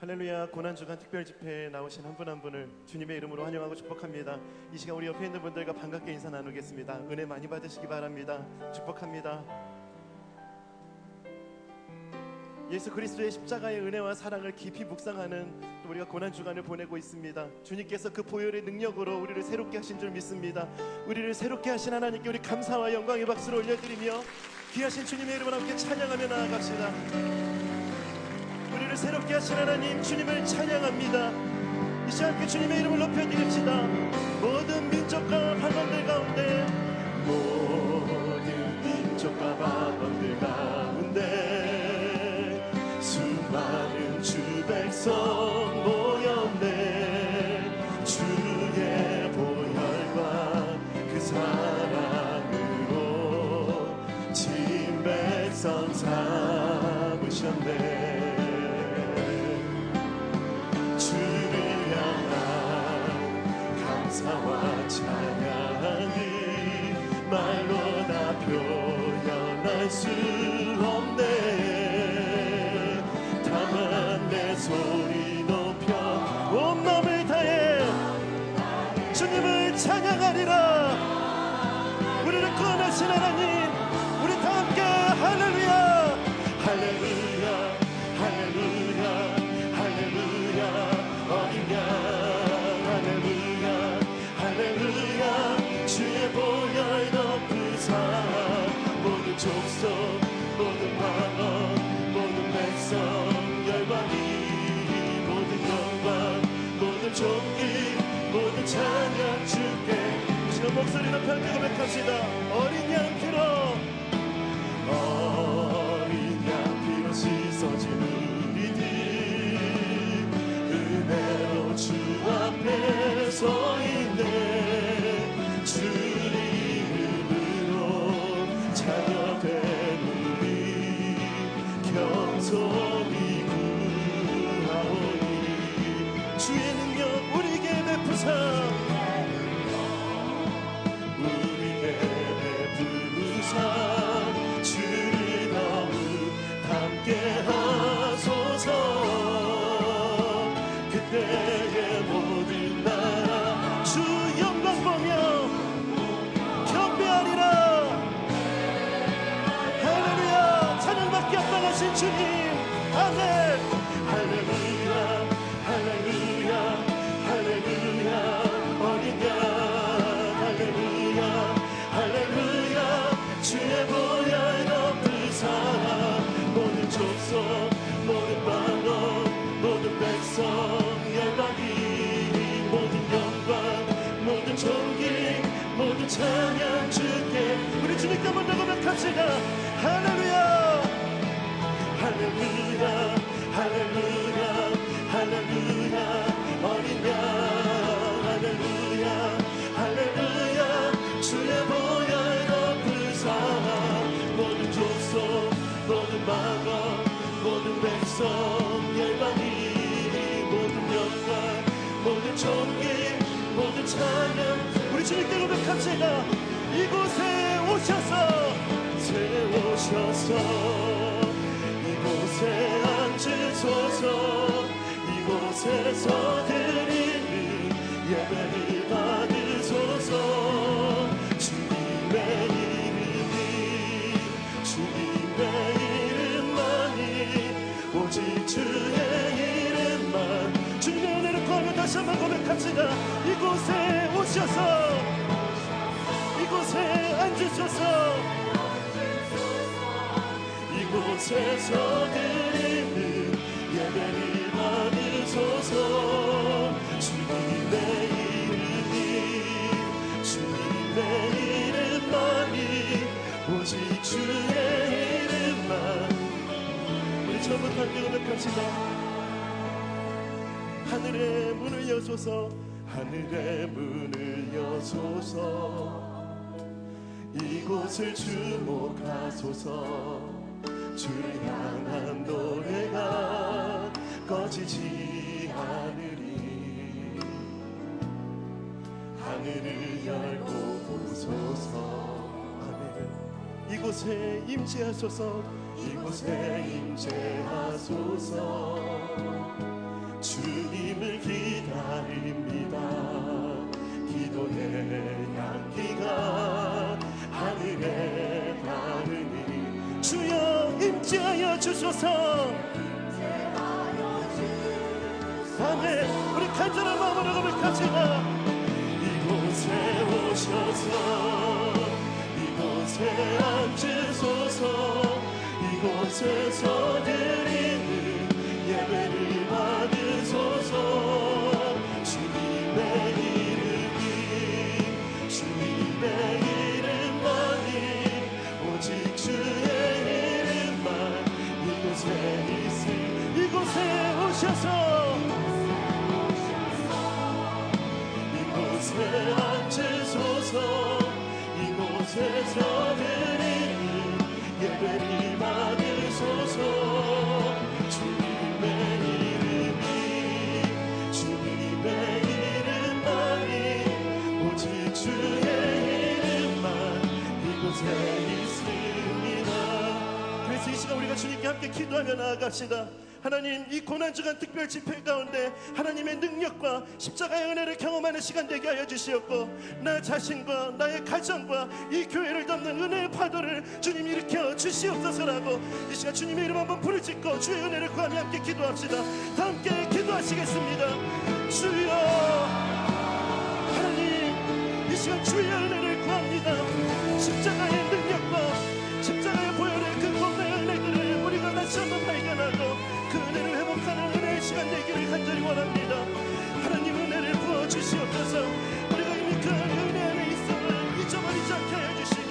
할렐루야. 고난주간 특별집회에 나오신 한 분 한 분을 주님의 이름으로 환영하고 축복합니다. 이 시간 우리 옆에 있는 분들과 반갑게 인사 나누겠습니다. 은혜 많이 받으시기 바랍니다. 축복합니다. 예수 그리스도의 십자가의 은혜와 사랑을 깊이 묵상하는 우리가 고난주간을 보내고 있습니다. 주님께서 그 보혈의 능력으로 우리를 새롭게 하신 줄 믿습니다. 우리를 새롭게 하신 하나님께 우리 감사와 영광의 박수를 올려드리며 귀하신 주님의 이름을 함께 찬양하며 나아갑시다. 우리를 새롭게 하신 하나님 주님을 찬양합니다. 이 시간 함께 주님의 이름을 높여드립시다. 모든 민족과 방언들 가운데, 모든 민족과 방언들 가운데 수많은 주 백성 모였네. 주의 보혈과 그 사랑으로 진 백성 삼으셨네. 감사와 찬양이 말로 다 표현할 수 없네. 다만 내 소리 높여 온 마음을 다해 주님을 찬양하리라. 우리를 구원하신 하나님, 우리 다 함께 할렐루야 할렐루야 할렐루야 할렐루야. 어린 양 할렐루야. 주의 보혈 높으사 모든 족속 모든 방언 모든 백성 열방이 모든 영광 모든 존귀 모든 찬양 주께. 지금 목소리 높여 고백합시다. 어린 양 피로 어린 양 피로 씻어진 우리들 은혜로 주 앞에 서 있네. 주 이름으로 자녀된 우리 겸손히 구하오니. 주의 능력 우리에게 베푸사 우리에게 베푸사 주를 더욱 닮게 하소서. 그때의 모든 나라 주 영광 보며 경배하리라. 할렐루야. 찬양받기 합당하신 주님. 아멘. 할렐루야 할렐루야 할렐루야. 어린 양 할렐루야 할렐루야. 주의 보혈 높으사 모든 족속 모든 방언 모든 백성 열방이 모든 영광 모든 존귀 모든 찬양 주께. 우리 주님께 먼저 고백합시다. 할렐루야 할렐루야 할렐루야 할렐루야. 어린 양 할렐루야 할렐루야. 주의 보혈 높으사 모든 족속 모든 방언 모든 백성 열방이 모든 영광 모든 존귀 모든 찬양. 우리 주님께 고백합시다. 이곳에 오셔서 이곳에 앉으소서. 이곳에서 드리는 예배를 받으소서. 주님의 이름만이 오직 주의 이름만. 주님의 은혜를 구하며 다시 한번 고백합시다. 이곳에 오셔서 이곳에 앉으소서. 이곳에서 드리는 예배를 받으소서. 주님의 이름만이 오직 주의 이름만. 우리 처음부터 함께 고백합시다. 하늘의 문을 여소서. 하늘의 문을 여소서. 이곳을 주목하소서. 주를 향한 노래가 꺼지지 않으리. 하늘을 열고 보소서. 아멘. 이곳에 임재하소서. 이곳에 임재하소서. 주님을 기다립니다. 기도의 향기가 하늘에 닿으니 주여 임재하여 주소서. 아멘. 우리 간절한 마음으로 고백합시다. 이곳에 오셔서 이곳에 앉으소서. 이곳에서 드리는 예배를 받으소서. 주님의 이름이 주님의 이름만이 오직 주의 이름만 이곳에 있으니 이곳에 오셔서 이곳에 앉으소서. 이곳에서 드리는 예배를 받으소서. 주님의 이름이 주님의 이름만이 오직 주의 이름만 이곳에 있습니다. 그래서 이 시간 우리가 주님께 함께 기도하며 나아갑시다. 하나님, 이 고난주간 특별 집회 가운데 하나님의 능력과 십자가의 은혜를 경험하는 시간 되게 하여 주시옵고, 나 자신과 나의 가정과 이 교회를 덮는 은혜의 파도를 주님 일으켜 주시옵소서라고 이 시간 주님의 이름 한번 부르짖고 주의 은혜를 구하며 함께 기도합시다. 다 함께 기도하시겠습니다. 주여, 하나님, 이 시간 주의 은혜를 구합니다. 십자가의 능력과 십자가의 보혈의 그 공로의 은혜들을 우리가 다시 한번 발견하고 그 은혜를 회복하는 은혜의 시간 되기를 간절히 원합니다. 하나님, 은혜를 부어주시옵소서. 우리가 이미 그 은혜 안에 있음을 잊어버리지 않게 하여 주시고,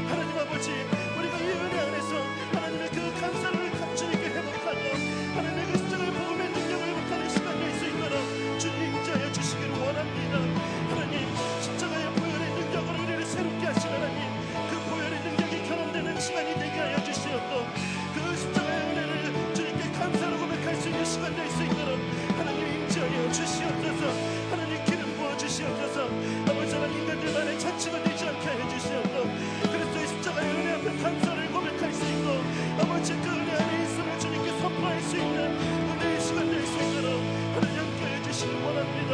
하나님 아버지, 우리가 이 은혜 안에서 하나님의 그 감사를 주님께 회복하고 하나님의 그 십자가의 복음의 능력을 회복하는 시간 될 수 있도록 주님 인자하여 주시기를 원합니다. 하나님, 십자가의 보혈의 능력으로 우리를 새롭게 하신 하나님, 그 보혈의 능력이 경험되는 시간이 되게 하여 주시옵고, 그 십자가의 은혜를 주님께 감사로 고백할 수 있는 시간 될 수 있도록 하나님 인자하여 주시옵소서. 하나님, 기름 부어 주시옵소서. 아버지, 하나님, 인간들만의 자치가 되지 않게 하여 주시옵고, 그리스도의 십자가의 은혜 앞에 감사를 고백할 수 있고, 아버지, 그 은혜 안에 있음을 주님께 선포할 수 있는 은혜의 시간 될 수 있도록 하나님 함께 하여 주시길 원합니다.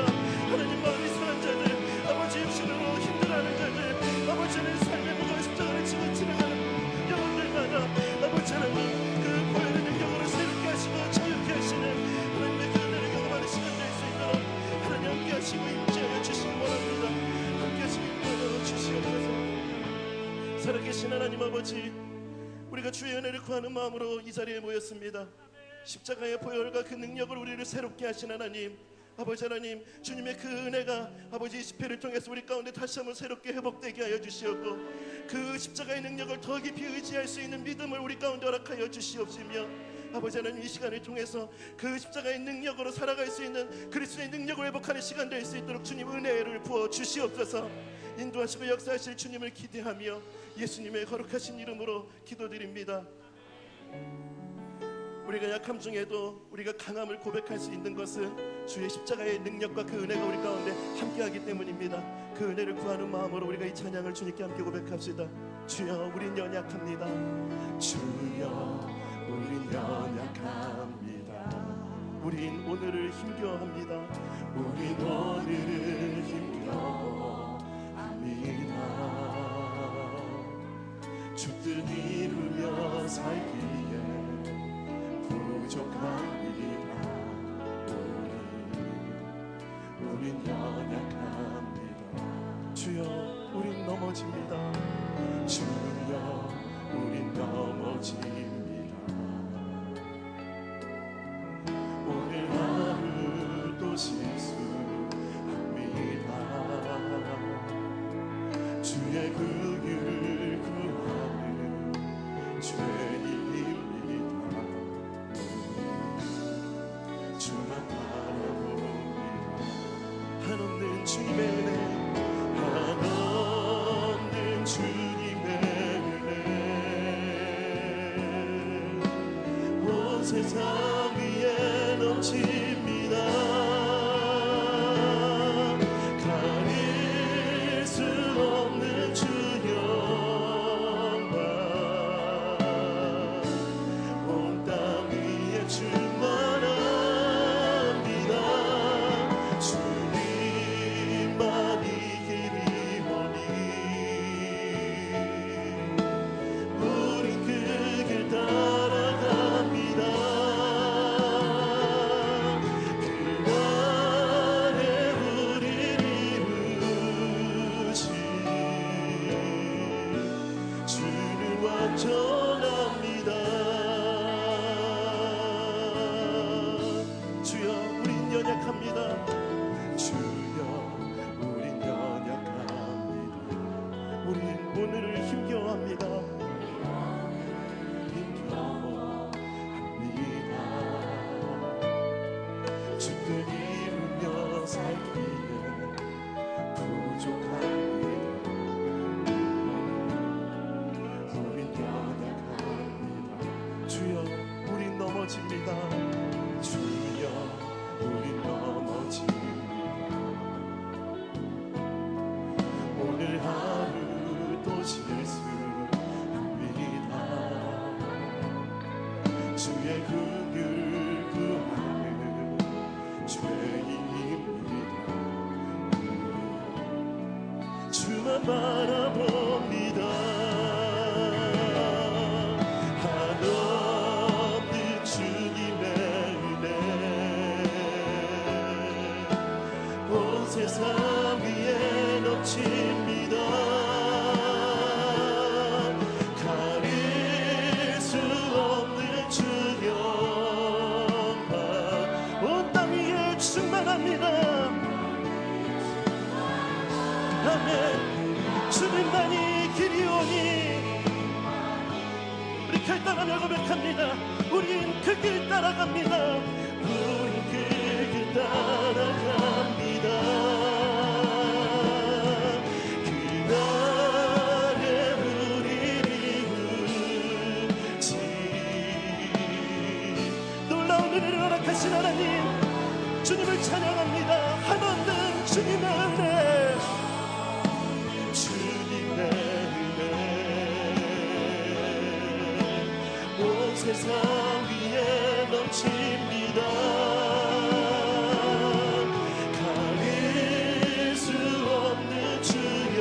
하나님, 마음이 상한 자들, 아버지, 육신으로 힘들어하는 자들, 아버지는 삶의 무거운 십자가를 지고 지나가는 영혼들마다 아버지 하나님, 그 보혈의 능력으로 새롭게 하시고 자유케 하시는 하나님의 그 은혜를 경험하는 시간 될 수 있도록 하나님 함께 하시고 임재하여 주시길 원합니다. 함께 하시고 임재하여 주시옵소서. 살아계신 하나님 아버지, 우리가 주의 은혜를 구하는 마음으로 이 자리에 모였습니다. 십자가의 보혈과 그 능력을 우리를 새롭게 하신 하나님, 아버지 하나님, 주님의 그 은혜가 아버지 이 집회를 통해서 우리 가운데 다시 한번 새롭게 회복되게 하여 주시옵고, 그 십자가의 능력을 더 깊이 의지할 수 있는 믿음을 우리 가운데 허락하여 주시옵시며, 아버지 하나님, 이 시간을 통해서 그 십자가의 능력으로 살아갈 수 있는 그리스도의 능력을 회복하는 시간 될 수 있도록 주님 은혜를 부어 주시옵소서. 인도하시고 역사하실 주님을 기대하며 예수님의 거룩하신 이름으로 기도드립니다. 우리가 약함 중에도 우리가 강함을 고백할 수 있는 것은 주의 십자가의 능력과 그 은혜가 우리 가운데 함께하기 때문입니다. 그 은혜를 구하는 마음으로 우리가 이 찬양을 주님께 함께 고백합시다. 주여, 우린 연약합니다. 주여, 우린 연약합니다. 우린 오늘을 힘겨워합니다. 우린 오늘을 힘겨워합니다. 주 뜻 이루며 살기에 부족합니다. 우린 연약합니다. 주여, 우린 넘어집니다. 주여, 우린 넘어집니다. 오늘 하루도 실수합니다. 주의 긍휼을 구하는 죄인입니다. 주만 바라봅니다. 한없는 주님의 은혜, 한없는 주님의 은혜, 온 세상 위에 넘칩니다. 가릴 수 없는 주 영광, 온 땅 위에 충만합니다. 전합니다. 주여 우린 연약합니다. 주여 우린 연약합니다. 우린 오늘을 힘겨워합니다. 주를 이루며 살기에 부족합니다. 우린 연약합니다. 주여 우린 넘어집니다. 주여 우린 넘어집니다. 오늘 하루도 실수합니다. 주의 긍휼 구하는 죄인입니다. 주만 바라봅니다. 한없는 주님의 은혜 온 세상 위에 넘칩니다. 가릴 수 없는 주 영광 온 땅 위에 충만합니다. 아멘. 주님만이 길이오니 우리 결단하며 고백합니다. 우린 그 길 따라갑니다. 우린 그 길 따라갑니다. 그날에 우리를 이루지 놀라운 은혜를 허락하신 하나님 주님을 찬양합니다. 한없는 주님의 은혜 주님의 은혜 온 세상 위에 넘칩니다. 가릴 수 없는 주 영광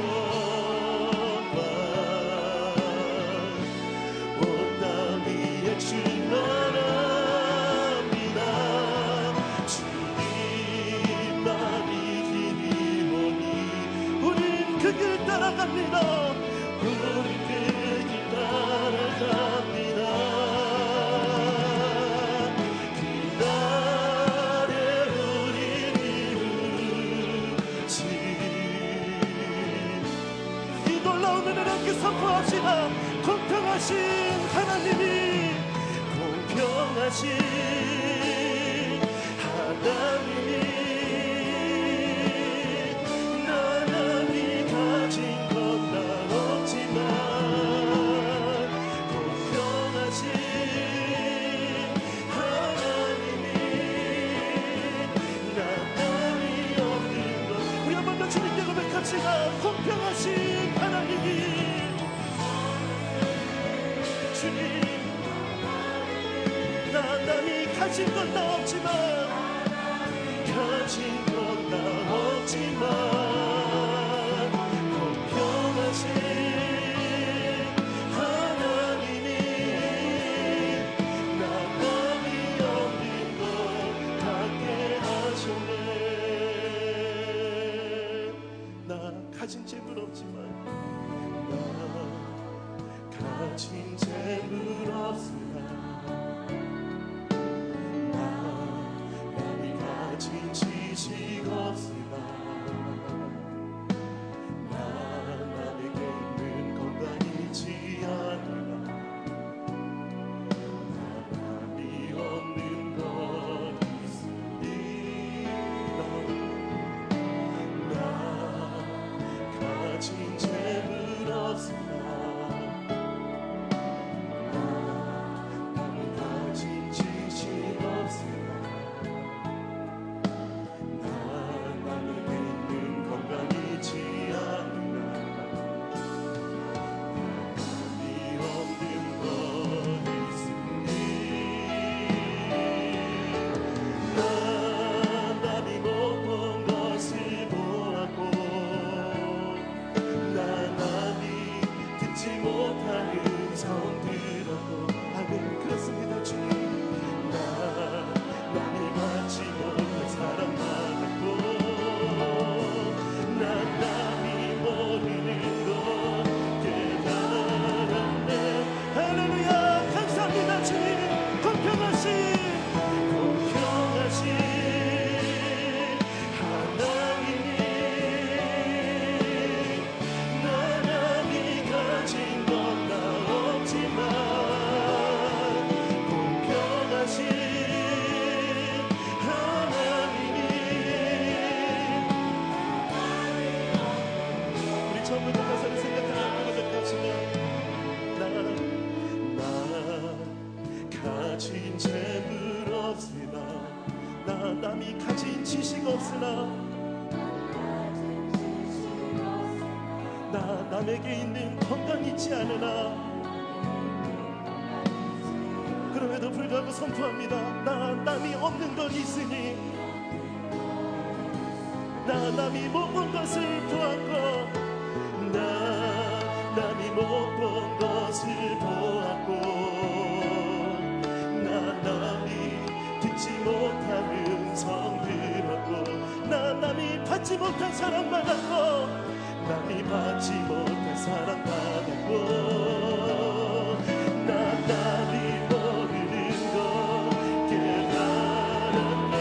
온 땅 위에 충만합니다. 주님만이 길이오니 우린 그 길 따라갑니다. 우린 그 길 따라갑니다. 그날에 우리를 이루지 이 놀라운 은혜를 함께 선포합시다. 공평하신 하나님이 공평하신 하나님이 나날이 가진 것 나 없지만 공평하신 하나님이 나날이 없는 것 우리 한 번 더 주님께 고백합시다. 공평하신 하나님이 주님 나날이 가진 것 나 없지만 가진 것 나 없지만 공평하신 하나님이 나날이 없는 것 갖게 하셨네. 나 가진 재물 없지만 나 가진 재물 없으나 남이 가진 지식 없으나 난 남에게 있는 건강이 있지 않으나 난 남이 없는 것 있으니라. 나 가진 재물 없으나 남이 가진 지식 없으나 난 남에게 않으나 나 남에게 있는 건강 잊지 않으나 그럼에도 불구하고 선포합니다. 나 남이 없는 건 있으니 나 남이 못 본 것을 보았고 나 남이 못 본 것을 보았고 나 남이 듣지 못한 음성 들었고 나 남이 받지 못한 사랑 받았고 남이 받지 못한 사랑 받았고 나 남이 모르는 것 깨달았네.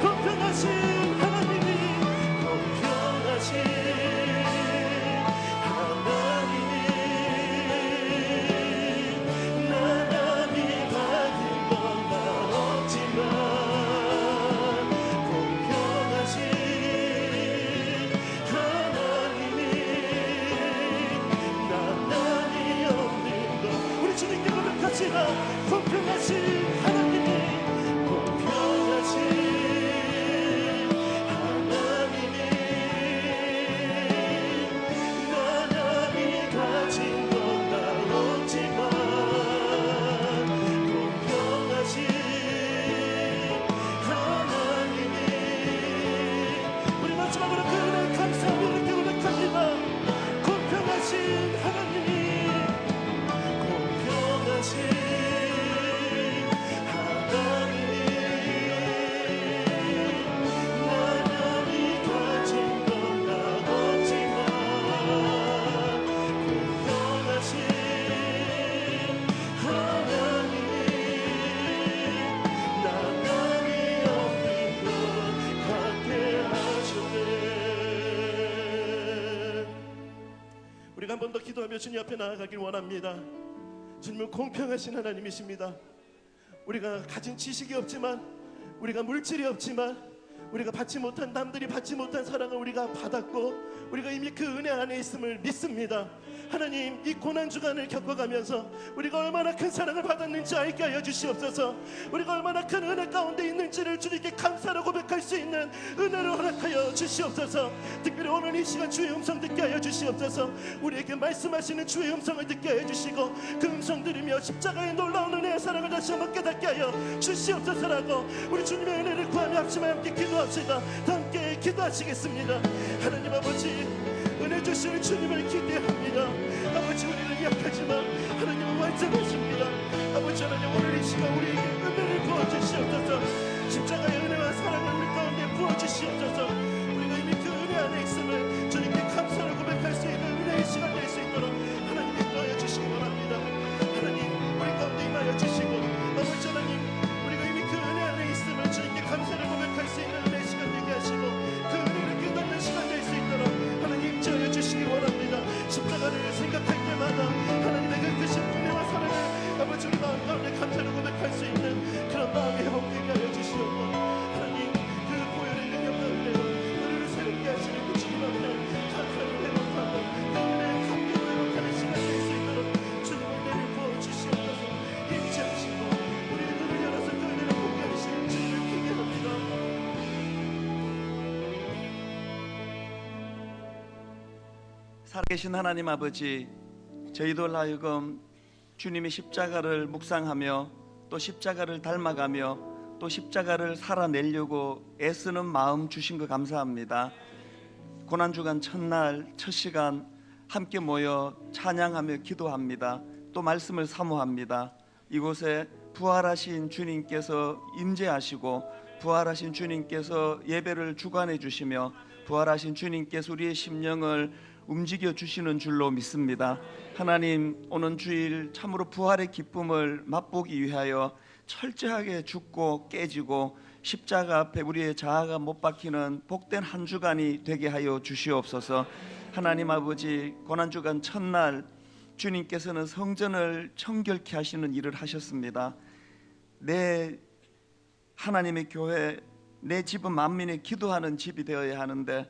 공평하신 하나님이 공평하신 하나님이 나 남이 받은 건 나 없지만 공평하신 공평하신 하나님이 공평하신 하나님이 나 남이 가진 건 다 없지만 공평하신 하나님이 우리 마지막으로 그 은혜 감사하며 이렇게 고백합니다. 공평하신 하나님이 공평하신 우리가 한 번 더 기도하며 주님 앞에 나아가길 원합니다. 주님은 공평하신 하나님이십니다. 우리가 가진 지식이 없지만 우리가 물질이 없지만 우리가 받지 못한 남들이 받지 못한 사랑을 우리가 받았고 우리가 이미 그 은혜 안에 있음을 믿습니다. 하나님 이 고난주간을 겪어가면서 우리가 얼마나 큰 사랑을 받았는지 알게 하여 주시옵소서. 우리가 얼마나 큰 은혜 가운데 있는지를 주님께 감사로 고백할 수 있는 은혜를 허락하여 주시옵소서. 특별히 오늘 이 시간 주의 음성 듣게 하여 주시옵소서. 우리에게 말씀하시는 주의 음성을 듣게 하여 주시고 그 음성 들으며 십자가의 놀라운 은혜의 사랑을 다시 한번 깨닫게 하여 주시옵소서라고 우리 주님의 은혜를 구하며 합심하여 함께 기도합시다. 함께 기도하시겠습니다. 하나님 아버지 은혜 주시는 주님을 기대합니다. 아버지 우리는 약하지만 하나님은 완전하십니다. 아버지 하나님 오늘 이 시간 우리에게 은혜를 부어주시옵소서. 십자가의 은혜와 사랑을 우리 가운데 부어주시옵소서. 우리가 이미 그 은혜 안에 있음을 주님께 감사를 고백할 수 있는 은혜의 시간 될 수 있도록 하나님 인도하여 주시기 바랍니다. 하나님 우리 가운데 임하여 주시고 아버지 하나님 우리가 이미 그 은혜 안에 있음을 주님께 감사를 고백할 수 있는 은혜의 시간 되게 하시고 그 은혜를 깨닫는 시간 될 수 있도록 하나님 인도하여 주시기 원합니다. 십자가를 생각할 때마다 하나님의 그 크신 은혜와 사랑을 아버지 우리 마음 가운데 감사를 고백할 수 있는 그런 마음의 회복되게 하여 주시옵고 하나님 그 보혈의 능력과 은혜로 우리를 새롭게 하시는 그 주님 앞에 감사를 회복하고 그 은혜의 감격을 회복하는 시간 될 수 있도록 주님 은혜를 부어주시옵소서. 임재하시고 우리의 눈을 열어서 그 은혜를 보게 하시는 주님을 기대합니다. 살아계신 하나님 아버지, 저희들 하여금 주님의 십자가를 묵상하며 또 십자가를 닮아가며 또 십자가를 살아내려고 애쓰는 마음 주신 거 감사합니다. 고난주간 첫날 첫 시간 함께 모여 찬양하며 기도합니다. 또 말씀을 사모합니다. 이곳에 부활하신 주님께서 임재하시고 부활하신 주님께서 예배를 주관해 주시며 부활하신 주님께서 우리의 심령을 움직여 주시는 줄로 믿습니다. 하나님 오는 주일 참으로 부활의 기쁨을 맛보기 위하여 철저하게 죽고 깨지고 십자가 앞에 우리의 자아가 못 박히는 복된 한 주간이 되게 하여 주시옵소서. 하나님 아버지 고난주간 첫날 주님께서는 성전을 청결케 하시는 일을 하셨습니다. 내 하나님의 교회 내 집은 만민의 기도하는 집이 되어야 하는데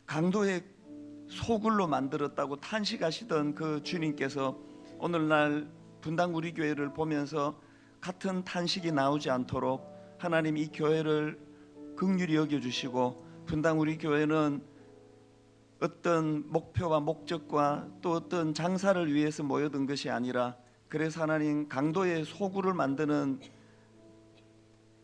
강도의 소굴로 만들었다고 탄식하시던 그 주님께서 오늘날 분당 우리 교회를 보면서 같은 탄식이 나오지 않도록 하나님 이 교회를 긍휼히 여겨주시고, 분당 우리 교회는 어떤 목표와 목적과 또 어떤 장사를 위해서 모여든 것이 아니라, 그래서 하나님 강도의 소굴을 만드는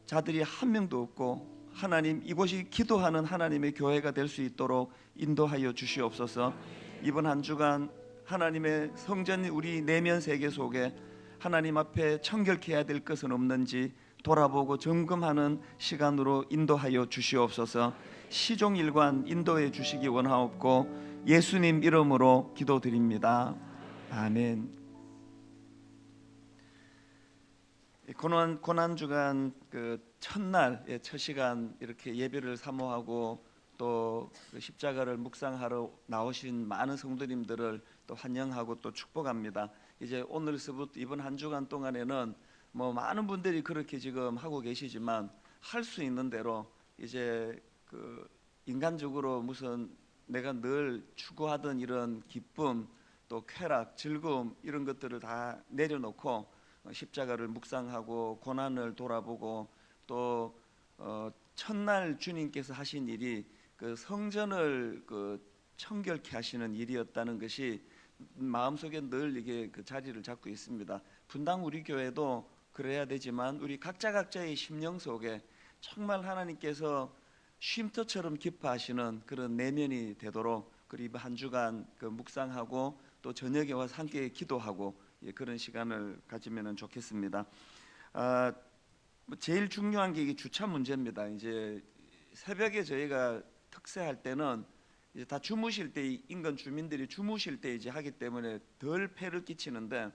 자들이 한 명도 없고, 하나님 이곳이 기도하는 하나님의 교회가 될 수 있도록 인도하여 주시옵소서. 이번 한 주간 하나님의 성전 우리 내면 세계 속에 하나님 앞에 청결케 해야 될 것은 없는지 돌아보고 점검하는 시간으로 인도하여 주시옵소서. 시종일관 인도해 주시기 원하옵고 예수님 이름으로 기도드립니다. 아멘. 고난 주간 그 첫날 첫 시간 이렇게 예배를 사모하고 또 그 십자가를 묵상하러 나오신 많은 성도님들을 또 환영하고 또 축복합니다. 이제 오늘서부터 이번 한 주간 동안에는 뭐 많은 분들이 그렇게 지금 하고 계시지만, 할 수 있는 대로 이제 그 인간적으로 무슨 내가 늘 추구하던 이런 기쁨 또 쾌락 즐거움 이런 것들을 다 내려놓고 십자가를 묵상하고 고난을 돌아보고 또 첫날 주님께서 하신 일이 그 성전을 그 청결케 하시는 일이었다는 것이 마음속에 늘 이게 그 자리를 잡고 있습니다. 분당 우리 교회도 그래야 되지만 우리 각자의 심령 속에 정말 하나님께서 쉼터처럼 기뻐하시는 그런 내면이 되도록, 그리고 한 주간 그 묵상하고 또 저녁에 와서 함께 기도하고 그런 시간을 가지면 좋겠습니다. 제일 중요한 게 이게 주차 문제입니다. 이제 새벽에 저희가 특세할 때는 이제 다 주무실 때, 인근 주민들이 주무실 때 이제 하기 때문에 덜 폐를 끼치는데,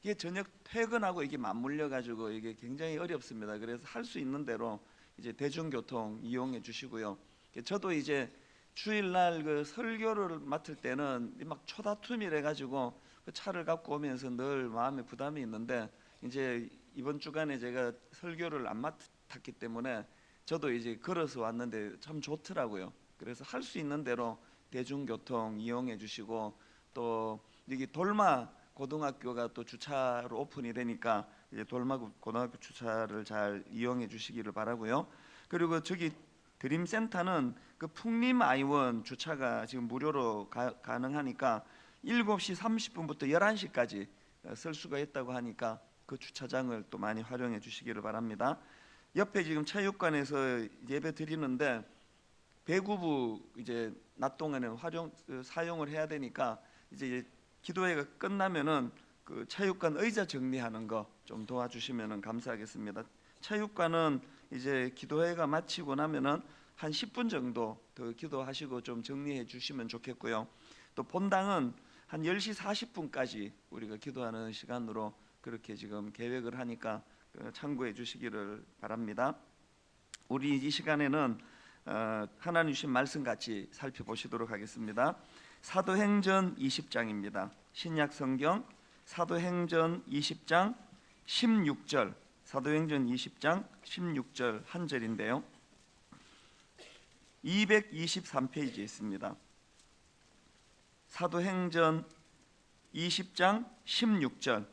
이게 저녁 퇴근하고 이게 맞물려 가지고 이게 굉장히 어렵습니다. 그래서 할 수 있는 대로 이제 대중교통 이용해 주시고요. 저도 이제 주일날 그 설교를 맡을 때는 막 초다툼이래 가지고 그 차를 갖고 오면서 늘 마음에 부담이 있는데, 이제 이번 주간에 제가 설교를 안 맡았기 때문에 저도 이제 걸어서 왔는데 참 좋더라고요. 그래서 할 수 있는 대로 대중교통 이용해 주시고, 또 여기 돌마 고등학교가 또 주차로 오픈이 되니까 이제 돌마 고등학교 주차를 잘 이용해 주시기를 바라고요. 그리고 저기 드림센터는 그 풍림 아이원 주차가 지금 무료로 가능하니까 7시 30분부터 11시까지 쓸 수가 있다고 하니까 그 주차장을 또 많이 활용해 주시기를 바랍니다. 옆에 지금 체육관에서 예배 드리는데 배구부 이제 낮 동안에 사용을 해야 되니까 이제 기도회가 끝나면은 그 체육관 의자 정리하는 거 좀 도와주시면 감사하겠습니다. 체육관은 이제 기도회가 마치고 나면은 한 10분 정도 더 기도하시고 좀 정리해 주시면 좋겠고요. 또 본당은 한 10시 40분까지 우리가 기도하는 시간으로 그렇게 지금 계획을 하니까 참고해 주시기를 바랍니다. 우리 이 시간에는 하나님 주신 말씀 같이 살펴보시도록 하겠습니다. 사도행전 20장입니다. 신약 성경 사도행전 20장 16절, 사도행전 20장 16절 한 절인데요. 223페이지에 있습니다. 사도행전 20장 16절.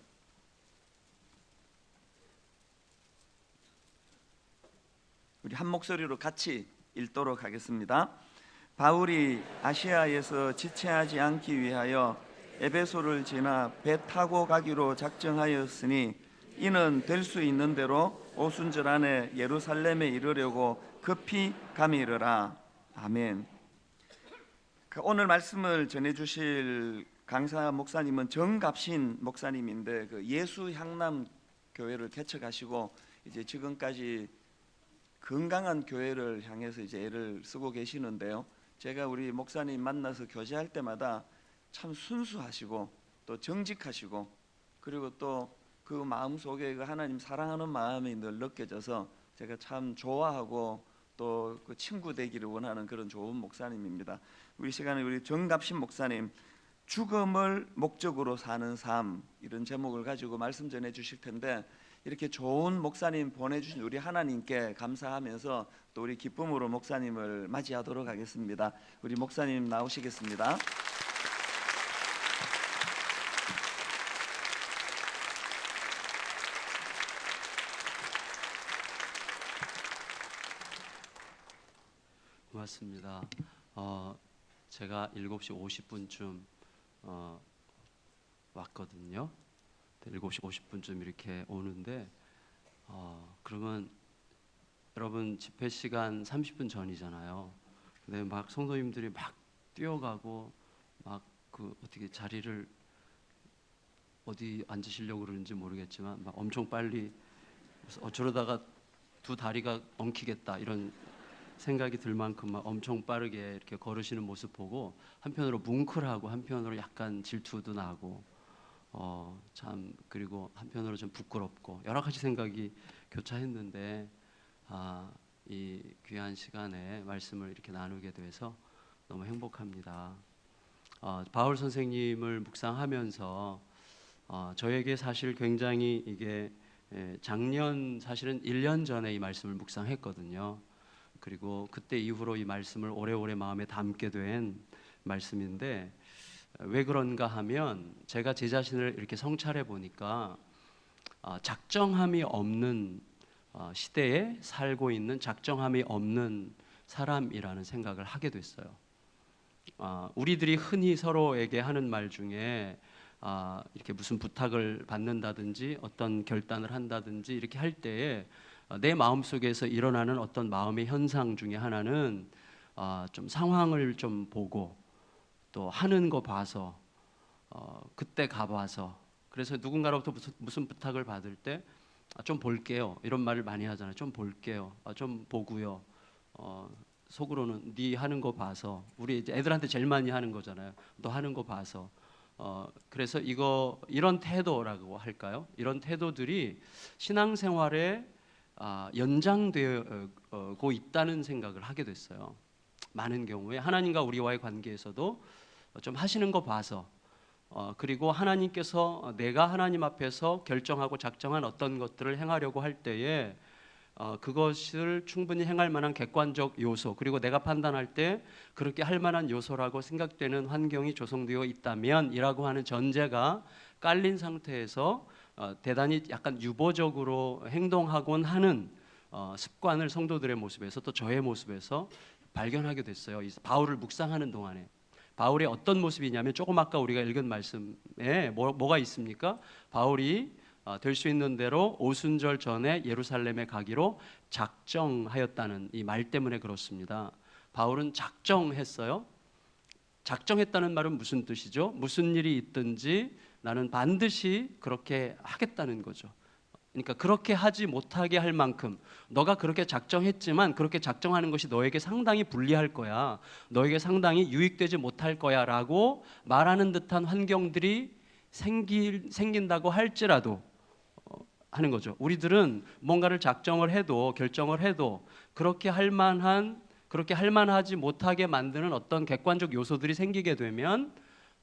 우리 한 목소리로 같이 읽도록 하겠습니다. 바울이 아시아에서 지체하지 않기 위하여 에베소를 지나 배 타고 가기로 작정하였으니 이는 될 수 있는 대로 오순절 안에 예루살렘에 이르려고 급히 가미르라. 아멘. 오늘 말씀을 전해주실 강사 목사님은 정갑신 목사님인데 그 예수 향남 교회를 개척하시고 이제 지금까지 건강한 교회를 향해서 이제 애를 쓰고 계시는데요. 제가 우리 목사님 만나서 교제할 때마다 참 순수하시고 또 정직하시고, 그리고 또 그 마음 속에 그 하나님 사랑하는 마음이 늘 느껴져서 제가 참 좋아하고 또 그 친구 되기를 원하는 그런 좋은 목사님입니다. 우리 시간에 우리 정갑신 목사님 죽음을 목적으로 사는 삶, 이런 제목을 가지고 말씀 전해 주실 텐데, 이렇게 좋은 목사님 보내주신 우리 하나님께 감사하면서 또 우리 기쁨으로 목사님을 맞이하도록 하겠습니다. 우리 목사님 나오시겠습니다. 있습니다. 제가 7시 50분쯤 왔거든요. 7시 50분쯤 이렇게 오는데 그러면 여러분 집회 시간 30분 전이잖아요. 근데 막 성도님들이 막 뛰어가고 막 그 어떻게 자리를 어디 앉으시려고 그러는지 모르겠지만 막 엄청 빨리 저러다가 두 다리가 엉키겠다 이런 생각이 들 만큼 막 엄청 빠르게 이렇게 걸으시는 모습 보고 한편으로 뭉클하고 한편으로 약간 질투도 나고 참 그리고 한편으로 좀 부끄럽고 여러 가지 생각이 교차했는데 이 귀한 시간에 말씀을 이렇게 나누게 돼서 너무 행복합니다. 바울 선생님을 묵상하면서 저에게 사실 굉장히 이게 작년 사실은 1년 전에 이 말씀을 묵상했거든요. 그리고 그때 이후로 이 말씀을 오래오래 마음에 담게 된 말씀인데 왜 그런가 하면 제가 제 자신을 이렇게 성찰해 보니까 작정함이 없는 시대에 살고 있는 작정함이 없는 사람이라는 생각을 하게 됐어요. 우리들이 흔히 서로에게 하는 말 중에 이렇게 무슨 부탁을 받는다든지 어떤 결단을 한다든지 이렇게 할 때에 내 마음속에서 일어나는 어떤 마음의 현상 중에 하나는 좀 상황을 좀 보고 또 하는 거 봐서 그때 가봐서 그래서 누군가로부터 무슨 부탁을 받을 때 좀 볼게요 이런 말을 많이 하잖아요. 좀 볼게요, 좀 보고요. 속으로는 네 하는 거 봐서 우리 이제 애들한테 제일 많이 하는 거잖아요. 너 하는 거 봐서 그래서 이런 태도라고 할까요? 이런 태도들이 신앙생활에 연장되고 있다는 생각을 하게 됐어요. 많은 경우에 하나님과 우리와의 관계에서도 좀 하시는 거 봐서 그리고 하나님께서 내가 하나님 앞에서 결정하고 작정한 어떤 것들을 행하려고 할 때에 그것을 충분히 행할 만한 객관적 요소 그리고 내가 판단할 때 그렇게 할 만한 요소라고 생각되는 환경이 조성되어 있다면 이라고 하는 전제가 깔린 상태에서 대단히 약간 유보적으로 행동하곤 하는 습관을 성도들의 모습에서 또 저의 모습에서 발견하게 됐어요. 바울을 묵상하는 동안에 바울의 어떤 모습이냐면 조금 아까 우리가 읽은 말씀에 뭐가 있습니까? 바울이 될 수 있는 대로 오순절 전에 예루살렘에 가기로 작정하였다는 이 말 때문에 그렇습니다. 바울은 작정했어요. 작정했다는 말은 무슨 뜻이죠? 무슨 일이 있든지 나는 반드시 그렇게 하겠다는 거죠. 그러니까 그렇게 하지 못하게 할 만큼 너가 그렇게 작정했지만 그렇게 작정하는 것이 너에게 상당히 불리할 거야. 너에게 상당히 유익되지 못할 거야 라고 말하는 듯한 환경들이 생긴다고 할지라도 하는 거죠. 우리들은 뭔가를 작정을 해도 결정을 해도 그렇게 할 만하지 못하게 만드는 어떤 객관적 요소들이 생기게 되면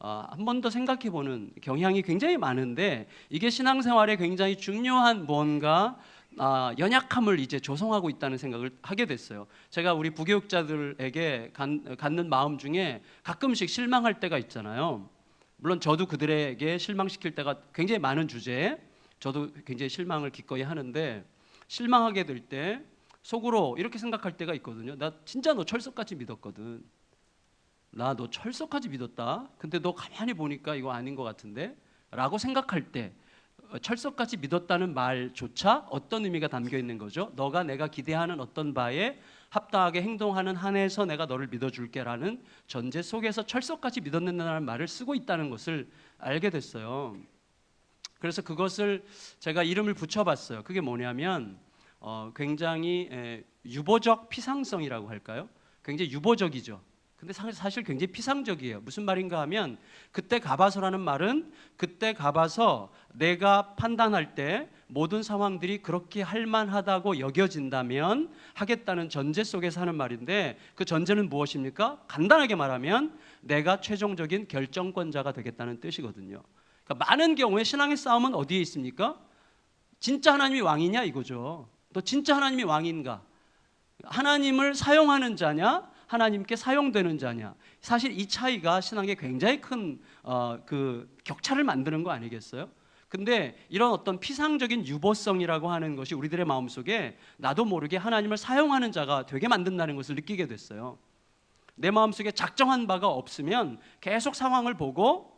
한 번 더 생각해 보는 경향이 굉장히 많은데 이게 신앙생활에 굉장히 중요한 뭔가 연약함을 이제 조성하고 있다는 생각을 하게 됐어요. 제가 우리 부교육자들에게 갖는 마음 중에 가끔씩 실망할 때가 있잖아요. 물론 저도 그들에게 실망시킬 때가 굉장히 많은 주제에 저도 굉장히 실망을 기꺼이 하는데 실망하게 될 때 속으로 이렇게 생각할 때가 있거든요. 나 진짜 너 철석같이 믿었거든. 나 너 철석같이 믿었다. 근데 너 가만히 보니까 이거 아닌 것 같은데? 라고 생각할 때 철석같이 믿었다는 말조차 어떤 의미가 담겨 있는 거죠? 너가 내가 기대하는 어떤 바에 합당하게 행동하는 한에서 내가 너를 믿어줄게라는 전제 속에서 철석같이 믿었는다는 말을 쓰고 있다는 것을 알게 됐어요. 그래서 그것을 제가 이름을 붙여봤어요. 그게 뭐냐면 굉장히 유보적 피상성이라고 할까요? 굉장히 유보적이죠. 근데 사실 굉장히 피상적이에요. 무슨 말인가 하면 그때 가봐서라는 말은 그때 가봐서 내가 판단할 때 모든 상황들이 그렇게 할 만하다고 여겨진다면 하겠다는 전제 속에서 하는 말인데 그 전제는 무엇입니까? 간단하게 말하면 내가 최종적인 결정권자가 되겠다는 뜻이거든요. 그러니까 많은 경우에 신앙의 싸움은 어디에 있습니까? 진짜 하나님이 왕이냐 이거죠. 너 진짜 하나님이 왕인가? 하나님을 사용하는 자냐? 하나님께 사용되는 자냐? 사실 이 차이가 신앙에 굉장히 큰 그 격차를 만드는 거 아니겠어요? 근데 이런 어떤 피상적인 유보성이라고 하는 것이 우리들의 마음속에 나도 모르게 하나님을 사용하는 자가 되게 만든다는 것을 느끼게 됐어요. 내 마음속에 작정한 바가 없으면 계속 상황을 보고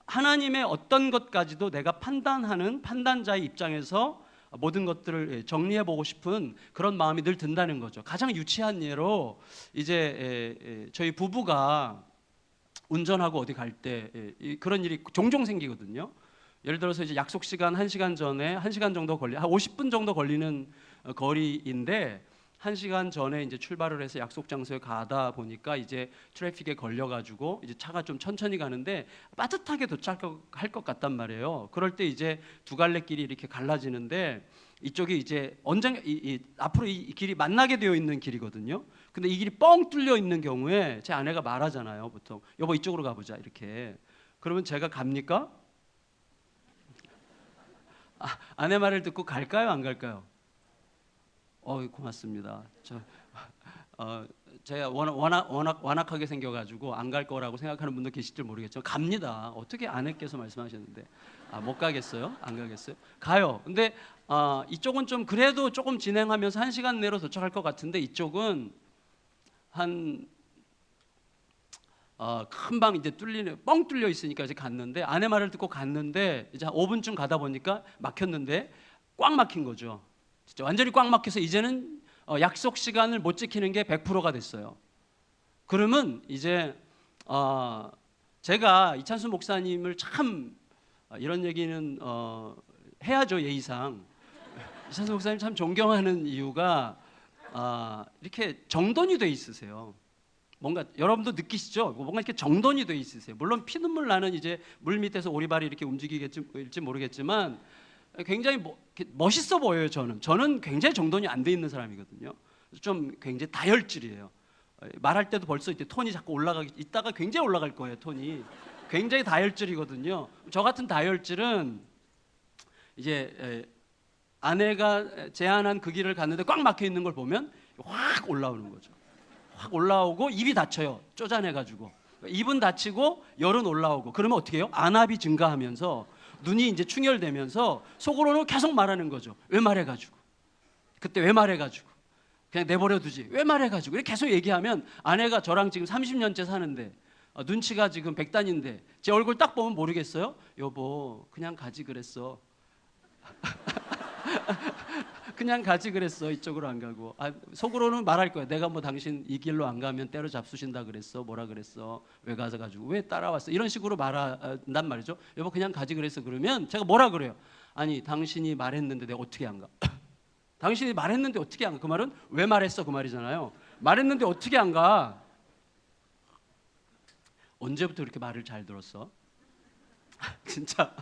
하나님의 어떤 것까지도 내가 판단하는 판단자의 입장에서 모든 것들을 정리해 보고 싶은 그런 마음이 늘 든다는 거죠. 가장 유치한 예로 이제 저희 부부가 운전하고 어디 갈 때 그런 일이 종종 생기거든요. 예를 들어서 이제 약속 시간 1시간 전에 1시간 정도 한 50분 정도 걸리는 거리인데 1시간 전에 이제 출발을 해서 약속 장소에 가다 보니까 이제 트래픽에 걸려 가지고 이제 차가 좀 천천히 가는데 빠듯하게 도착할 것 같단 말이에요. 그럴 때 이제 두 갈래 길이 이렇게 갈라지는데 이쪽이 이제 언젠가 앞으로 이 길이 만나게 되어 있는 길이거든요. 근데 이 길이 뻥 뚫려 있는 경우에 제 아내가 말하잖아요. 보통 여보 이쪽으로 가보자 이렇게. 그러면 제가 갑니까? 아내 말을 듣고 갈까요 안 갈까요? 고맙습니다. 제가 워낙 완악하게 생겨가지고 안 갈 거라고 생각하는 분도 계실지 모르겠지만 갑니다. 어떻게 아내께서 말씀하셨는데 못 가겠어요? 안 가겠어요? 가요. 근데 이쪽은 좀 그래도 조금 진행하면서 1시간 내로 도착할 것 같은데 이쪽은 한 금방 이제 뻥 뚫려 있으니까 이제 갔는데 아내 말을 듣고 갔는데 이제 한 5분쯤 가다 보니까 막혔는데 꽉 막힌 거죠. 진짜 완전히 꽉 막혀서 이제는 약속 시간을 못 지키는 게 100%가 됐어요. 그러면 이제 제가 이찬수 목사님을 참 이런 얘기는 해야죠 예의상. 이찬수 목사님 참 존경하는 이유가 이렇게 정돈이 돼 있으세요. 뭔가 여러분도 느끼시죠? 뭔가 이렇게 정돈이 돼 있으세요. 물론 피눈물 나는 이제 물 밑에서 오리발이 이렇게 움직이겠지 모르겠지만 굉장히 멋있어 보여요. 저는 굉장히 정돈이 안 돼 있는 사람이거든요. 좀 굉장히 다혈질이에요. 말할 때도 벌써 이제 톤이 자꾸 이따가 굉장히 올라갈 거예요. 톤이 굉장히 다혈질이거든요. 저 같은 다혈질은 이제 아내가 제안한 그 길을 갔는데 꽉 막혀 있는 걸 보면 확 올라오는 거죠. 확 올라오고 입이 닫혀요. 쪼잔해가지고 입은 닫히고 열은 올라오고 그러면 어떻게 해요? 안압이 증가하면서 눈이 이제 충혈되면서 속으로는 계속 말하는 거죠. 왜 말해가지고 그때 왜 말해가지고 그냥 내버려 두지 왜 말해가지고 이렇게 계속 얘기하면 아내가 저랑 지금 30년째 사는데 눈치가 지금 100단인데 제 얼굴 딱 보면 모르겠어요? 여보 그냥 가지 그랬어. 그냥 가지 그랬어. 이쪽으로 안 가고 속으로는 말할 거야. 내가 뭐 당신 이 길로 안 가면 때려 잡수신다 그랬어. 뭐라 그랬어. 왜 가서 가지고 왜 따라왔어. 이런 식으로 말한단 말이죠. 여보 그냥 가지 그랬어. 그러면 제가 뭐라 그래요. 아니 당신이 말했는데 내가 어떻게 안 가. 당신이 말했는데 어떻게 안 가. 그 말은 왜 말했어 그 말이잖아요. 말했는데 어떻게 안 가. 언제부터 이렇게 말을 잘 들었어. 진짜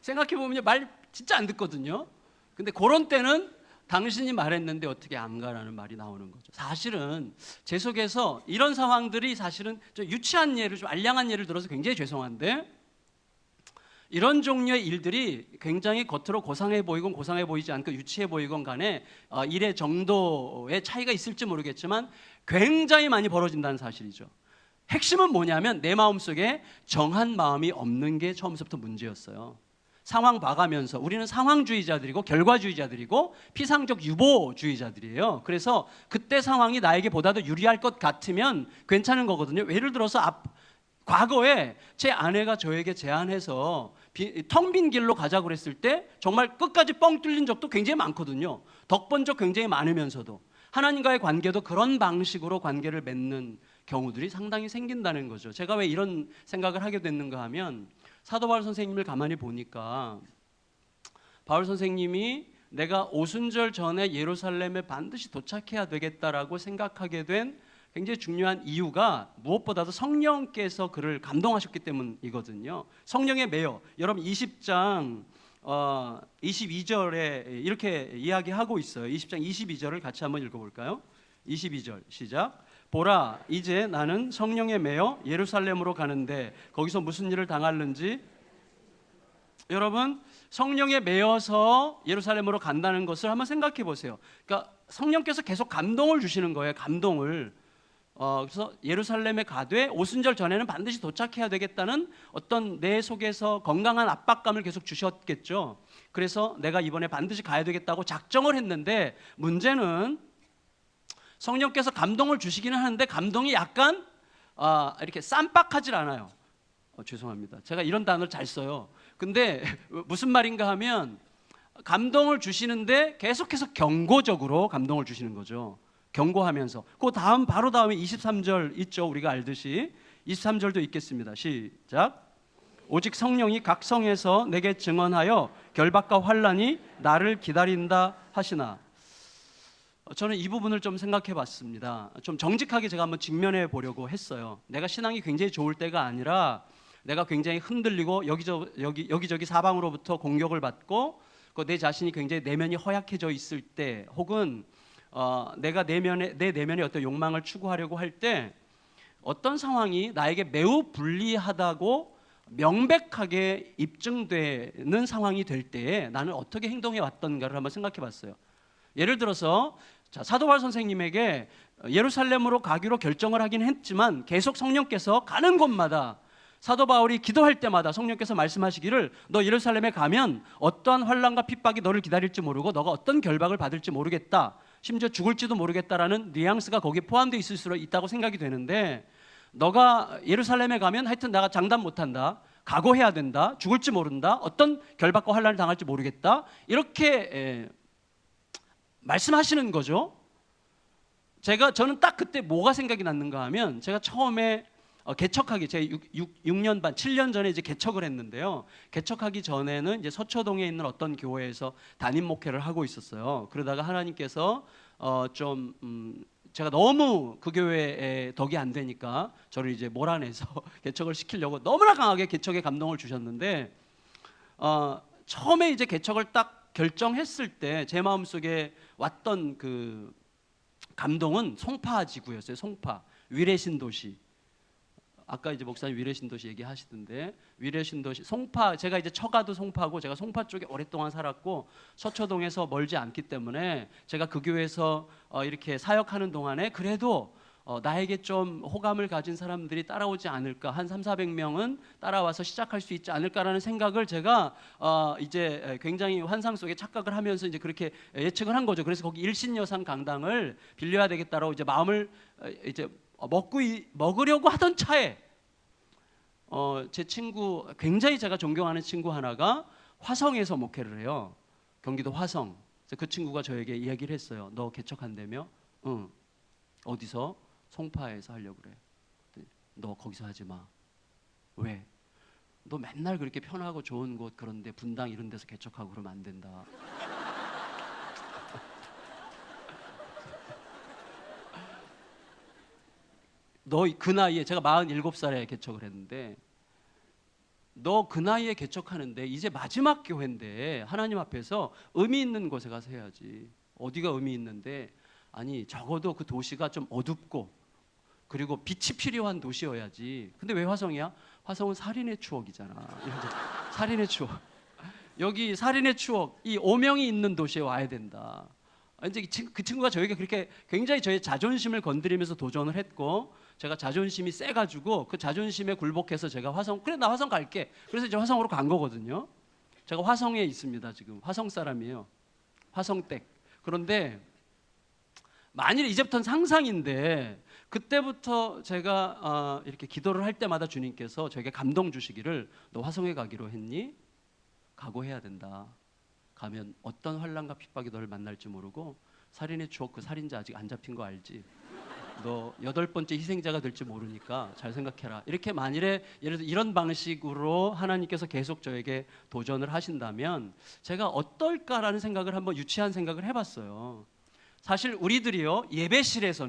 생각해보면 말 진짜 안 듣거든요. 근데 그런 때는 당신이 말했는데 어떻게 안 가라는 말이 나오는 거죠. 사실은 제 속에서 이런 상황들이 사실은 좀 유치한 예를 좀 알량한 예를 들어서 굉장히 죄송한데 이런 종류의 일들이 굉장히 겉으로 고상해 보이건 고상해 보이지 않고 유치해 보이건 간에 일의 정도의 차이가 있을지 모르겠지만 굉장히 많이 벌어진다는 사실이죠. 핵심은 뭐냐면 내 마음속에 정한 마음이 없는 게 처음부터 문제였어요. 상황 봐가면서 우리는 상황주의자들이고 결과주의자들이고 피상적 유보주의자들이에요. 그래서 그때 상황이 나에게 보다 더 유리할 것 같으면 괜찮은 거거든요. 예를 들어서 과거에 제 아내가 저에게 제안해서 텅 빈 길로 가자고 그랬을 때 정말 끝까지 뻥 뚫린 적도 굉장히 많거든요. 덕본 적 굉장히 많으면서도 하나님과의 관계도 그런 방식으로 관계를 맺는 경우들이 상당히 생긴다는 거죠. 제가 왜 이런 생각을 하게 됐는가 하면 사도 바울 선생님을 가만히 보니까 바울 선생님이 내가 오순절 전에 예루살렘에 반드시 도착해야 되겠다라고 생각하게 된 굉장히 중요한 이유가 무엇보다도 성령께서 그를 감동하셨기 때문이거든요. 성령에 매여 여러분 20장 22절에 이렇게 이야기하고 있어요. 20장 22절을 같이 한번 읽어볼까요? 22절 시작. 보라 이제 나는 성령에 매여 예루살렘으로 가는데 거기서 무슨 일을 당할는지. 여러분 성령에 매여서 예루살렘으로 간다는 것을 한번 생각해 보세요. 그러니까 성령께서 계속 감동을 주시는 거예요. 감동을. 그래서 예루살렘에 가되 오순절 전에는 반드시 도착해야 되겠다는 어떤 내 속에서 건강한 압박감을 계속 주셨겠죠. 그래서 내가 이번에 반드시 가야 되겠다고 작정을 했는데 문제는 성령께서 감동을 주시기는 하는데 감동이 약간 이렇게 쌈박하질 않아요. 죄송합니다. 제가 이런 단어를 잘 써요. 근데 무슨 말인가 하면 감동을 주시는데 계속해서 경고적으로 감동을 주시는 거죠. 경고하면서. 그 다음 바로 다음에 23절 있죠. 우리가 알듯이 23절도 있겠습니다. 시작. 오직 성령이 각 성에서 내게 증언하여 결박과 환난이 나를 기다린다 하시나. 저는 이 부분을 좀 생각해 봤습니다. 좀 정직하게 제가 한번 직면해 보려고 했어요. 내가 신앙이 굉장히 좋을 때가 아니라 내가 굉장히 흔들리고 여기저기 사방으로부터 공격을 받고 내 자신이 굉장히 내면이 허약해져 있을 때, 혹은 내가 내 내면의 어떤 욕망을 추구하려고 할 때 어떤 상황이 나에게 매우 불리하다고 명백하게 입증되는 상황이 될 때에 나는 어떻게 행동해 왔던가를 한번 생각해 봤어요. 예를 들어서 사도 바울 선생님에게 예루살렘으로 가기로 결정을 하긴 했지만 계속 성령께서 가는 곳마다 사도 바울이 기도할 때마다 성령께서 말씀하시기를 너 예루살렘에 가면 어떠한 환난과 핍박이 너를 기다릴지 모르고 너가 어떤 결박을 받을지 모르겠다, 심지어 죽을지도 모르겠다라는 뉘앙스가 거기에 포함되어 있을 수 있다고 생각이 되는데, 너가 예루살렘에 가면 하여튼 내가 장담 못한다, 각오해야 된다, 죽을지 모른다, 어떤 결박과 환난을 당할지 모르겠다, 이렇게 말씀하시는 거죠. 저는 딱 그때 뭐가 생각이 났는가 하면, 제가 처음에 개척하기, 제가 6년 반, 7년 전에 이제 개척을 했는데요. 개척하기 전에는 이제 서초동에 있는 어떤 교회에서 담임 목회를 하고 있었어요. 그러다가 하나님께서 제가 너무 그 교회에 덕이 안 되니까 저를 이제 몰아내서 개척을 시키려고 너무나 강하게 개척에 감동을 주셨는데, 처음에 이제 개척을 딱 결정했을 때 제 마음속에 왔던 그 감동은 송파 지구였어요. 송파 위례신도시. 아까 이제 목사님 위례신도시 얘기하시던데, 위례신도시 송파, 제가 이제 처가도 송파고 제가 송파 쪽에 오랫동안 살았고 서초동에서 멀지 않기 때문에 제가 그 교회에서 이렇게 사역하는 동안에 그래도 나에게 좀 호감을 가진 사람들이 따라오지 않을까, 한 300~400명은 따라와서 시작할 수 있지 않을까라는 생각을 제가 이제 굉장히 환상 속에 착각을 하면서 이제 그렇게 예측을 한 거죠. 그래서 거기 일신여상 강당을 빌려야 되겠다라고 이제 마음을 이제 먹으려고 하던 차에 제 친구, 굉장히 제가 존경하는 친구 하나가 화성에서 목회를 해요. 경기도 화성. 그래서 그 친구가 저에게 이야기를 했어요. 너 개척한다며? 응. 어디서? 송파에서 하려고 그래. 너 거기서 하지 마. 왜? 너 맨날 그렇게 편하고 좋은 곳, 그런데 분당 이런 데서 개척하고 그러면 안 된다. 너 그 나이에, 제가 47살에 개척을 했는데, 너 그 나이에 개척하는데 이제 마지막 교회인데 하나님 앞에서 의미 있는 곳에 가서 해야지. 어디가 의미 있는데? 아니, 적어도 그 도시가 좀 어둡고 그리고 빛이 필요한 도시여야지. 근데 왜 화성이야? 화성은 살인의 추억이잖아. 살인의 추억. 여기 살인의 추억, 이 오명이 있는 도시에 와야 된다. 이제 그 친구가 저에게 그렇게 굉장히 저의 자존심을 건드리면서 도전을 했고, 제가 자존심이 세가지고 그 자존심에 굴복해서 제가 그래 나 화성 갈게. 그래서 이제 화성으로 간 거거든요. 제가 화성에 있습니다. 지금 화성 사람이에요. 화성댁. 그런데 만일 이제부터는 상상인데, 그때부터 제가 이렇게 기도를 할 때마다 주님께서 저에게 감동 주시기를 너 화성에 가기로 했니? 각오해야 된다. 가면 어떤 환난과 핍박이 너를 만날지 모르고 살인의 추억, 그 살인자 아직 안 잡힌 거 알지? 너 8번째 희생자가 될지 모르니까 잘 생각해라. 이렇게 만일에 예를 들어 이런 방식으로 하나님께서 계속 저에게 도전을 하신다면 제가 어떨까라는 생각을 한번 유치한 생각을 해봤어요. 사실 우리들이요, 예배실에서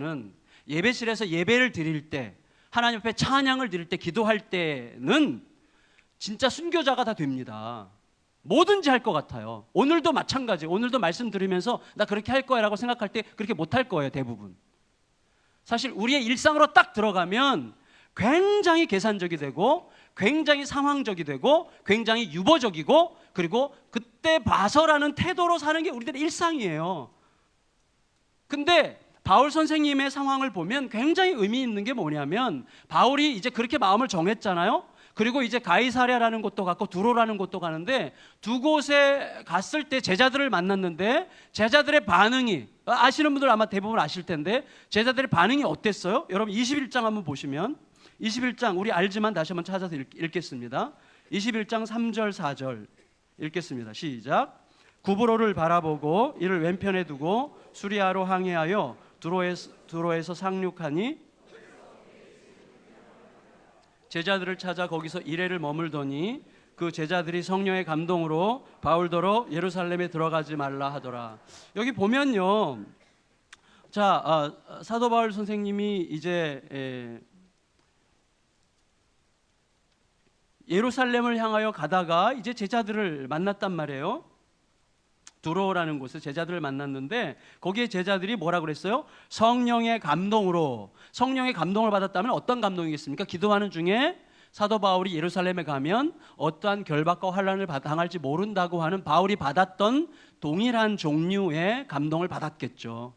예배를 드릴 때, 하나님 앞에 찬양을 드릴 때, 기도할 때는 진짜 순교자가 다 됩니다. 뭐든지 할 것 같아요. 오늘도 마찬가지. 오늘도 말씀 들으면서 나 그렇게 할 거야 라고 생각할 때 그렇게 못 할 거예요, 대부분. 사실 우리의 일상으로 딱 들어가면 굉장히 계산적이 되고 굉장히 상황적이 되고 굉장히 유보적이고, 그리고 그때 봐서라는 태도로 사는 게 우리들의 일상이에요. 근데 바울 선생님의 상황을 보면 굉장히 의미 있는 게 뭐냐면, 바울이 이제 그렇게 마음을 정했잖아요. 그리고 이제 가이사랴라는 곳도 갔고 두로라는 곳도 가는데 두 곳에 갔을 때 제자들을 만났는데 제자들의 반응이 아시는 분들 아마 대부분 아실 텐데 제자들의 반응이 어땠어요? 여러분 21장 한번 보시면 21장 우리 알지만 다시 한번 찾아서 읽겠습니다. 21장 3절 4절 읽겠습니다. 시작. 구브로를 바라보고 이를 왼편에 두고 수리아로 항해하여 두로에서 상륙하니 제자들을 찾아 거기서 이레를 머물더니 그 제자들이 성령의 감동으로 바울더러 예루살렘에 들어가지 말라 하더라. 여기 보면요, 자 사도 바울 선생님이 이제 예루살렘을 향하여 가다가 이제 제자들을 만났단 말이에요. 두로라는 곳에 제자들을 만났는데 거기에 제자들이 뭐라 그랬어요? 성령의 감동으로. 성령의 감동을 받았다면 어떤 감동이겠습니까? 기도하는 중에 사도 바울이 예루살렘에 가면 어떠한 결박과 환난을 당할지 모른다고 하는 바울이 받았던 동일한 종류의 감동을 받았겠죠.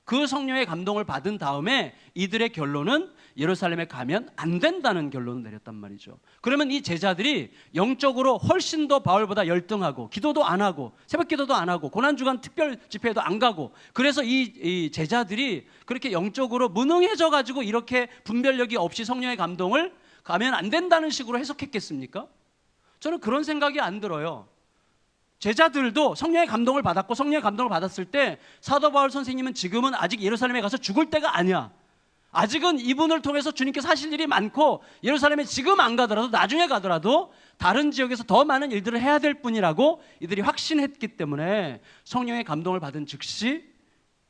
그 성령의 감동을 받은 다음에 이들의 결론은 예루살렘에 가면 안 된다는 결론을 내렸단 말이죠. 그러면 이 제자들이 영적으로 훨씬 더 바울보다 열등하고 기도도 안 하고 새벽 기도도 안 하고 고난주간 특별 집회에도 안 가고 그래서 이 제자들이 그렇게 영적으로 무능해져 가지고 이렇게 분별력이 없이 성령의 감동을 가면 안 된다는 식으로 해석했겠습니까? 저는 그런 생각이 안 들어요. 제자들도 성령의 감동을 받았고 성령의 감동을 받았을 때 사도 바울 선생님은 지금은 아직 예루살렘에 가서 죽을 때가 아니야. 아직은 이분을 통해서 주님께서 하실 일이 많고 예루살렘에 지금 안 가더라도 나중에 가더라도 다른 지역에서 더 많은 일들을 해야 될 뿐이라고 이들이 확신했기 때문에 성령의 감동을 받은 즉시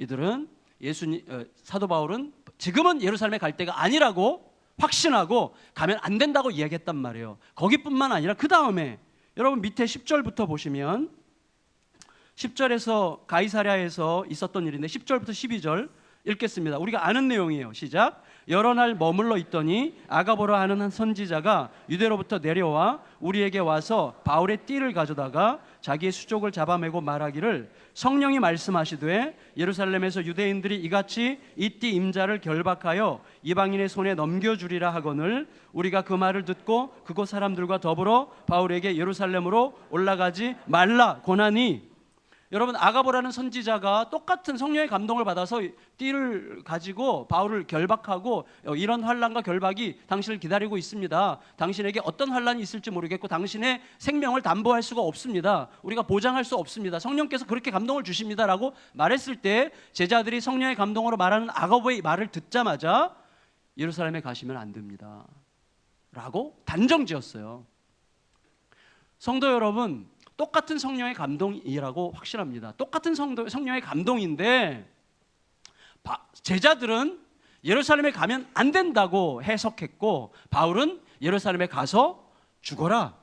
이들은 사도 바울은 지금은 예루살렘에 갈 때가 아니라고 확신하고 가면 안 된다고 이야기했단 말이에요. 거기뿐만 아니라 그 다음에 여러분 밑에 10절부터 보시면 10절에서 가이사랴에서 있었던 일인데 10절부터 12절 읽겠습니다. 우리가 아는 내용이에요. 시작. 여러 날 머물러 있더니 아가보라 하는 한 선지자가 유대로부터 내려와 우리에게 와서 바울의 띠를 가져다가 자기의 수족을 잡아매고 말하기를 성령이 말씀하시되 예루살렘에서 유대인들이 이같이 이 띠 임자를 결박하여 이방인의 손에 넘겨주리라 하거늘 우리가 그 말을 듣고 그곳 사람들과 더불어 바울에게 예루살렘으로 올라가지 말라 고나니. 여러분 아가보라는 선지자가 똑같은 성령의 감동을 받아서 띠를 가지고 바울을 결박하고 이런 환난과 결박이 당신을 기다리고 있습니다. 당신에게 어떤 환난이 있을지 모르겠고 당신의 생명을 담보할 수가 없습니다. 우리가 보장할 수 없습니다. 성령께서 그렇게 감동을 주십니다라고 말했을 때 제자들이 성령의 감동으로 말하는 아가보의 말을 듣자마자 예루살렘에 가시면 안 됩니다 라고 단정지었어요. 성도 여러분, 똑같은 성령의 감동이라고 확신합니다. 똑같은 성령의 감동인데 제자들은 예루살렘에 가면 안 된다고 해석했고 바울은 예루살렘에 가서 죽어라,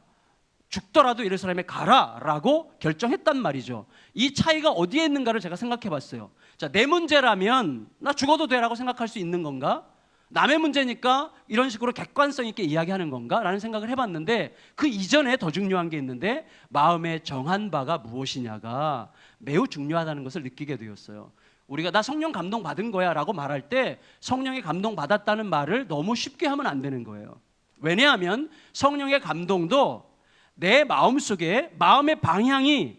죽더라도 예루살렘에 가라 라고 결정했단 말이죠. 이 차이가 어디에 있는가를 제가 생각해 봤어요. 자, 내 문제라면 나 죽어도 되라고 생각할 수 있는 건가? 남의 문제니까 이런 식으로 객관성 있게 이야기하는 건가? 라는 생각을 해봤는데 그 이전에 더 중요한 게 있는데 마음에 정한 바가 무엇이냐가 매우 중요하다는 것을 느끼게 되었어요. 우리가 나 성령 감동 받은 거야 라고 말할 때 성령의 감동 받았다는 말을 너무 쉽게 하면 안 되는 거예요. 왜냐하면 성령의 감동도 내 마음속에 마음의 방향이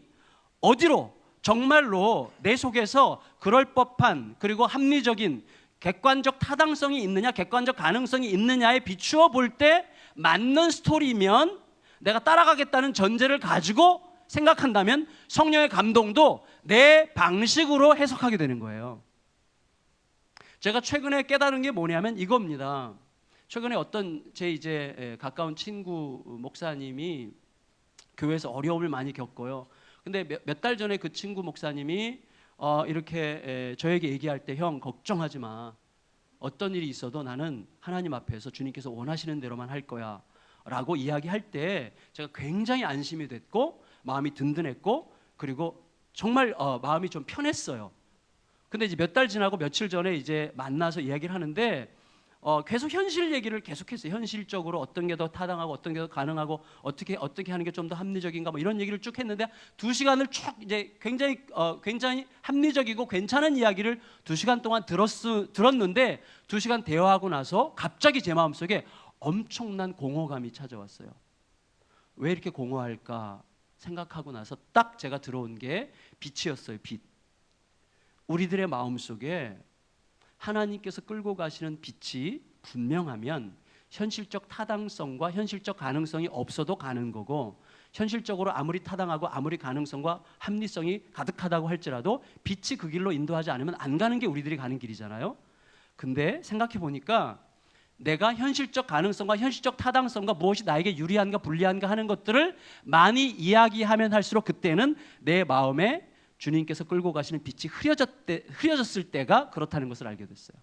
어디로 정말로 내 속에서 그럴 법한 그리고 합리적인 객관적 타당성이 있느냐 객관적 가능성이 있느냐에 비추어 볼 때 맞는 스토리면 내가 따라가겠다는 전제를 가지고 생각한다면 성령의 감동도 내 방식으로 해석하게 되는 거예요. 제가 최근에 깨달은 게 뭐냐면 이겁니다. 최근에 어떤 제 이제 가까운 친구 목사님이 교회에서 어려움을 많이 겪어요. 근데 몇 달 전에 그 친구 목사님이 이렇게 저에게 얘기할 때 형 걱정하지 마. 어떤 일이 있어도 나는 하나님 앞에서 주님께서 원하시는 대로만 할 거야 라고 이야기할 때 제가 굉장히 안심이 됐고 마음이 든든했고 그리고 정말 마음이 좀 편했어요. 근데 이제 몇 달 지나고 며칠 전에 이제 만나서 이야기를 하는데 계속 현실 얘기를 계속했어요. 현실적으로 어떤 게 더 타당하고 어떤 게 더 가능하고 어떻게 하는 게 좀 더 합리적인가 뭐 이런 얘기를 쭉 했는데 2시간을 쭉 이제 굉장히 합리적이고 괜찮은 이야기를 2시간 동안 들었는데 2시간 대화하고 나서 갑자기 제 마음속에 엄청난 공허감이 찾아왔어요. 왜 이렇게 공허할까 생각하고 나서 딱 제가 들어온 게 빛이었어요. 빛. 우리들의 마음속에 하나님께서 끌고 가시는 빛이 분명하면 현실적 타당성과 현실적 가능성이 없어도 가는 거고, 현실적으로 아무리 타당하고 아무리 가능성과 합리성이 가득하다고 할지라도 빛이 그 길로 인도하지 않으면 안 가는 게 우리들이 가는 길이잖아요. 근데 생각해 보니까 내가 현실적 가능성과 현실적 타당성과 무엇이 나에게 유리한가 불리한가 하는 것들을 많이 이야기하면 할수록 그때는 내 마음에 주님께서 끌고 가시는 빛이 흐려졌을 때가 그렇다는 것을 알게 됐어요.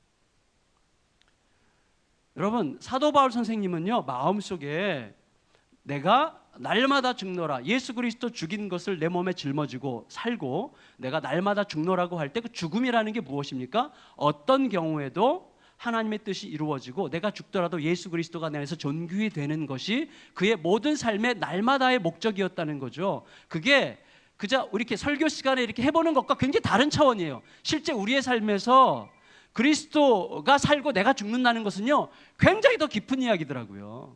여러분, 사도 바울 선생님은요, 마음속에 내가 날마다 죽노라, 예수 그리스도 죽인 것을 내 몸에 짊어지고 살고 내가 날마다 죽노라고 할 때 그 죽음이라는 게 무엇입니까? 어떤 경우에도 하나님의 뜻이 이루어지고 내가 죽더라도 예수 그리스도가 내 안에서 존귀히 되는 것이 그의 모든 삶의 날마다의 목적이었다는 거죠. 그게 그저 이렇게 설교 시간에 이렇게 해보는 것과 굉장히 다른 차원이에요. 실제 우리의 삶에서 그리스도가 살고 내가 죽는다는 것은요, 굉장히 더 깊은 이야기더라고요.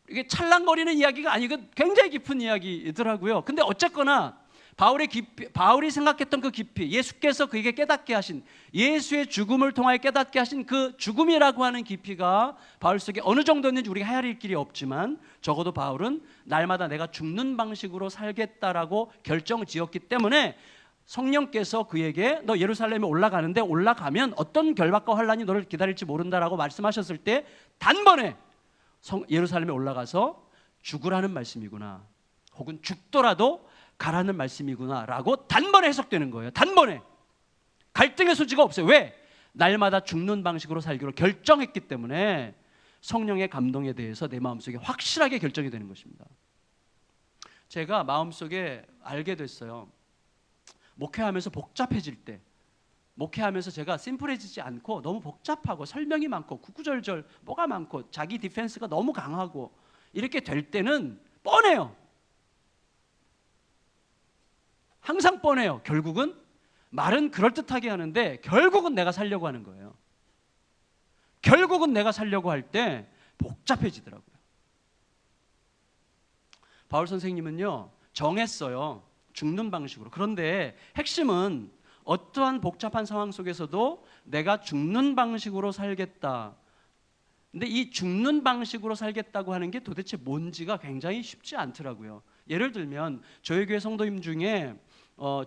이게 찰랑거리는 이야기가 아니고 굉장히 깊은 이야기더라고요. 근데 어쨌거나 바울이 생각했던 그 깊이, 예수께서 그에게 깨닫게 하신, 예수의 죽음을 통하여 깨닫게 하신 그 죽음이라고 하는 깊이가 바울 속에 어느 정도였는지 우리가 헤아릴 길이 없지만, 적어도 바울은 날마다 내가 죽는 방식으로 살겠다라고 결정을 지었기 때문에 성령께서 그에게 너 예루살렘에 올라가는데 올라가면 어떤 결박과 환란이 너를 기다릴지 모른다라고 말씀하셨을 때 단번에 예루살렘에 올라가서 죽으라는 말씀이구나, 혹은 죽더라도 가라는 말씀이구나 라고 단번에 해석되는 거예요. 단번에. 갈등의 소지가 없어요. 왜? 날마다 죽는 방식으로 살기로 결정했기 때문에 성령의 감동에 대해서 내 마음속에 확실하게 결정이 되는 것입니다. 제가 마음속에 알게 됐어요. 목회하면서 복잡해질 때, 목회하면서 제가 심플해지지 않고 너무 복잡하고 설명이 많고 구구절절 뭐가 많고 자기 디펜스가 너무 강하고 이렇게 될 때는 뻔해요. 항상 뻔해요. 결국은 말은 그럴듯하게 하는데 결국은 내가 살려고 하는 거예요. 결국은 내가 살려고 할 때 복잡해지더라고요. 바울 선생님은요, 정했어요. 죽는 방식으로. 그런데 핵심은 어떠한 복잡한 상황 속에서도 내가 죽는 방식으로 살겠다. 근데 이 죽는 방식으로 살겠다고 하는 게 도대체 뭔지가 굉장히 쉽지 않더라고요. 예를 들면 저희 교회 성도님 중에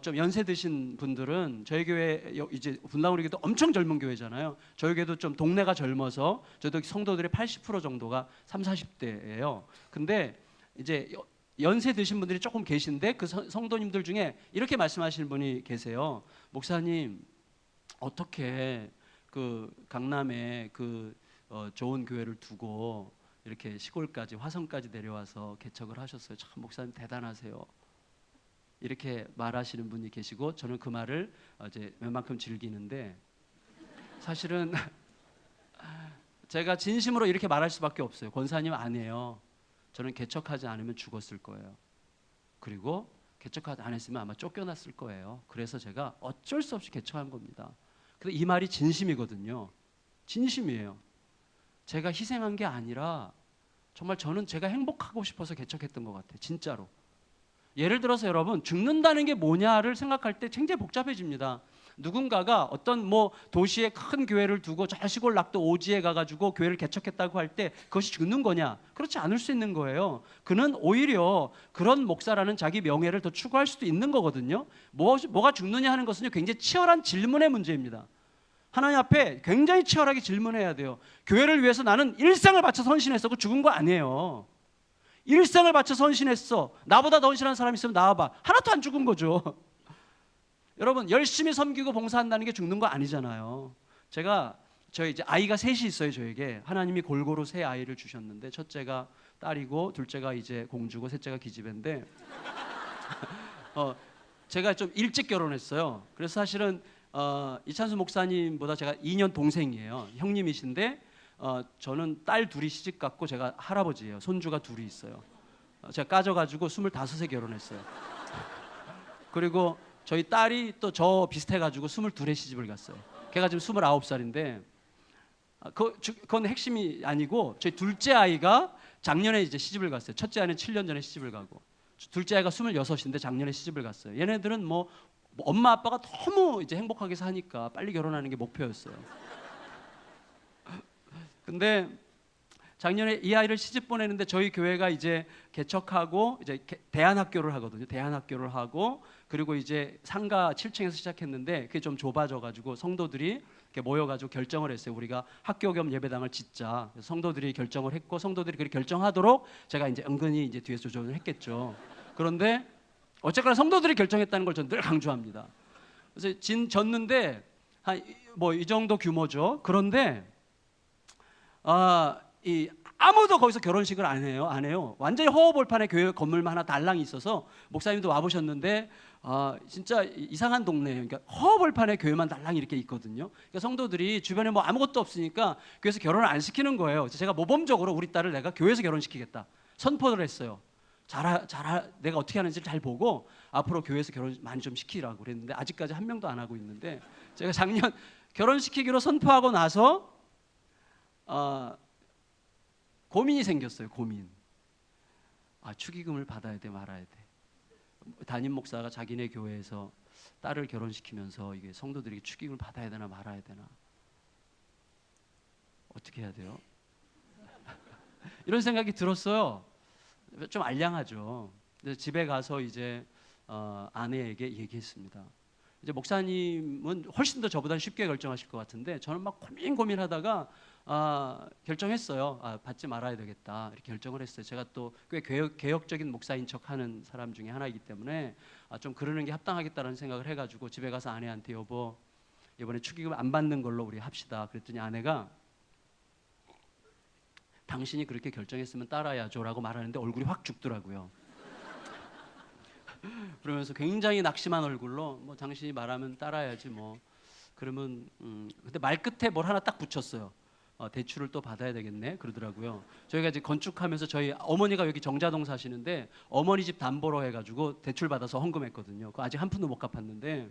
좀 연세 드신 분들은, 저희 교회 이제 분당우리교도 엄청 젊은 교회잖아요. 저희 교회도 좀 동네가 젊어서 저희도 성도들의 80% 정도가 30, 40대예요. 근데 이제 연세 드신 분들이 조금 계신데 그 성도님들 중에 이렇게 말씀하시는 분이 계세요. 목사님, 어떻게 그 강남에 그 좋은 교회를 두고 이렇게 시골까지 화성까지 내려와서 개척을 하셨어요. 참 목사님 대단하세요. 이렇게 말하시는 분이 계시고, 저는 그 말을 이제 웬만큼 즐기는데, 사실은 제가 진심으로 이렇게 말할 수밖에 없어요. 권사님 아니에요. 저는 개척하지 않으면 죽었을 거예요. 그리고 개척하지 않았으면 아마 쫓겨났을 거예요. 그래서 제가 어쩔 수 없이 개척한 겁니다. 근데 이 말이 진심이거든요. 진심이에요. 제가 희생한 게 아니라 정말 저는 제가 행복하고 싶어서 개척했던 것 같아요. 진짜로. 예를 들어서 여러분, 죽는다는 게 뭐냐를 생각할 때 굉장히 복잡해집니다. 누군가가 어떤 도시에 큰 교회를 두고 저 시골 낙도 오지에 가가지고 교회를 개척했다고 할 때 그것이 죽는 거냐? 그렇지 않을 수 있는 거예요. 그는 오히려 그런 목사라는 자기 명예를 더 추구할 수도 있는 거거든요. 뭐가 죽느냐 하는 것은요, 굉장히 치열한 질문의 문제입니다. 하나님 앞에 굉장히 치열하게 질문해야 돼요. 교회를 위해서 나는 일생을 바쳐 헌신했어. 그 죽은 거 아니에요. 일생을 바쳐 헌신했어. 나보다 더 헌신한 사람 있으면 나와봐. 하나도 안 죽은 거죠. 여러분, 열심히 섬기고 봉사한다는 게 죽는 거 아니잖아요. 저희 이제 아이가 셋이 있어요. 저에게 하나님이 골고루 세 아이를 주셨는데, 첫째가 딸이고 둘째가 이제 공주고 셋째가 기집애인데 제가 좀 일찍 결혼했어요. 그래서 사실은 이찬수 목사님보다 제가 2년 동생이에요. 형님이신데 저는 딸 둘이 시집 갔고 제가 할아버지예요. 손주가 둘이 있어요. 제가 까져가지고 25세 결혼했어요. 그리고 저희 딸이 또 저 비슷해가지고 22에 시집을 갔어요. 걔가 지금 29살인데 그건 핵심이 아니고 저희 둘째 아이가 작년에 이제 시집을 갔어요. 첫째 아이는 7년 전에 시집을 가고 둘째 아이가 26인데 작년에 시집을 갔어요. 얘네들은 뭐 엄마 아빠가 너무 이제 행복하게 사니까 빨리 결혼하는 게 목표였어요. 근데 작년에 이 아이를 시집 보내는데 저희 교회가 이제 개척하고 이제 대안학교를 하거든요. 대안학교를 하고 그리고 이제 상가 7층에서 시작했는데 그게 좀 좁아져가지고 성도들이 이렇게 모여가지고 결정을 했어요. 우리가 학교 겸 예배당을 짓자. 그래서 성도들이 결정을 했고 성도들이 그렇게 결정하도록 제가 이제 은근히 이제 뒤에서 조정을 했겠죠. 그런데 어쨌거나 성도들이 결정했다는 걸 저는 늘 강조합니다. 그래서 졌는데 한 뭐 이 정도 규모죠. 그런데 아무도 거기서 결혼식을 안 해요. 완전히 허허벌판에 교회 건물만 하나 달랑이 있어서 목사님도 와보셨는데 진짜 이상한 동네예요. 그러니까 허허벌판에 교회만 달랑이 이렇게 있거든요. 그러니까 성도들이 주변에 뭐 아무것도 없으니까 교회에서 결혼을 안 시키는 거예요. 그래서 제가 모범적으로 우리 딸을 내가 교회에서 결혼시키겠다 선포를 했어요. 내가 어떻게 하는지를 잘 보고 앞으로 교회에서 결혼 많이 좀 시키라고 그랬는데 아직까지 한 명도 안 하고 있는데 제가 작년 결혼시키기로 선포하고 나서 고민이 생겼어요. 고민. 축의금을 받아야 돼 말아야 돼. 담임 목사가 자기네 교회에서 딸을 결혼시키면서 이게 성도들이 축의금을 받아야 되나 말아야 되나 어떻게 해야 돼요? 이런 생각이 들었어요. 좀 알량하죠. 그래서 집에 가서 이제 아내에게 얘기했습니다. 이제 목사님은 훨씬 더 저보다 쉽게 결정하실 것 같은데 저는 막 고민하다가 결정했어요. 받지 말아야 되겠다 이렇게 결정을 했어요. 제가 또 꽤 개혁적인 목사인 척하는 사람 중에 하나이기 때문에 좀 그러는 게 합당하겠다는 생각을 해가지고 집에 가서 아내한테 여보 이번에 축의금 안 받는 걸로 우리 합시다. 그랬더니 아내가 당신이 그렇게 결정했으면 따라야죠라고 말하는데 얼굴이 확 죽더라고요. 그러면서 굉장히 낙심한 얼굴로 뭐 당신이 말하면 따라야지 뭐 그러면 근데 말 끝에 뭘 하나 딱 붙였어요. 대출을 또 받아야 되겠네 그러더라고요. 저희가 이제 건축하면서 저희 어머니가 여기 정자동 사시는데 어머니 집 담보로 해가지고 대출 받아서 헌금했거든요. 그거 아직 한 푼도 못 갚았는데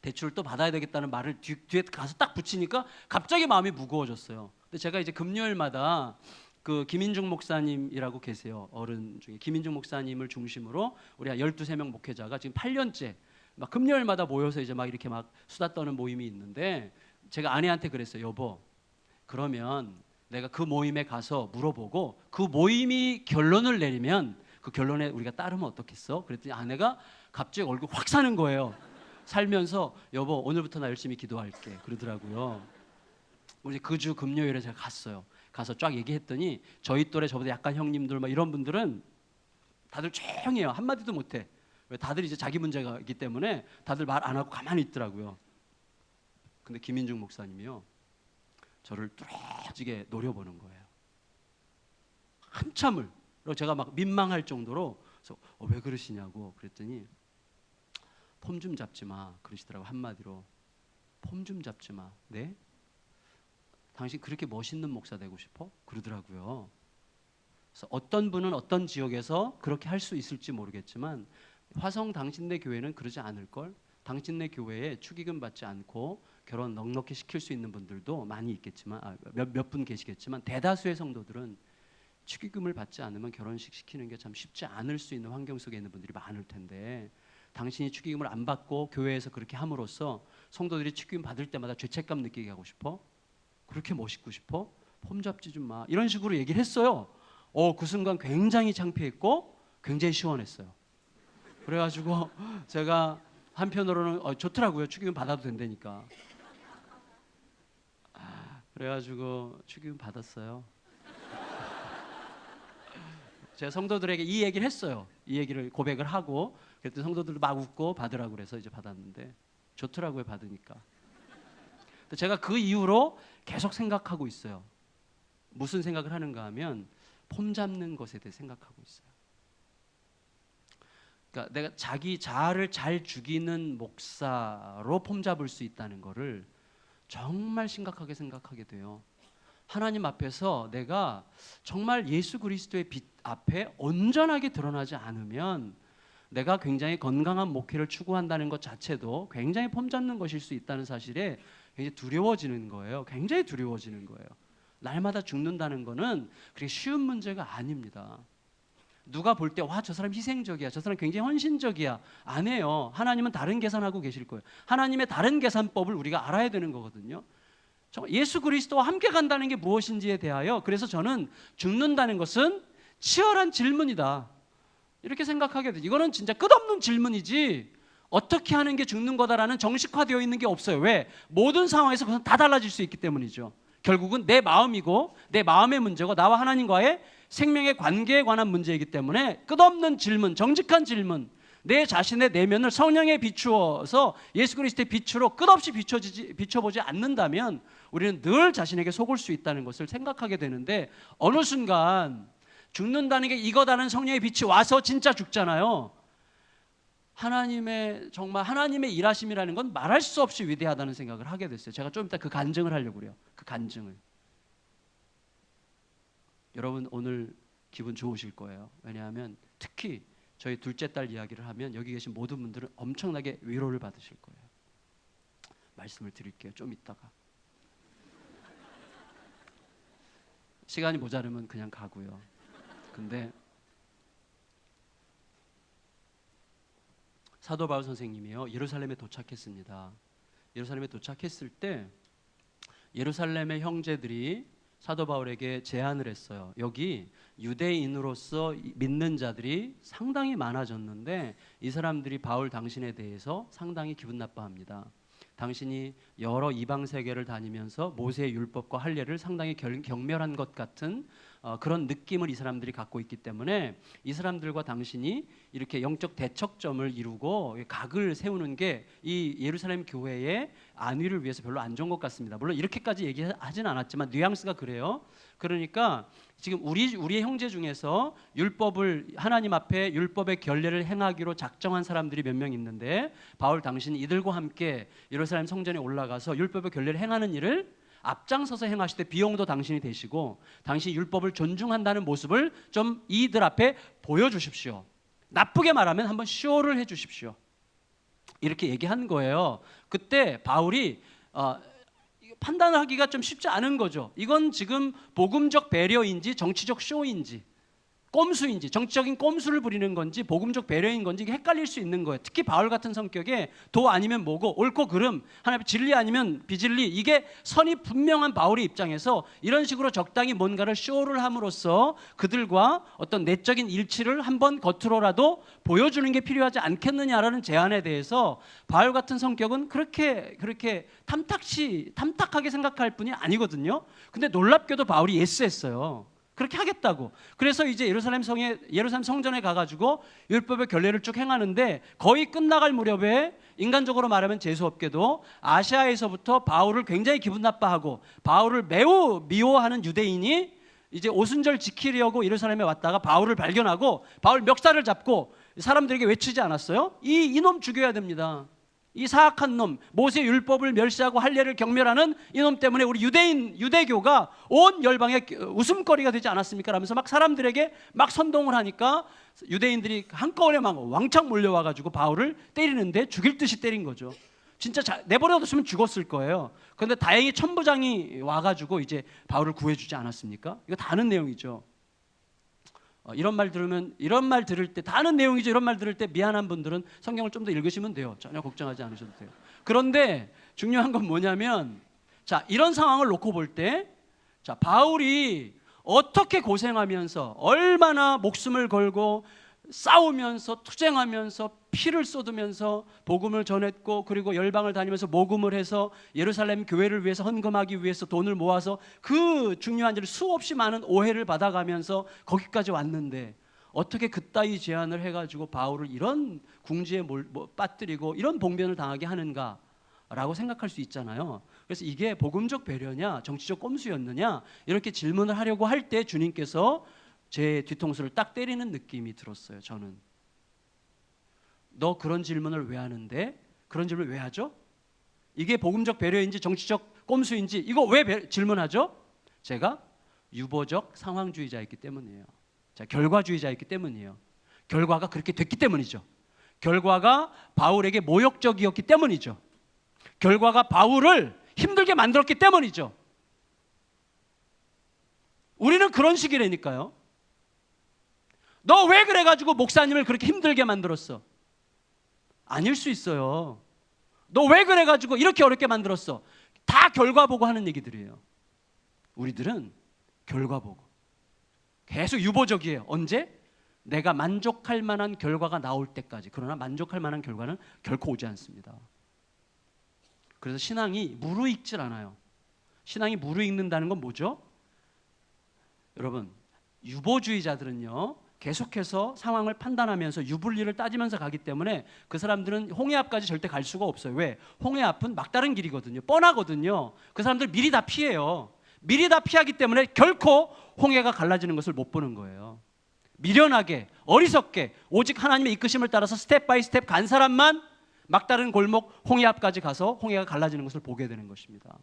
대출을 또 받아야 되겠다는 말을 뒤에 가서 딱 붙이니까 갑자기 마음이 무거워졌어요. 근데 제가 이제 금요일마다 그 김인중 목사님이라고 계세요. 어른 중에 김인중 목사님을 중심으로 우리 한 12명 목회자가 지금 8년째 막 금요일마다 모여서 이제 막 이렇게 막 수다 떠는 모임이 있는데 제가 아내한테 그랬어요. 여보 그러면 내가 그 모임에 가서 물어보고 그 모임이 결론을 내리면 그 결론에 우리가 따르면 어떻겠어? 그랬더니 아내가 갑자기 얼굴 확 사는 거예요. 살면서 여보 오늘부터 나 열심히 기도할게 그러더라고요. 우리 그 주 금요일에 제가 갔어요. 가서 쫙 얘기했더니 저희 또래 저보다 약간 형님들 막 이런 분들은 다들 조용해요. 한마디도 못해. 왜 다들 이제 자기 문제가 있기 때문에 다들 말 안 하고 가만히 있더라고요. 근데 김인중 목사님이요. 저를 뚫어지게 노려보는 거예요. 한참을. 그리고 제가 막 민망할 정도로 그래서 왜 그러시냐고 그랬더니 폼 좀 잡지 마 그러시더라고 한마디로. 폼 좀 잡지 마. 네? 당신 그렇게 멋있는 목사 되고 싶어? 그러더라고요. 그래서 어떤 분은 어떤 지역에서 그렇게 할 수 있을지 모르겠지만 화성 당신네 교회는 그러지 않을 걸. 당신네 교회에 축의금 받지 않고 결혼 넉넉히 시킬 수 있는 분들도 많이 있겠지만 몇 분 계시겠지만 대다수의 성도들은 축의금을 받지 않으면 결혼식 시키는 게 참 쉽지 않을 수 있는 환경 속에 있는 분들이 많을 텐데 당신이 축의금을 안 받고 교회에서 그렇게 함으로써 성도들이 축의금 받을 때마다 죄책감 느끼게 하고 싶어? 그렇게 멋있고 싶어? 폼 잡지 좀 마. 이런 식으로 얘기를 했어요. 그 순간 굉장히 창피했고 굉장히 시원했어요. 그래가지고 제가 한편으로는 좋더라고요. 축의금 받아도 된다니까. 그래가지고 축의금 받았어요. 제가 성도들에게 이 얘기를 했어요. 이 얘기를 고백을 하고 그랬더니 성도들도 막 웃고 받으라고 그래서 이제 받았는데 좋더라고요. 받으니까. 제가 그 이후로 계속 생각하고 있어요. 무슨 생각을 하는가 하면 폼 잡는 것에 대해 생각하고 있어요. 그러니까 내가 자기 자아를 잘 죽이는 목사로 폼 잡을 수 있다는 거를 정말 심각하게 생각하게 돼요. 하나님 앞에서 내가 정말 예수 그리스도의 빛 앞에 온전하게 드러나지 않으면 내가 굉장히 건강한 목회를 추구한다는 것 자체도 굉장히 폼 잡는 것일 수 있다는 사실에 굉장히 두려워지는 거예요. 굉장히 두려워지는 거예요. 날마다 죽는다는 거는 그렇게 쉬운 문제가 아닙니다. 누가 볼 때 와, 저 사람 희생적이야, 저 사람 굉장히 헌신적이야, 안 해요. 하나님은 다른 계산하고 계실 거예요. 하나님의 다른 계산법을 우리가 알아야 되는 거거든요. 예수 그리스도와 함께 간다는 게 무엇인지에 대하여, 그래서 저는 죽는다는 것은 치열한 질문이다 이렇게 생각하게 돼요. 이거는 진짜 끝없는 질문이지 어떻게 하는 게 죽는 거다라는 정식화되어 있는 게 없어요. 왜? 모든 상황에서 그건 다 달라질 수 있기 때문이죠. 결국은 내 마음이고 내 마음의 문제고 나와 하나님과의 생명의 관계에 관한 문제이기 때문에 끝없는 질문, 정직한 질문, 내 자신의 내면을 성령에 비추어서 예수 그리스도의 빛으로 끝없이 비춰보지 않는다면 우리는 늘 자신에게 속을 수 있다는 것을 생각하게 되는데, 어느 순간 죽는다는 게 이거다는 성령의 빛이 와서 진짜 죽잖아요. 정말 하나님의 일하심이라는 건 말할 수 없이 위대하다는 생각을 하게 됐어요. 제가 좀 이따 그 간증을 하려고 그래요. 그 간증을. 여러분 오늘 기분 좋으실 거예요. 왜냐하면 특히 저희 둘째 딸 이야기를 하면 여기 계신 모든 분들은 엄청나게 위로를 받으실 거예요. 말씀을 드릴게요. 좀 이따가. 시간이 모자르면 그냥 가고요. 근데 사도 바울 선생님이요, 예루살렘에 도착했습니다. 예루살렘에 도착했을 때 예루살렘의 형제들이 사도 바울에게 제안을 했어요. 여기 유대인으로서 믿는 자들이 상당히 많아졌는데 이 사람들이 바울 당신에 대해서 상당히 기분 나빠합니다. 당신이 여러 이방 세계를 다니면서 모세의 율법과 할례를 상당히 경멸한 것 같은 그런 느낌을 이 사람들이 갖고 있기 때문에 이 사람들과 당신이 이렇게 영적 대척점을 이루고 각을 세우는 게 이 예루살렘 교회의 안위를 위해서 별로 안 좋은 것 같습니다. 물론 이렇게까지 얘기하진 않았지만 뉘앙스가 그래요. 그러니까 지금 우리의 형제 중에서 율법을 하나님 앞에 율법의 결례를 행하기로 작정한 사람들이 몇 명 있는데 바울 당신이 이들과 함께 예루살렘 성전에 올라가서 율법의 결례를 행하는 일을 앞장서서 행하실 때 비용도 당신이 되시고 당신이 율법을 존중한다는 모습을 좀 이들 앞에 보여주십시오. 나쁘게 말하면 한번 쇼를 해주십시오. 이렇게 얘기한 거예요. 그때 바울이 판단하기가 좀 쉽지 않은 거죠. 이건 지금 복음적 배려인지 정치적 쇼인지 꼼수인지, 정치적인 꼼수를 부리는 건지 복음적 배려인 건지 이게 헷갈릴 수 있는 거예요. 특히 바울 같은 성격에 도 아니면 뭐고 옳고 그름, 하나님 진리 아니면 비진리, 이게 선이 분명한 바울의 입장에서 이런 식으로 적당히 뭔가를 쇼를 함으로써 그들과 어떤 내적인 일치를 한번 겉으로라도 보여주는 게 필요하지 않겠느냐라는 제안에 대해서 바울 같은 성격은 그렇게 탐탁하게 생각할 뿐이 아니거든요. 근데 놀랍게도 바울이 예스했어요. 그렇게 하겠다고. 그래서 이제 예루살렘 성전에 가가지고 율법의 결례를 쭉 행하는데 거의 끝나갈 무렵에 인간적으로 말하면 재수없게도 아시아에서부터 바울을 굉장히 기분 나빠하고 바울을 매우 미워하는 유대인이 이제 오순절 지키려고 예루살렘에 왔다가 바울을 발견하고 바울 멱살을 잡고 사람들에게 외치지 않았어요? 이놈 죽여야 됩니다. 이 사악한 놈, 모세 율법을 멸시하고 할례를 경멸하는 이놈 때문에 우리 유대교가 온 열방의 웃음거리가 되지 않았습니까? 라면서 막 사람들에게 막 선동을 하니까 유대인들이 한꺼번에 막 왕창 몰려와가지고 바울을 때리는데 죽일 듯이 때린 거죠. 진짜 내버려뒀으면 죽었을 거예요. 그런데 다행히 천부장이 와가지고 이제 바울을 구해주지 않았습니까? 이거 다 아는 내용이죠. 이런 말 들을 때 다 아는 내용이죠. 이런 말 들을 때 미안한 분들은 성경을 좀 더 읽으시면 돼요. 전혀 걱정하지 않으셔도 돼요. 그런데 중요한 건 뭐냐면, 자, 이런 상황을 놓고 볼 때, 자, 바울이 어떻게 고생하면서 얼마나 목숨을 걸고 싸우면서 투쟁하면서 피를 쏟으면서 복음을 전했고, 그리고 열방을 다니면서 모금을 해서 예루살렘 교회를 위해서 헌금하기 위해서 돈을 모아서 그 중요한 일을 수없이 많은 오해를 받아가면서 거기까지 왔는데 어떻게 그따위 제안을 해가지고 바울을 이런 궁지에 빠뜨리고 이런 봉변을 당하게 하는가라고 생각할 수 있잖아요. 그래서 이게 복음적 배려냐 정치적 꼼수였느냐 이렇게 질문을 하려고 할 때 주님께서 제 뒤통수를 딱 때리는 느낌이 들었어요. 저는 너 그런 질문을 왜 하는데? 그런 질문을 왜 하죠? 이게 복음적 배려인지 정치적 꼼수인지 이거 왜 질문하죠? 제가 유보적 상황주의자였기 때문이에요. 자, 결과주의자였기 때문이에요. 결과가 그렇게 됐기 때문이죠. 결과가 바울에게 모욕적이었기 때문이죠. 결과가 바울을 힘들게 만들었기 때문이죠. 우리는 그런 식이라니까요. 너 왜 그래가지고 목사님을 그렇게 힘들게 만들었어? 아닐 수 있어요. 너 왜 그래가지고 이렇게 어렵게 만들었어? 다 결과 보고 하는 얘기들이에요. 우리들은 결과 보고 계속 유보적이에요. 언제? 내가 만족할 만한 결과가 나올 때까지. 그러나 만족할 만한 결과는 결코 오지 않습니다. 그래서 신앙이 무르익질 않아요. 신앙이 무르익는다는 건 뭐죠? 여러분, 유보주의자들은요 계속해서 상황을 판단하면서 유불리를 따지면서 가기 때문에 그 사람들은 홍해 앞까지 절대 갈 수가 없어요. 왜? 홍해 앞은 막다른 길이거든요. 뻔하거든요. 그 사람들 미리 다 피해요. 미리 다 피하기 때문에 결코 홍해가 갈라지는 것을 못 보는 거예요. 미련하게, 어리석게 오직 하나님의 이끄심을 따라서 스텝 바이 스텝 간 사람만 막다른 골목 홍해 앞까지 가서 홍해가 갈라지는 것을 보게 되는 것입니다.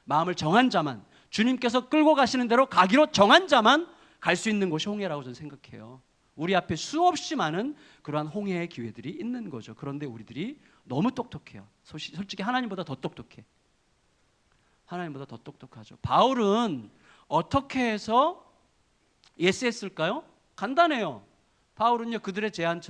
마음을 정한 자만, 주님께서 끌고 가시는 대로 가기로 정한 자만 갈 수 있는 곳이 홍해라고 저는 생각해요. 우리 앞에 수없이 많은 그러한 홍해의 기회들이 있는 거죠. 그런데 우리들이 너무 똑똑해요. 솔직히 하나님보다 더 똑똑해. 하나님보다 더 똑똑하죠. 바울은 어떻게 해서 예스했을까요? 간단해요. 바울은요 그들이 제안한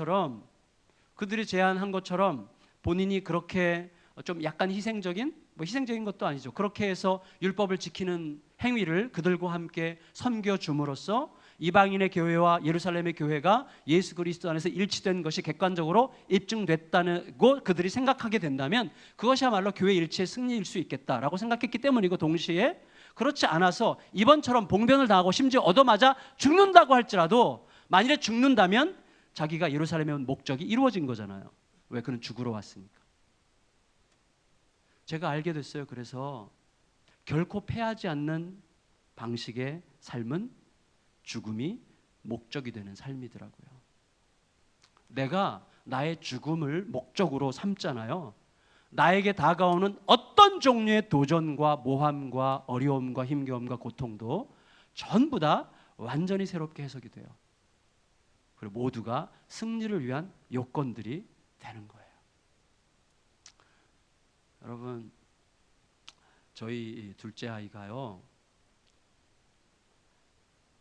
것처럼 본인이 그렇게 좀 약간 희생적인 것도 아니죠. 그렇게 해서 율법을 지키는 행위를 그들과 함께 섬겨 줌으로써 이방인의 교회와 예루살렘의 교회가 예수 그리스도 안에서 일치된 것이 객관적으로 입증됐다고 그들이 생각하게 된다면 그것이야말로 교회 일치의 승리일 수 있겠다라고 생각했기 때문이고, 동시에 그렇지 않아서 이번처럼 봉변을 당하고 심지어 얻어맞아 죽는다고 할지라도 만일에 죽는다면 자기가 예루살렘에 온 목적이 이루어진 거잖아요. 왜? 그는 죽으러 왔으니까. 제가 알게 됐어요. 그래서 결코 패하지 않는 방식의 삶은 죽음이 목적이 되는 삶이더라고요. 내가 나의 죽음을 목적으로 삼잖아요. 나에게 다가오는 어떤 종류의 도전과 모함과 어려움과 힘겨움과 고통도 전부 다 완전히 새롭게 해석이 돼요. 그리고 모두가 승리를 위한 요건들이 되는 거예요. 여러분, 저희 둘째 아이가요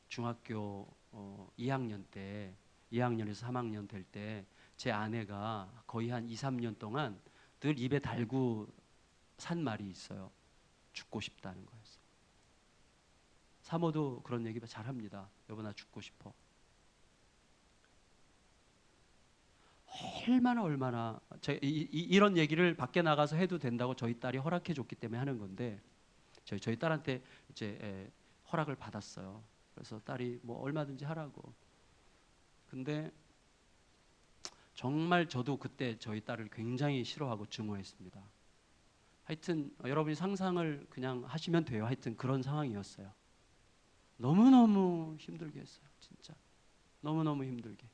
중학교 2학년 때 2학년에서 3학년 될 때 제 아내가 거의 한 2, 3년 동안 늘 입에 달고 산 말이 있어요. 죽고 싶다는 거였어요. 사모도 그런 얘기 잘합니다. 여보 나 죽고 싶어. 얼마나 이런 얘기를 밖에 나가서 해도 된다고 저희 딸이 허락해 줬기 때문에 하는 건데, 저희 딸한테 이제 허락을 받았어요. 그래서 딸이 뭐 얼마든지 하라고. 근데 정말 저도 그때 저희 딸을 굉장히 싫어하고 증오했습니다. 하여튼 여러분이 상상을 그냥 하시면 돼요. 하여튼 그런 상황이었어요. 너무너무 힘들게 했어요. 진짜 너무너무 힘들게.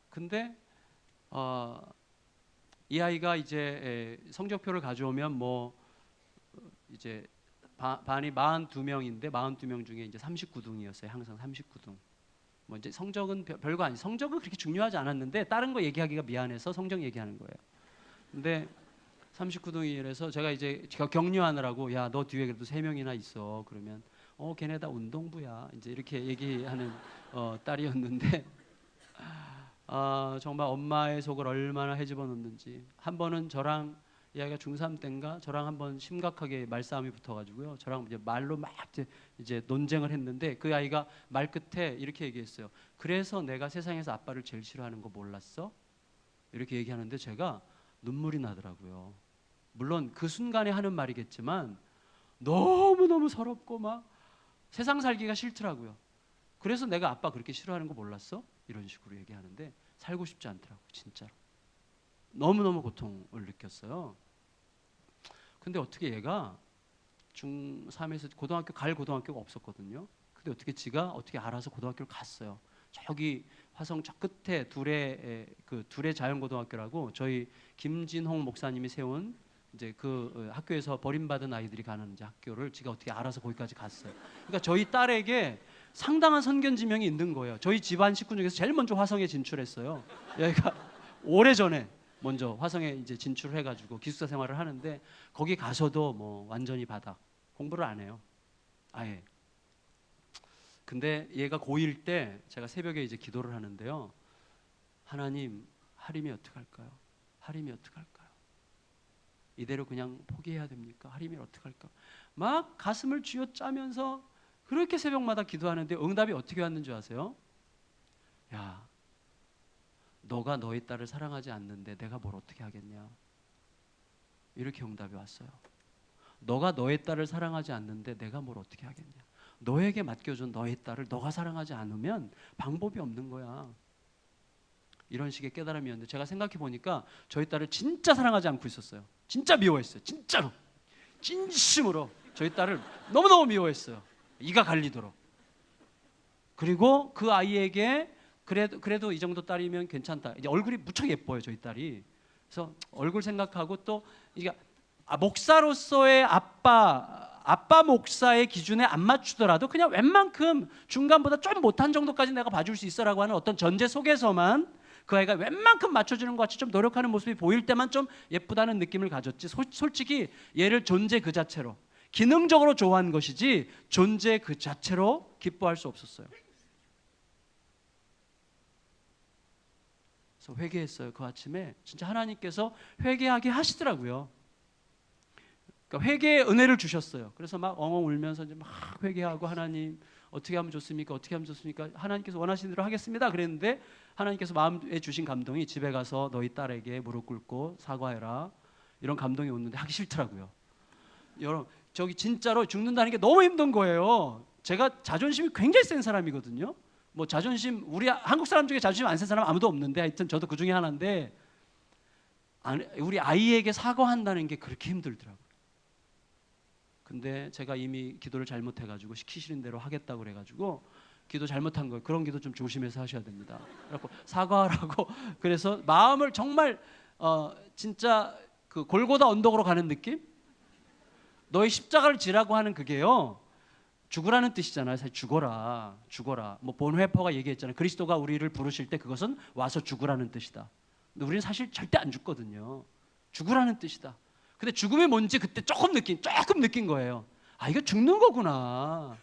근데 이 아이가 이제 성적표를 가져오면 뭐 이제 반이 42명인데 42명 중에 이제 39등이었어요. 항상 39등. 뭐 이제 성적은 별거 아니. 성적은 그렇게 중요하지 않았는데 다른 거 얘기하기가 미안해서 성적 얘기하는 거예요. 근데 39등이라서 제가 이제 격려하느라고 야, 너 뒤에 그래도 3명이나 있어. 그러면 걔네 다 운동부야. 이제 이렇게 얘기하는 딸이었는데 정말 엄마의 속을 얼마나 헤집어 놓는지. 한 번은 저랑 이 아이가 중3 때인가 저랑 한번 심각하게 말싸움이 붙어가지고요. 저랑 이제 말로 막 이제 논쟁을 했는데 그 아이가 말 끝에 이렇게 얘기했어요. 그래서 내가 세상에서 아빠를 제일 싫어하는 거 몰랐어? 이렇게 얘기하는데 제가 눈물이 나더라고요. 물론 그 순간에 하는 말이겠지만 너무너무 서럽고 막 세상 살기가 싫더라고요. 그래서 내가 아빠 그렇게 싫어하는 거 몰랐어? 이런 식으로 얘기하는데 살고 싶지 않더라고요. 진짜로. 너무너무 고통을 느꼈어요. 근데 어떻게 얘가 중3에서 고등학교가 없었거든요. 근데 어떻게 지가 어떻게 알아서 고등학교를 갔어요. 저기 화성 저 끝에 둘의 자연고등학교라고 저희 김진홍 목사님이 세운 이제 그 학교에서 버림받은 아이들이 가는 이제 학교를 지가 어떻게 알아서 거기까지 갔어요. 그러니까 저희 딸에게 상당한 선견지명이 있는 거예요. 저희 집안 식구 중에서 제일 먼저 화성에 진출했어요. 얘가 오래전에 먼저 화성에 이제 진출을 해가지고 기숙사 생활을 하는데 거기 가서도 뭐 완전히 바닥, 공부를 안 해요. 아예. 근데 얘가 고1 때 제가 새벽에 이제 기도를 하는데요. 하나님, 하림이 어떡할까요? 하림이 어떡할까요? 이대로 그냥 포기해야 됩니까? 하림이 어떡할까? 막 가슴을 쥐어짜면서 그렇게 새벽마다 기도하는데 응답이 어떻게 왔는지 아세요? 야, 너가 너의 딸을 사랑하지 않는데 내가 뭘 어떻게 하겠냐? 이렇게 응답이 왔어요. 너가 너의 딸을 사랑하지 않는데 내가 뭘 어떻게 하겠냐? 너에게 맡겨준 너의 딸을 너가 사랑하지 않으면 방법이 없는 거야. 이런 식의 깨달음이었는데 제가 생각해 보니까 저희 딸을 진짜 사랑하지 않고 있었어요. 진짜 미워했어요. 진짜로. 진심으로 저희 딸을 너무너무 미워했어요. 이가 갈리도록. 그리고 그 아이에게 그래도 이 정도 딸이면 괜찮다. 이제 얼굴이 무척 예뻐요, 저희 딸이. 그래서 얼굴 생각하고 또 이게 목사로서의 아빠 목사의 기준에 안 맞추더라도 그냥 웬만큼 중간보다 좀 못한 정도까지 내가 봐줄 수 있어라고 하는 어떤 전제 속에서만 그 아이가 웬만큼 맞춰주는 것 같이 좀 노력하는 모습이 보일 때만 좀 예쁘다는 느낌을 가졌지. 솔직히 얘를 존재 그 자체로 기능적으로 좋아한 것이지 존재 그 자체로 기뻐할 수 없었어요. 그래서 회개했어요. 그 아침에 진짜 하나님께서 회개하게 하시더라고요. 그러니까 회개의 은혜를 주셨어요. 그래서 막 엉엉 울면서 이제 막 회개하고 하나님 어떻게 하면 좋습니까? 어떻게 하면 좋습니까? 하나님께서 원하시는 대로 하겠습니다. 그랬는데 하나님께서 마음에 주신 감동이 집에 가서 너희 딸에게 무릎 꿇고 사과해라. 이런 감동이 오는데 하기 싫더라고요. 여러분 저기 진짜로 죽는다는 게 너무 힘든 거예요. 제가 자존심이 굉장히 센 사람이거든요. 뭐 자존심 우리 한국 사람 중에 자존심 안 센 사람 아무도 없는데 하여튼 저도 그 중에 하나인데 우리 아이에게 사과한다는 게 그렇게 힘들더라고요. 근데 제가 이미 기도를 잘못해가지고 시키시는 대로 하겠다고 그래가지고 기도 잘못한 거예요. 그런 기도 좀 조심해서 하셔야 됩니다. 그래서 사과하라고 그래서 마음을 정말 진짜 그 골고다 언덕으로 가는 느낌? 너의 십자가를 지라고 하는 그게요. 죽으라는 뜻이잖아요. 사실 죽어라. 뭐 본회퍼가 얘기했잖아요. 그리스도가 우리를 부르실 때 그것은 와서 죽으라는 뜻이다. 근데 우리는 사실 절대 안 죽거든요. 죽으라는 뜻이다. 근데 죽음이 뭔지 그때 조금 느낀 거예요. 아, 이거 죽는 거구나.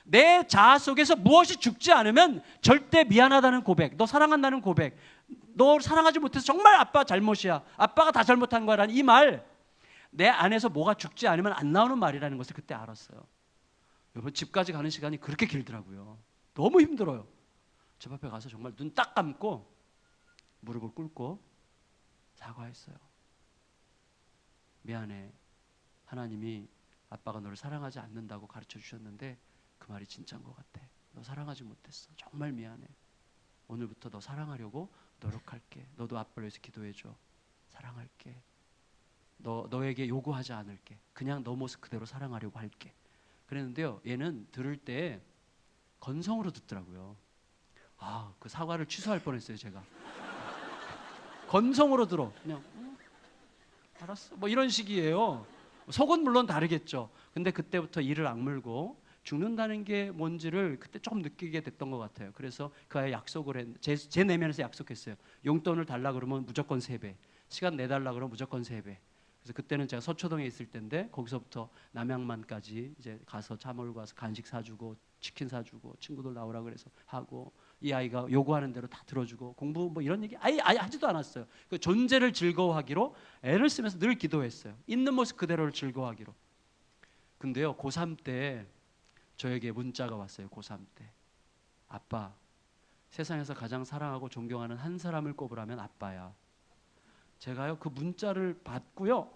내 자아 속에서 무엇이 죽지 않으면 절대 미안하다는 고백, 너 사랑한다는 고백, 너 사랑하지 못해서 정말 아빠 잘못이야, 아빠가 다 잘못한 거라는 이 말, 내 안에서 뭐가 죽지 않으면 안 나오는 말이라는 것을 그때 알았어요. 여러분 집까지 가는 시간이 그렇게 길더라고요. 너무 힘들어요. 집 앞에 가서 정말 눈 딱 감고 무릎을 꿇고 사과했어요. 미안해. 하나님이 아빠가 너를 사랑하지 않는다고 가르쳐 주셨는데 그 말이 진짜인 것 같아. 너 사랑하지 못했어. 정말 미안해. 오늘부터 너 사랑하려고 노력할게. 너도 아빠를 위해서 기도해줘. 사랑할게. 너에게 요구하지 않을게. 그냥 너 모습 그대로 사랑하려고 할게. 그랬는데요. 얘는 들을 때 건성으로 듣더라고요. 아, 그 사과를 취소할 뻔했어요, 제가. 건성으로 들어. 그냥 알았어. 뭐 이런 식이에요. 속은 물론 다르겠죠. 근데 그때부터 이를 악물고 죽는다는 게 뭔지를 그때 조금 느끼게 됐던 것 같아요. 그래서 그 아이 약속을 제 내면에서 약속했어요. 용돈을 달라 그러면 무조건 3배. 시간 내달라 그러면 무조건 3배. 그래서 그때는 제가 서초동에 있을 때인데 거기서부터 남양만까지 이제 가서 차 몰고 가서 간식 사주고 치킨 사주고 친구들 나오라 그래서 하고 이 아이가 요구하는 대로 다 들어주고 공부 뭐 이런 얘기 아예 하지도 않았어요. 그 존재를 즐거워하기로 애를 쓰면서 늘 기도했어요. 있는 모습 그대로를 즐거워하기로. 근데요 고3 때 저에게 문자가 왔어요. 고3 때 아빠 세상에서 가장 사랑하고 존경하는 한 사람을 꼽으라면 아빠야. 제가요 그 문자를 받고요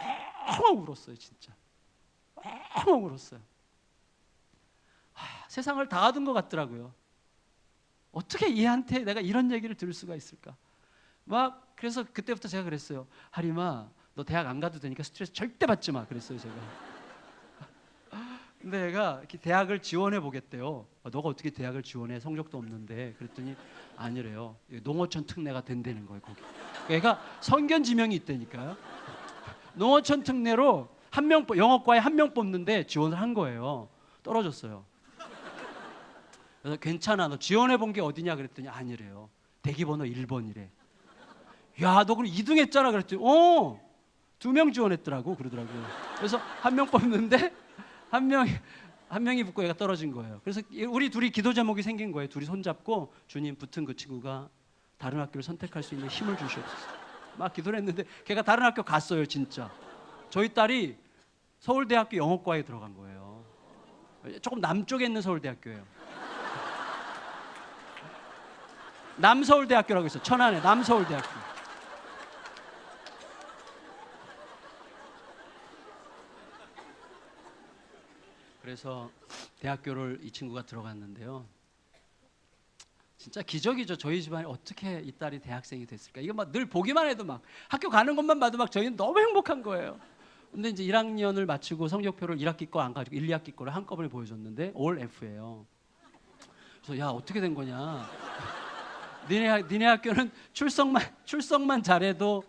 엉엉 울었어요. 진짜 엉엉 울었어요. 세상을 다 얻은 것 같더라고요. 어떻게 얘한테 내가 이런 얘기를 들을 수가 있을까? 막 그래서 그때부터 제가 그랬어요. 하림아, 너 대학 안 가도 되니까 스트레스 절대 받지 마. 그랬어요, 제가. 근데 얘가 이렇게 대학을 지원해 보겠대요. 너가 어떻게 대학을 지원해? 성적도 없는데. 그랬더니 아니래요. 농어촌 특례가 된다는 거예요, 거기. 얘가 성견 지명이 있다니까요. 농어촌 특례로 영어과에 1명 뽑는데 지원을 한 거예요. 떨어졌어요. 그래서 괜찮아, 너 지원해 본 게 어디냐 그랬더니 아니래요. 대기번호 1번이래. 야, 너 그럼 2등 했잖아. 그랬더니 2명 지원했더라고. 그러더라고요. 그래서 한 명 뽑는데 한 명이 붙고 얘가 떨어진 거예요. 그래서 우리 둘이 기도 제목이 생긴 거예요. 둘이 손잡고 주님, 붙은 그 친구가 다른 학교를 선택할 수 있는 힘을 주시옵소서. 막 기도를 했는데 걔가 다른 학교 갔어요. 진짜. 저희 딸이 서울대학교 영어과에 들어간 거예요. 조금 남쪽에 있는 서울대학교예요. 남서울대학교라고 있어. 천안에 남서울대학교. 그래서 대학교를 이 친구가 들어갔는데요. 진짜 기적이죠. 저희 집안이 어떻게 이 딸이 대학생이 됐을까. 이거 막 늘 보기만 해도 막 학교 가는 것만 봐도 막 저희는 너무 행복한 거예요. 근데 이제 1학년을 마치고 성적표를 1학기 거 안 가지고 1, 2학기 거를 한꺼번에 보여줬는데 올 F예요. 그래서 야, 어떻게 된 거냐. 니네 학교는 출석만 잘해도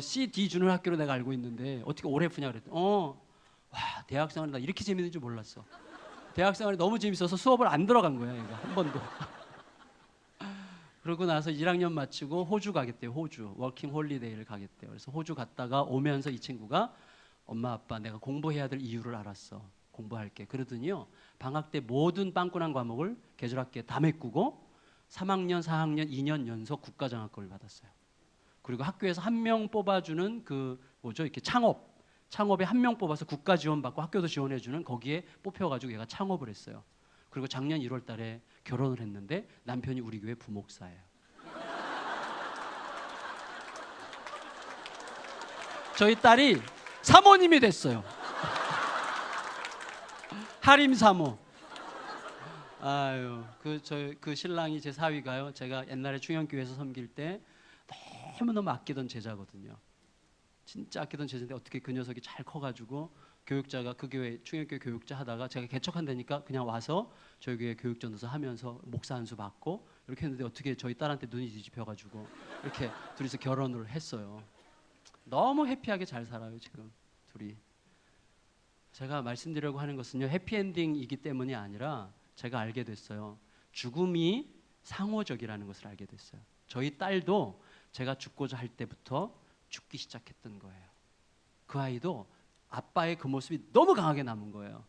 C, D 주는 학교로 내가 알고 있는데 어떻게 올 F냐 그랬더니 와, 대학생활이 나 이렇게 재밌는 줄 몰랐어. 대학생활이 너무 재밌어서 수업을 안 들어간 거야, 얘가 한 번도. 그러고 나서 1학년 마치고 호주 가겠대요. 호주 워킹 홀리데이를 가겠대요. 그래서 호주 갔다가 오면서 이 친구가 엄마 아빠 내가 공부해야 될 이유를 알았어. 공부할게. 그러더니요. 방학 때 모든 빵꾸난 과목을 계절학기에 다 메꾸고 3학년, 4학년, 2년 연속 국가장학금을 받았어요. 그리고 학교에서 한 명 뽑아주는 그 뭐죠? 이렇게 창업에 한 명 뽑아서 국가 지원받고 학교도 지원해주는 거기에 뽑혀가지고 얘가 창업을 했어요. 그리고 작년 1월 달에 결혼을 했는데 남편이 우리 교회 부목사예요. 저희 딸이 사모님이 됐어요. 하림 사모. 아유, 그 신랑이 제 사위가요. 제가 옛날에 충영교회에서 섬길 때 너무너무 아끼던 제자거든요. 진짜 아끼던 제자인데 어떻게 그 녀석이 잘 커가지고 교육자가 그 교회 충영교회 교육자 하다가 제가 개척한다니까 그냥 와서 저희 교회 교육전도사 하면서 목사 한 수 받고 이렇게 했는데 어떻게 저희 딸한테 눈이 뒤집혀가지고 이렇게 둘이서 결혼을 했어요. 너무 해피하게 잘 살아요 지금 둘이. 제가 말씀드리려고 하는 것은요, 해피엔딩이기 때문이 아니라 제가 알게 됐어요. 죽음이 상호적이라는 것을 알게 됐어요. 저희 딸도 제가 죽고자 할 때부터 죽기 시작했던 거예요. 그 아이도 아빠의 그 모습이 너무 강하게 남은 거예요.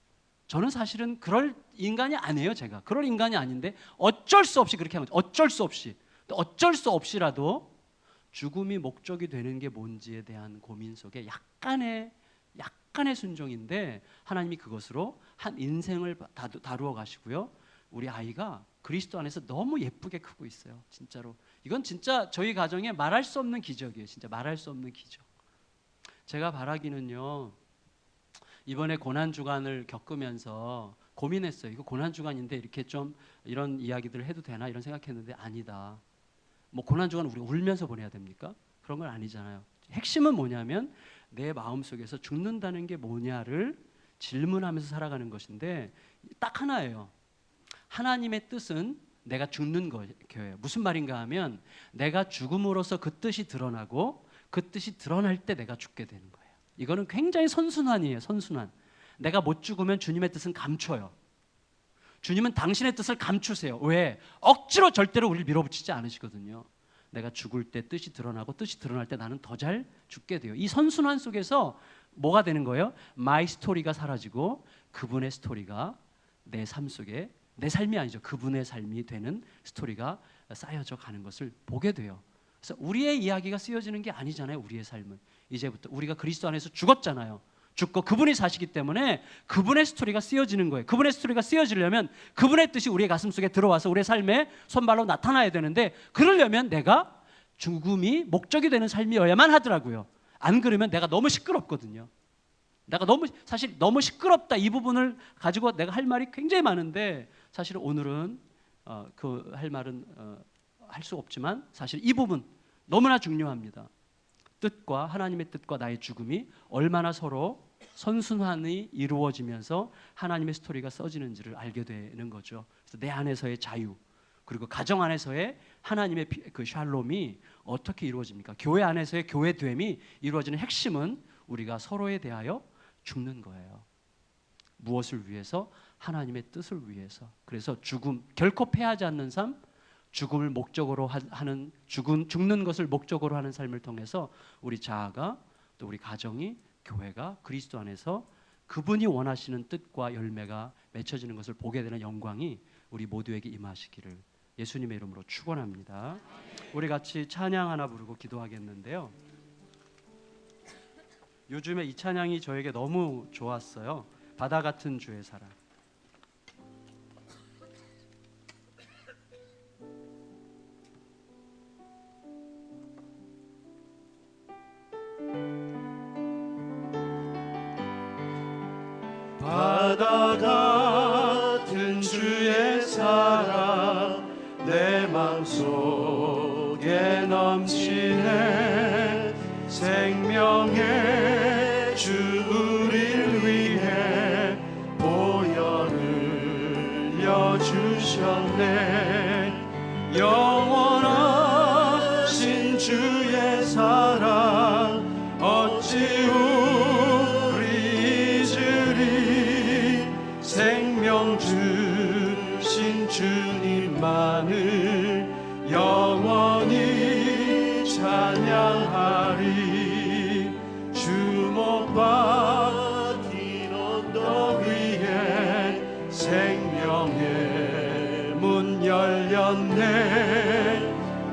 저는 사실은 그럴 인간이 아니에요. 제가 그럴 인간이 아닌데 어쩔 수 없이 그렇게 하면 어쩔 수 없이라도 죽음이 목적이 되는 게 뭔지에 대한 고민 속에 약간의 순종인데 하나님이 그것으로 한 인생을 다루어 가시고요. 우리 아이가 그리스도 안에서 너무 예쁘게 크고 있어요. 진짜로. 이건 진짜 저희 가정에 말할 수 없는 기적이에요. 진짜 말할 수 없는 기적. 제가 바라기는요. 이번에 고난주간을 겪으면서 고민했어요. 이거 고난주간인데 이렇게 좀 이런 이야기들을 해도 되나 이런 생각했는데 아니다. 뭐 고난주간 우리가 울면서 보내야 됩니까? 그런 건 아니잖아요. 핵심은 뭐냐면 내 마음속에서 죽는다는 게 뭐냐를 질문하면서 살아가는 것인데 딱 하나예요. 하나님의 뜻은 내가 죽는 거예요. 무슨 말인가 하면 내가 죽음으로써 그 뜻이 드러나고 그 뜻이 드러날 때 내가 죽게 되는 거예요. 이거는 굉장히 선순환이에요. 선순환. 내가 못 죽으면 주님의 뜻은 감춰요. 주님은 당신의 뜻을 감추세요. 왜? 억지로 절대로 우리를 밀어붙이지 않으시거든요. 내가 죽을 때 뜻이 드러나고 뜻이 드러날 때 나는 더 잘 죽게 돼요. 이 선순환 속에서 뭐가 되는 거예요? 마이 스토리가 사라지고 그분의 스토리가 내 삶 속에 내 삶이 아니죠. 그분의 삶이 되는 스토리가 쌓여져 가는 것을 보게 돼요. 그래서 우리의 이야기가 쓰여지는 게 아니잖아요. 우리의 삶은 이제부터 우리가 그리스도 안에서 죽었잖아요. 죽고 그분이 사시기 때문에 그분의 스토리가 쓰여지는 거예요. 그분의 스토리가 쓰여지려면 그분의 뜻이 우리의 가슴 속에 들어와서 우리의 삶에 손발로 나타나야 되는데 그러려면 내가 죽음이 목적이 되는 삶이어야만 하더라고요. 안 그러면 내가 너무 시끄럽거든요. 내가 사실 너무 시끄럽다 이 부분을 가지고 내가 할 말이 굉장히 많은데 사실 오늘은 그 할 말은 할 수 없지만 사실 이 부분 너무나 중요합니다. 뜻과 하나님의 뜻과 나의 죽음이 얼마나 서로 선순환이 이루어지면서 하나님의 스토리가 써지는지를 알게 되는 거죠. 그래서 내 안에서의 자유 그리고 가정 안에서의 하나님의 그 샬롬이 어떻게 이루어집니까? 교회 안에서의 교회됨이 이루어지는 핵심은 우리가 서로에 대하여 죽는 거예요. 무엇을 위해서? 하나님의 뜻을 위해서. 그래서 죽음, 결코 패하지 않는 삶, 죽음을 목적으로 하는 죽는 것을 목적으로 하는 삶을 통해서 우리 자아가 또 우리 가정이 교회가 그리스도 안에서 그분이 원하시는 뜻과 열매가 맺혀지는 것을 보게 되는 영광이 우리 모두에게 임하시기를 예수님의 이름으로 축원합니다. 우리 같이 찬양 하나 부르고 기도하겠는데요. 요즘에 이 찬양이 저에게 너무 좋았어요. 바다 같은 주의 사랑. 바다 같은 주의 사랑 내 맘속에 넘치네. 생명의 주 우릴 위해 보혈 흘려 주셨네. 영원하신 주의 사랑 어찌 우리 잊으리. 생명 주신 주님만을 영원히 찬양하리. 주목 박힌 언덕 위에 생명의 문 열렸네.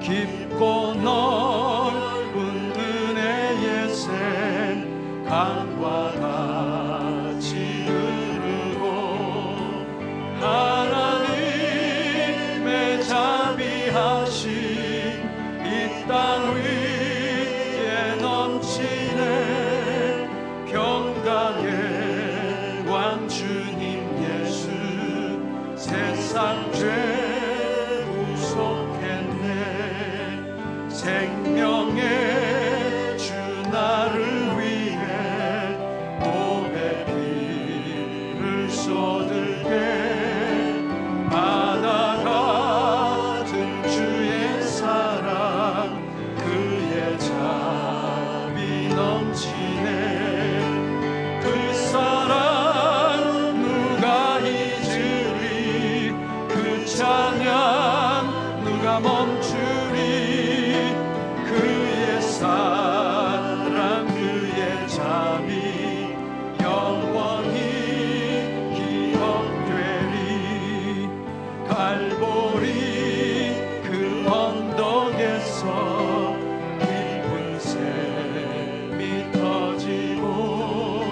깊고 넓은 은혜의 샘 강과 같이 흐르고 하나님의 자비하심 이 땅 위에 넘치네. 평강의 왕 주님 예수 세상 죄 구속했네. 생명의 주 나를 위해 몸에 피를 쏟을게. 바다 같은 주의 사랑 그의 자비 넘치네. 그 사랑 누가 잊으리. 그 찬양 누가 멈추리. 그의 사랑 그의 자비 영원히 기억되리. 갈보리 그 언덕에서 깊은 샘이 터지고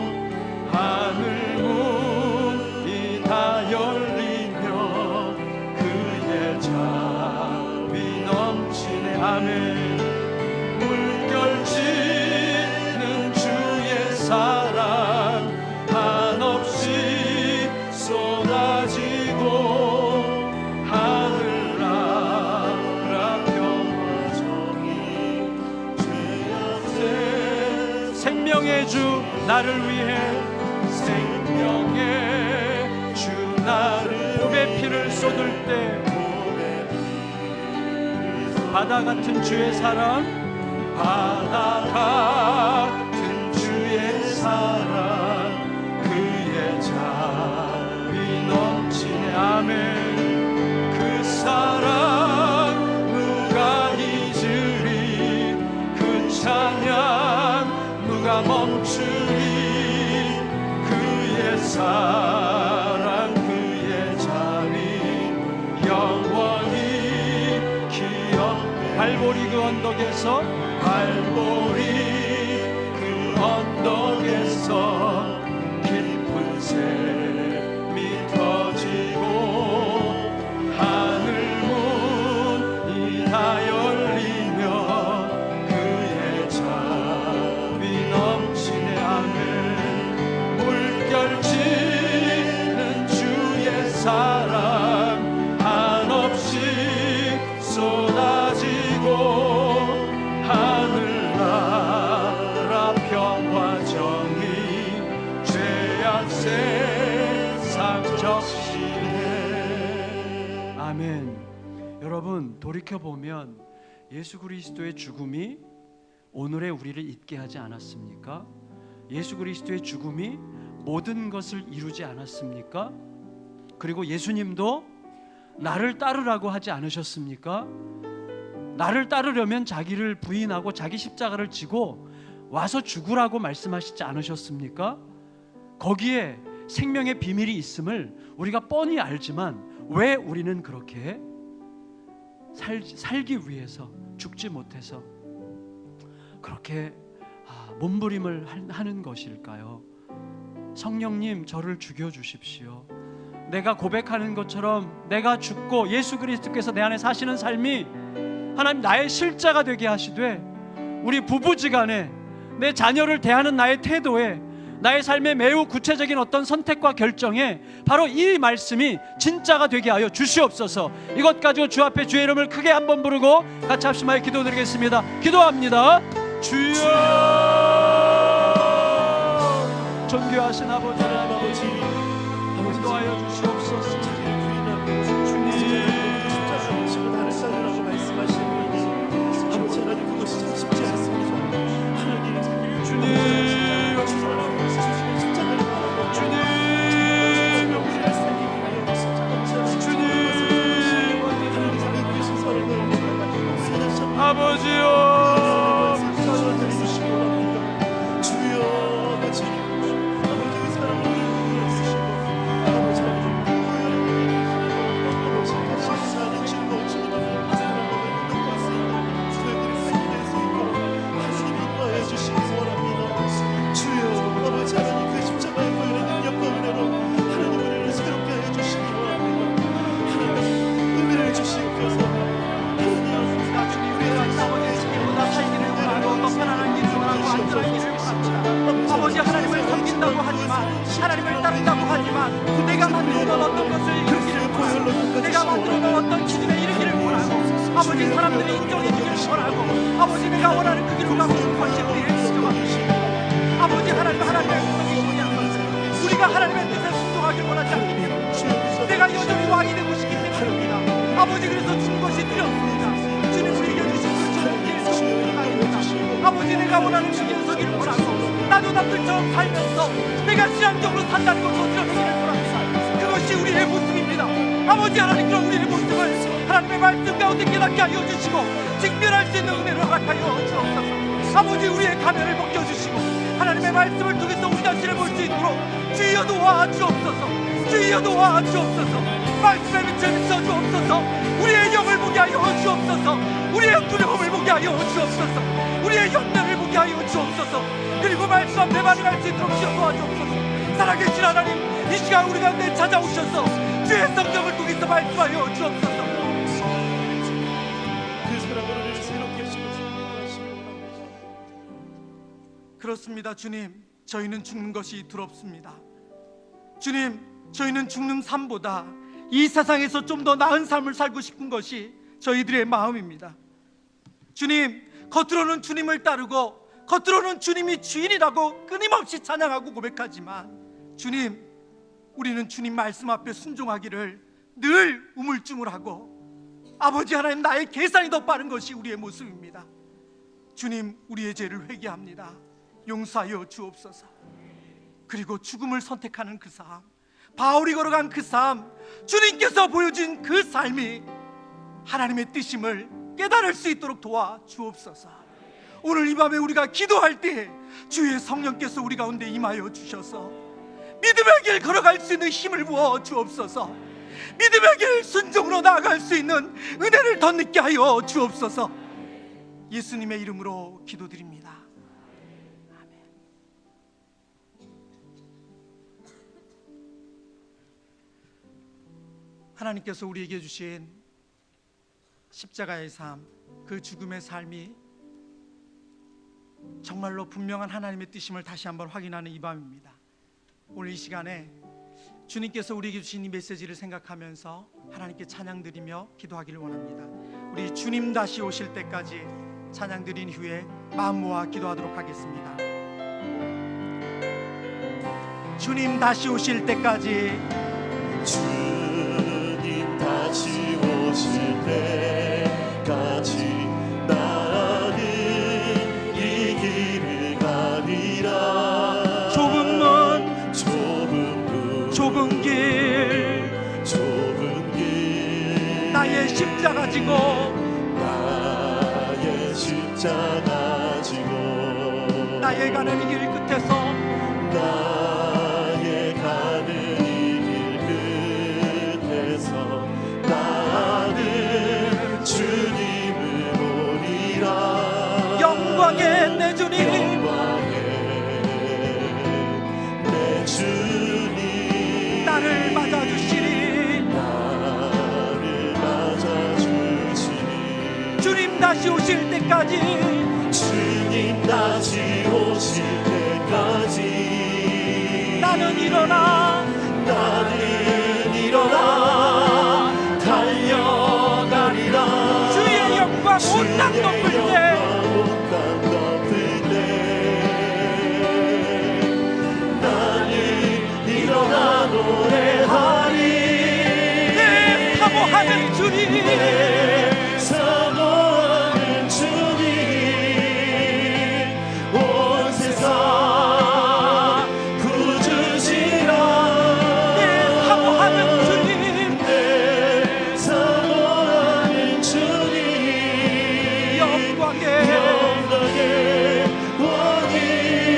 하늘 문이 다 열리며 그의 자비 넘치네. 아멘. 물결치는 주의 사랑 한없이 쏟아지고 하늘나라 평화 정의 죄악세. 생명의 주 나를 위해 생명의 주 나를 몸에 피를 쏟을 때 바다 같은 주의 사랑 바다 같은 주의 사랑 그의 자비 넘치네. 아멘. 그 사랑 누가 잊으리. 그 찬양 누가 멈추리. 그의 사랑 그의 자비 영원히 기억. 발보리 그 언덕에서 발보리 그 언덕에서 깊은 샘이 터지고 하늘 문이 다 열리며 그의 자비 넘치네. 아멘. 물결치는 주의 사랑 한없이 쏟아지고 하늘나라 평화 정의 죄악 세상 적시네. 아멘. 여러분 돌이켜보면 예수 그리스도의 죽음이 오늘의 우리를 있게 하지 않았습니까? 예수 그리스도의 죽음이 모든 것을 이루지 않았습니까? 그리고 예수님도 나를 따르라고 하지 않으셨습니까? 나를 따르려면 자기를 부인하고 자기 십자가를 지고 와서 죽으라고 말씀하시지 않으셨습니까? 거기에 생명의 비밀이 있음을 우리가 뻔히 알지만 왜 우리는 그렇게 살기 위해서 죽지 못해서 그렇게 몸부림을 하는 것일까요? 성령님, 저를 죽여주십시오. 내가 고백하는 것처럼 내가 죽고 예수 그리스도께서 내 안에 사시는 삶이 하나님 나의 실자가 되게 하시되, 우리 부부지간에 내 자녀를 대하는 나의 태도에, 나의 삶의 매우 구체적인 어떤 선택과 결정에 바로 이 말씀이 진짜가 되게 하여 주시옵소서. 이것 가지고 주 앞에 주의 이름을 크게 한번 부르고 같이 합심하여 기도드리겠습니다. 기도합니다. 주여, 존귀하신 아버지 하나님, 인도하여 주시옵소서. 주님, 십자가를 지고 나를 따르라고 말씀하시는 아버지 하나님, 그것이 참 쉽지 않습니다. 하나님, 주님, 아버지요, 주여, 아버지, 아버지의 사랑을 보여주시고 아버지 다시 사는 증거 주님의 사랑을 느낄 수 있는 저희들이 살게 될 수 있도록 하나님 인도하여 주시기 원합니다. 주여, 아버지 하나님, 그 십자가의 보혈의 능력과 은혜로 하나님 우리를 새롭게 해 주시기 원합니다. 하나님 은혜를 주시옵소서. 아버지, 하나님을 섬긴다고 하지만, 하나님을 따른다고 하지만, 내가 만들어놓은 어떤 것을 이루기를 원하고, 내가 만들어놓은 어떤 기준에 이르기를 원하고, 아버지, 사람들이 인정해 주기를 원하고, 아버지, 내가 원하는 그 길로 가고 싶은 것이 우리를 인정합니다. 아버지, 하나님의 백성이시냐, 우리가 하나님의 뜻에 순종하길 원하지 않습니다. 내가 여전히 왕이 되고 싶기 때문입니다. 아버지, 그래서 준 것이 두렵습니다. 주님 이겨주신 그 주님 길을 가입니다. 아버지, 내가 원하는 그 길을 서기를 원하고, 나도 남들처럼 살면서 내가 신앙적으로 산다는 것도 드러내기를 원합니다. 그것이 우리의 모습입니다. 아버지 하나님, 그런 우리의 모습을 하나님의 말씀 가운데 깨닫게 하여 주시고 직면할 수 있는 은혜로 허락하여 주옵소서. 아버지, 우리의 가면을 벗겨주시고 하나님의 말씀을 통해서 우리 자신을 볼 수 있도록 주여 도와주옵소서. 주여 도와주옵소서. 말씀의 빛을 비춰주옵소서. 우리의 영을 보게 하여 주옵소서. 우리의 두려움을 보게 하여 주옵소서. 우리의 연명을 보게 하여 주옵소서. 그리고 말씀 앞에 반응할 수 있도록 주여 도와주옵소서. 살아계신 하나님, 이 시간 우리 가운데 찾아오셔서 주의 성령을 통해서 말씀하여 주옵소서. 그 사랑으로 우리를 새롭게 하시면서 인도하시기 원합니다. 그렇습니다. 주님, 저희는 죽는 것이 두렵습니다. 주님, 저희는 죽는 삶보다 이 세상에서 좀 더 나은 삶을 살고 싶은 것이 저희들의 마음입니다. 주님, 겉으로는 주님을 따르고 겉으로는 주님이 주인이라고 끊임없이 찬양하고 고백하지만, 주님, 우리는 주님 말씀 앞에 순종하기를 늘 우물쭈물하고, 아버지 하나님, 나의 계산이 더 빠른 것이 우리의 모습입니다. 주님, 우리의 죄를 회개합니다. 용서하여 주옵소서. 그리고 죽음을 선택하는 그 삶, 바울이 걸어간 그 삶, 주님께서 보여준 그 삶이 하나님의 뜻임을 깨달을 수 있도록 도와주옵소서. 오늘 이 밤에 우리가 기도할 때 주의 성령께서 우리 가운데 임하여 주셔서 믿음의 길 걸어갈 수 있는 힘을 부어 주옵소서. 믿음의 길 순종으로 나아갈 수 있는 은혜를 더 늦게 하여 주옵소서. 예수님의 이름으로 기도드립니다. 아멘. 하나님께서 우리에게 주신 십자가의 삶, 그 죽음의 삶이 정말로 분명한 하나님의 뜻임을 다시 한번 확인하는 이 밤입니다. 오늘 이 시간에 주님께서 우리에게 주신 이 메시지를 생각하면서 하나님께 찬양드리며 기도하기를 원합니다. 우리 주님 다시 오실 때까지 찬양드린 후에 마음 모아 기도하도록 하겠습니다. 주님 다시 오실 때까지, 주님 다시 오실 때까지 나는 이 길을 가리라. 좁은 문, 좁은 문, 좁은 길, 좁은 길 십자가 지고 나의 십자가 지고 나의 가는 이 길 끝에서 나의 가는 이 길 끝에서 나는 주님을 보리라. 영광의 내 주님 영광의 내 주님 나를 맞아주시리. 나를 맞아주시니 주님 다시 오실 때까지 주님 다시 오실 때까지 나는 일어나 달려가리라. 주의 영광 온 땅 덮을 때 나는 일어나 노래하리. 내 사모하는 주님 사모하는 주님 온 세상 구주시라. 내 사모하는 주님 내 사모하는 주님 영광의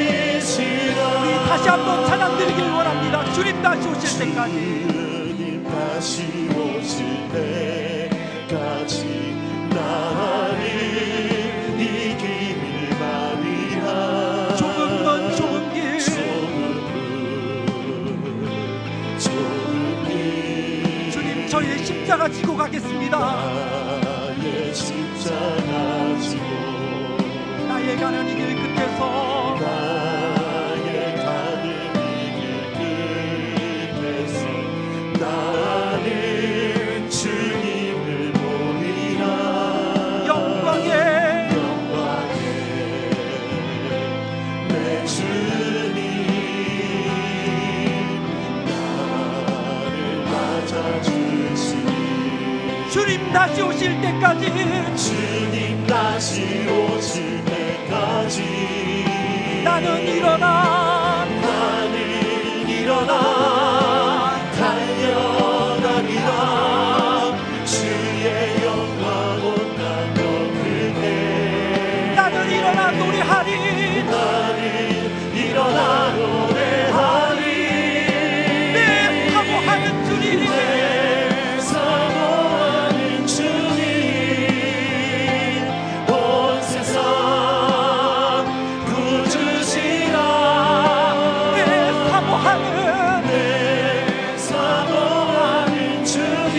왕이시라. 우리 다시 한번 찬양 드리길 원합니다. 주님 다시 오실 때까지 주님 다시 오실 때까지 나를 이기길 바리라. 조금은 좁은 길 좁은 길 주님 저의 십자가 지고 가겠습니다. 나의 십자가 지고 나의 가는 이 길 끝에서 나의 가는 이 길 끝에서 나는 주님을 보리라. 영광의 내 주님 나를 맞아주시니 주님 다시 오실 때까지 주님 다시 오실 때까지 나는 일어나 달려가리라. 주의 영광 온 땅 덮을 때 나는 일어나 노래하리. 나는 일어나 노래하리. 내 사모하는 주님 사모하는 주님 온 세상 구주시라. 내 사모하는 주님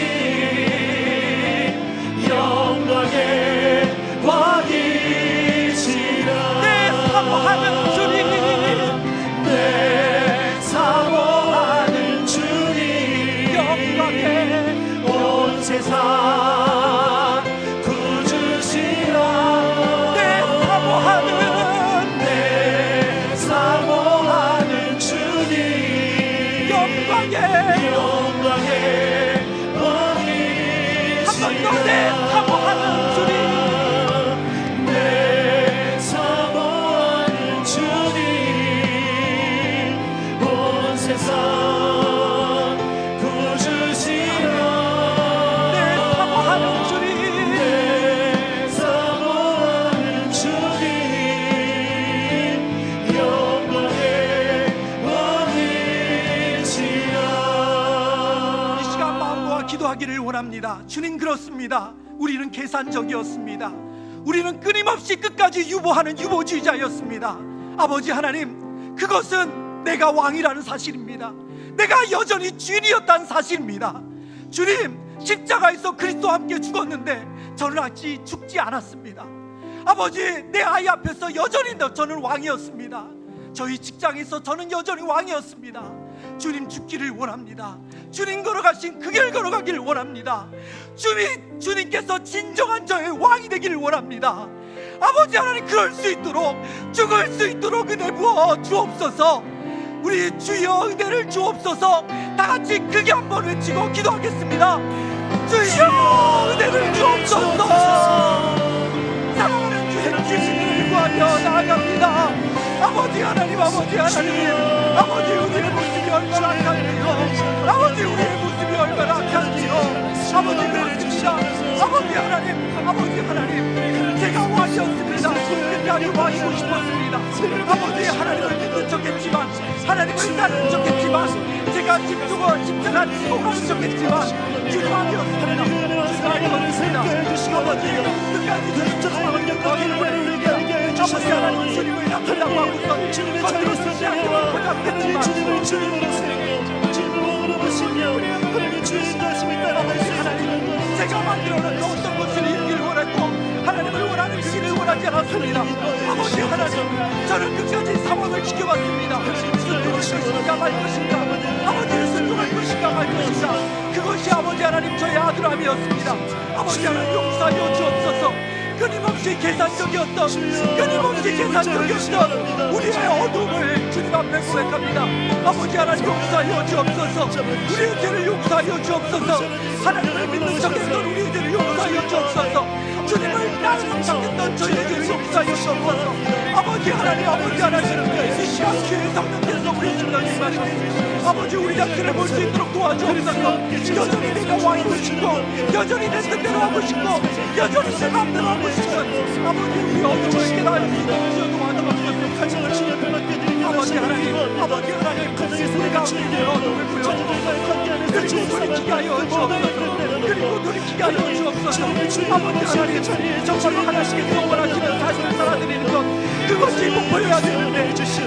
영광의 왕이시라. 내 사모하는 주님 내 사모하는 주님 영광의 온 세상 구주시라. 내 사모하는 내 사모하는 주님 영광의 왕이시라. 한 번 더 내 사모하는 주님 내 사모하는 주님 온 세상 구주시라. 내 사모하는 주님 내 사모하는 주님 영광의 왕이시라. 이 시간 마음과 기도하기를 원합니다. 주님 그렇습니다. 우리는 계산적이었습니다. 우리는 끊임없이 끝까지 유보하는 유보주의자였습니다. 아버지 하나님, 그것은 내가 왕이라는 사실입니다. 내가 여전히 주인이었다는 사실입니다. 주님, 십자가에서 그리스도와 함께 죽었는데 저는 아직 죽지 않았습니다. 아버지, 내 아이 앞에서 여전히 저는 왕이었습니다. 저희 직장에서 저는 여전히 왕이었습니다. 주님 죽기를 원합니다. 주님 걸어가신 그 길 걸어가기를 원합니다. 주님께서 진정한 저의 왕이 되기를 원합니다. 아버지 하나님, 그럴 수 있도록, 죽을 수 있도록 은혜 부어 주옵소서. 우리 주여 은혜를 주옵소서. 다같이 크게 한번 외치고 기도하겠습니다. 주여 은혜를 주옵소서. 사랑하는 주의 주신을 구하며 나아갑니다. 아버지 하나님, 아버지 하나님, 아버지 우리의 모습이 얼마나 악한지요. 아버지 우리의 모습이 얼마나 악한지요. 아버지 그렇습니다. 아버지 하나님 제가 왕이었습니다. 끝까지 왕이고 싶었습니다. 아버지 하나님을 믿는 척했지만, 하나님을 따르는 척했지만, 제가 집중한 수고하는 척했지만 주님 아니었습니다. 아버지 끝까지 주님을 왕이를 아버지 하나님 주님을 닮으려고 하고서 건드렸지 않고 포장됐지만 제가 만들어놓은 어떤 것을 이루기를 원했고 하나님을 원하는 그 길을 원하지 않았습니다. 아버지 하나님 저는 끝까지 상황을 지켜봤습니다. 순종할 것인가 말 것인가, 아버지를 순종할 것인가 말 것인가, 그것이 아버지 하나님 저의 아들함이었습니다. 아버지 하나님 용서하여 주옵소서. 끊임없이 계산적이었던 우리의 어둠을 주님 앞에 고백합니다. 아버지 하나님 용서하여 주옵소서. 우리의 죄를 용서하여 주옵소서. 하나님을 믿는 척했던 우리의 죄를 용서하여 주옵소서. 주님을 따르는 척했던 저희의 죄를 용서하여 주옵소서. 아버지 하나님 이 시간 주의 성령께서 우리 심령을 임하시옵소서. 아버지 우리 자신을 볼 수 있도록 도와주옵소서. 여전히 내가 왕이고 싶고, 여전히 내 뜻대로 하고 싶고, 여전히 내 마음대로 하고 싶은 아버지 우리 어둠을 깨달을 수 있도록 도와주옵소서. 아버지 하나님 우리가 우리의 어둠을 보여주옵소서. 그리고 돌이키게 하여 주옵소서. 아버지 하나님 정말로 하나님께서 원하시는 삶을 살아드리는 것, 그것이 목표여야 되는데,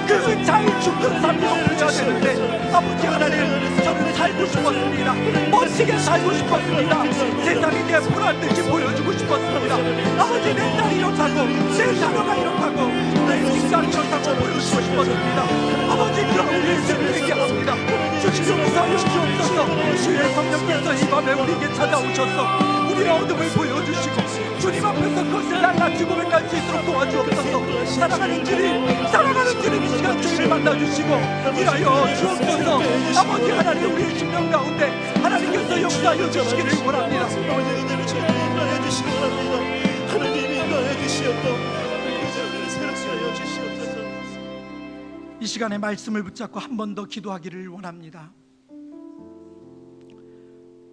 그 자유 죽는 삶이 목표여야 되는데, 아버지 하나님 저는 살고 싶었습니다. 멋지게 살고 싶었습니다. 세상이 내 불안 듯이 보여주고 싶었습니다. 아버지 내 딸이 이렇다고, 내 자녀가 이렇다고, 내 직장이 이렇다고 보여주고 싶었습니다. 아버지 그런 우리의 죄를 얘기합니다. 주님 용서하여 주옵소서. 주의 성령께서 이 밤에 우리에게 찾아오셔서 우리의 어둠을 보여주시고 주님 앞에서 그것을 날라지 고백할 수 있도록 도와주옵소서. 사랑하는 주님 이 시간 주님을 만나주시고 일하여 주옵소서. 아버지 하나님 우리의 심령 가운데 하나님께서 용서하여 주시기를 원합니다. 하나님이 인도하여 주시옵고 새롭게 하여 주시옵소서. 이 시간에 말씀을 붙잡고 한 번 더 기도하기를 원합니다.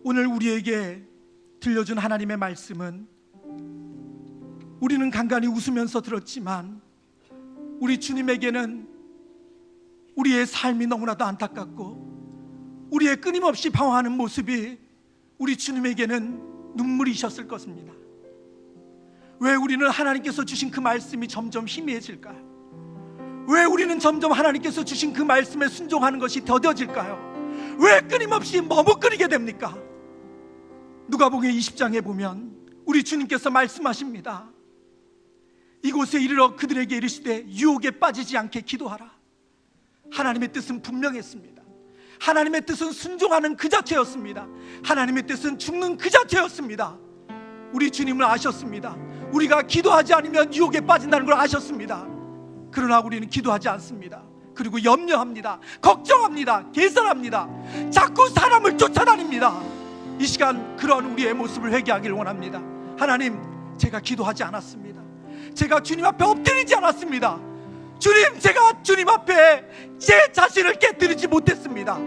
오늘 우리에게 들려준 하나님의 말씀은 우리는 간간히 웃으면서 들었지만 우리 주님에게는 우리의 삶이 너무나도 안타깝고 우리의 끊임없이 방황하는 모습이 우리 주님에게는 눈물이셨을 것입니다. 왜 우리는 하나님께서 주신 그 말씀이 점점 희미해질까요? 왜 우리는 점점 하나님께서 주신 그 말씀에 순종하는 것이 더뎌질까요? 왜 끊임없이 머뭇거리게 됩니까? 누가복음 20장에 보면 우리 주님께서 말씀하십니다. 이곳에 이르러 그들에게 이르시되 유혹에 빠지지 않게 기도하라. 하나님의 뜻은 분명했습니다. 하나님의 뜻은 순종하는 그 자체였습니다. 하나님의 뜻은 죽는 그 자체였습니다. 우리 주님을 아셨습니다. 우리가 기도하지 않으면 유혹에 빠진다는 걸 아셨습니다. 그러나 우리는 기도하지 않습니다. 그리고 염려합니다. 걱정합니다. 계산합니다. 자꾸 사람을 쫓아다닙니다. 이 시간 그런 우리의 모습을 회개하기를 원합니다. 하나님, 제가 기도하지 않았습니다. 제가 주님 앞에 엎드리지 않았습니다. 주님, 제가 주님 앞에 제 자신을 깨뜨리지 못했습니다.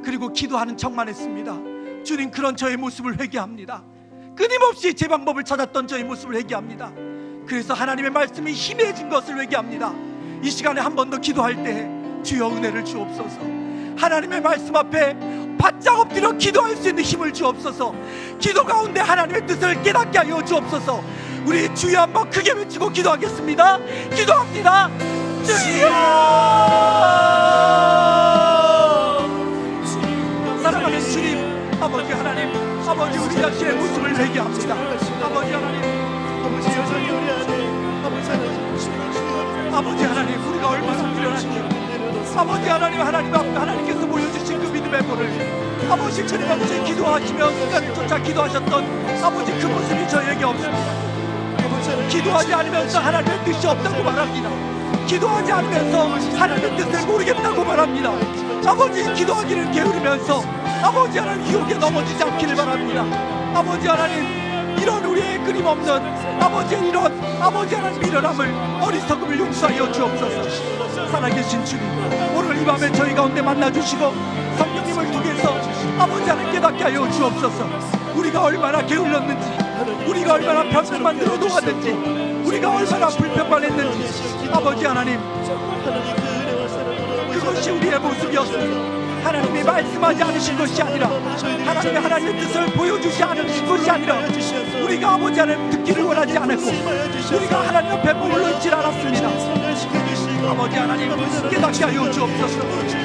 그리고 기도하는 척만 했습니다. 주님, 그런 저의 모습을 회개합니다. 끊임없이 제 방법을 찾았던 저의 모습을 회개합니다. 그래서 하나님의 말씀이 희미해진 것을 회개합니다. 이 시간에 한 번 더 기도할 때 주여 은혜를 주옵소서. 하나님의 말씀 앞에 바짝 엎드려 기도할 수 있는 힘을 주옵소서. 기도 가운데 하나님의 뜻을 깨닫게 하여 주옵소서. 우리 주여 한번 크게 외치고 기도하겠습니다. 기도합니다. 주여! 사랑하는 주님, 아버지 하나님, 아버지 우리 자신의 모습을 회개합니다. 아버지 하나님, 아버지 여전히 우리 안에 아버지 하나님, 우리가 얼마나 미련한지, 아버지 하나님, 하나님 앞에 하나님께서 보여주신 그 믿음의 본을 아버지 주님 앞에 기도하시며 끝까지 쫓아 기도하셨던 아버지 그 모습이 저에게 없습니다. 기도하지 않으면서 하나님의 뜻이 없다고 말합니다. 기도하지 않으면서 하나님의 뜻을 모르겠다고 말합니다. 아버지 기도하기를 게으르면서 아버지 하나님 유혹에 넘어지지 않기를 바랍니다. 아버지 하나님, 이런 우리의 끊임없는 아버지의 이런 아버지 하나님 미련함을, 어리석음을 용서하여 주옵소서. 살아계신 주님, 오늘 이 밤에 저희 가운데 만나주시고 성령님을 통해서 아버지 하나님 깨닫게 하여 주옵소서. 우리가 얼마나 게을렀는지, 우리가 얼마나 변명만 들어 놓았는지, 우리가 얼마나 불평만 했는지, 아버지 하나님, 그것이 우리의 모습이었습니다. 하나님이 말씀하지 않으신 것이 아니라, 하나님이 하나님의 뜻을 보여주지 않으신 것이 아니라, 우리가 아버지 하나님 듣기를 원하지 않았고, 우리가 하나님 앞에 머물러 있질 않았습니다. 아버지 하나님, 깨닫게 하여 주옵소서.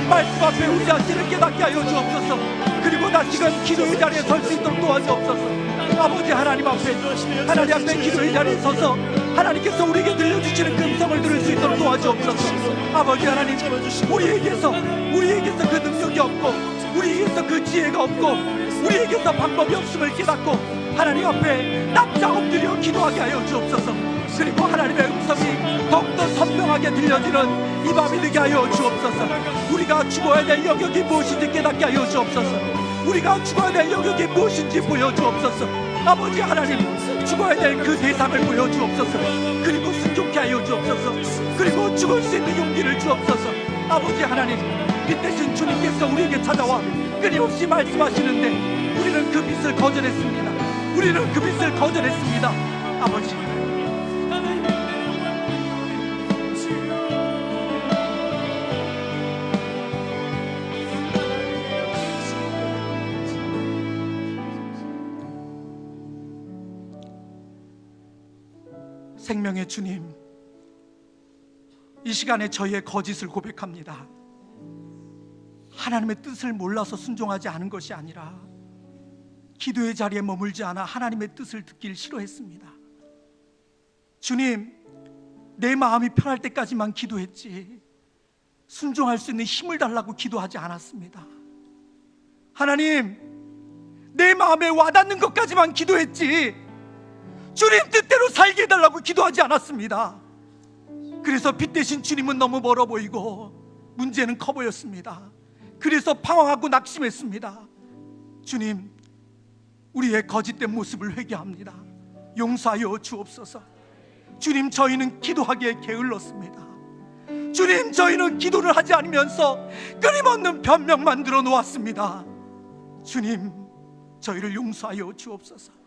말씀 앞에 우리 자신을 깨닫게 하여 주옵소서. 그리고 다시금 기도의 자리에 설 수 있도록 도와주옵소서. 아버지 하나님 앞에, 하나님 앞에 기도의 자리에 서서 하나님께서 우리에게 들려주시는 그 음성을 들을 수 있도록 도와주옵소서. 아버지 하나님, 우리에게서 그 능력이 없고, 우리에게서 그 지혜가 없고, 우리에게서 방법이 없음을 깨닫고 하나님 앞에 납작 엎드려 기도하게 하여 주옵소서. 그리고 하나님의 음성이 더욱더 선명하게 들려지는 이 밤이 되게 하여 주옵소서. 우리가 죽어야 될 영역이 무엇인지 깨닫게 하여 주옵소서. 우리가 죽어야 될 영역이 무엇인지 보여주옵소서. 아버지 하나님, 죽어야 될 그 대상을 보여주옵소서. 그리고 순종케 하여 주옵소서. 그리고 죽을 수 있는 용기를 주옵소서. 아버지 하나님, 빛 대신 주님께서 우리에게 찾아와 끊임없이 말씀하시는데 우리는 그 빛을 거절했습니다. 우리는 그 빛을 거절했습니다. 아버지, 생명의 주님, 이 시간에 저희의 거짓을 고백합니다. 하나님의 뜻을 몰라서 순종하지 않은 것이 아니라 기도의 자리에 머물지 않아 하나님의 뜻을 듣길 싫어했습니다. 주님, 내 마음이 편할 때까지만 기도했지 순종할 수 있는 힘을 달라고 기도하지 않았습니다. 하나님, 내 마음에 와닿는 것까지만 기도했지 주님 뜻대로 살게 해달라고 기도하지 않았습니다. 그래서 빛 대신 주님은 너무 멀어 보이고 문제는 커 보였습니다. 그래서 방황하고 낙심했습니다. 주님, 우리의 거짓된 모습을 회개합니다. 용서하여 주옵소서. 주님, 저희는 기도하기에 게을렀습니다. 주님, 저희는 기도를 하지 않으면서 끊임없는 변명만 들어 놓았습니다. 주님, 저희를 용서하여 주옵소서.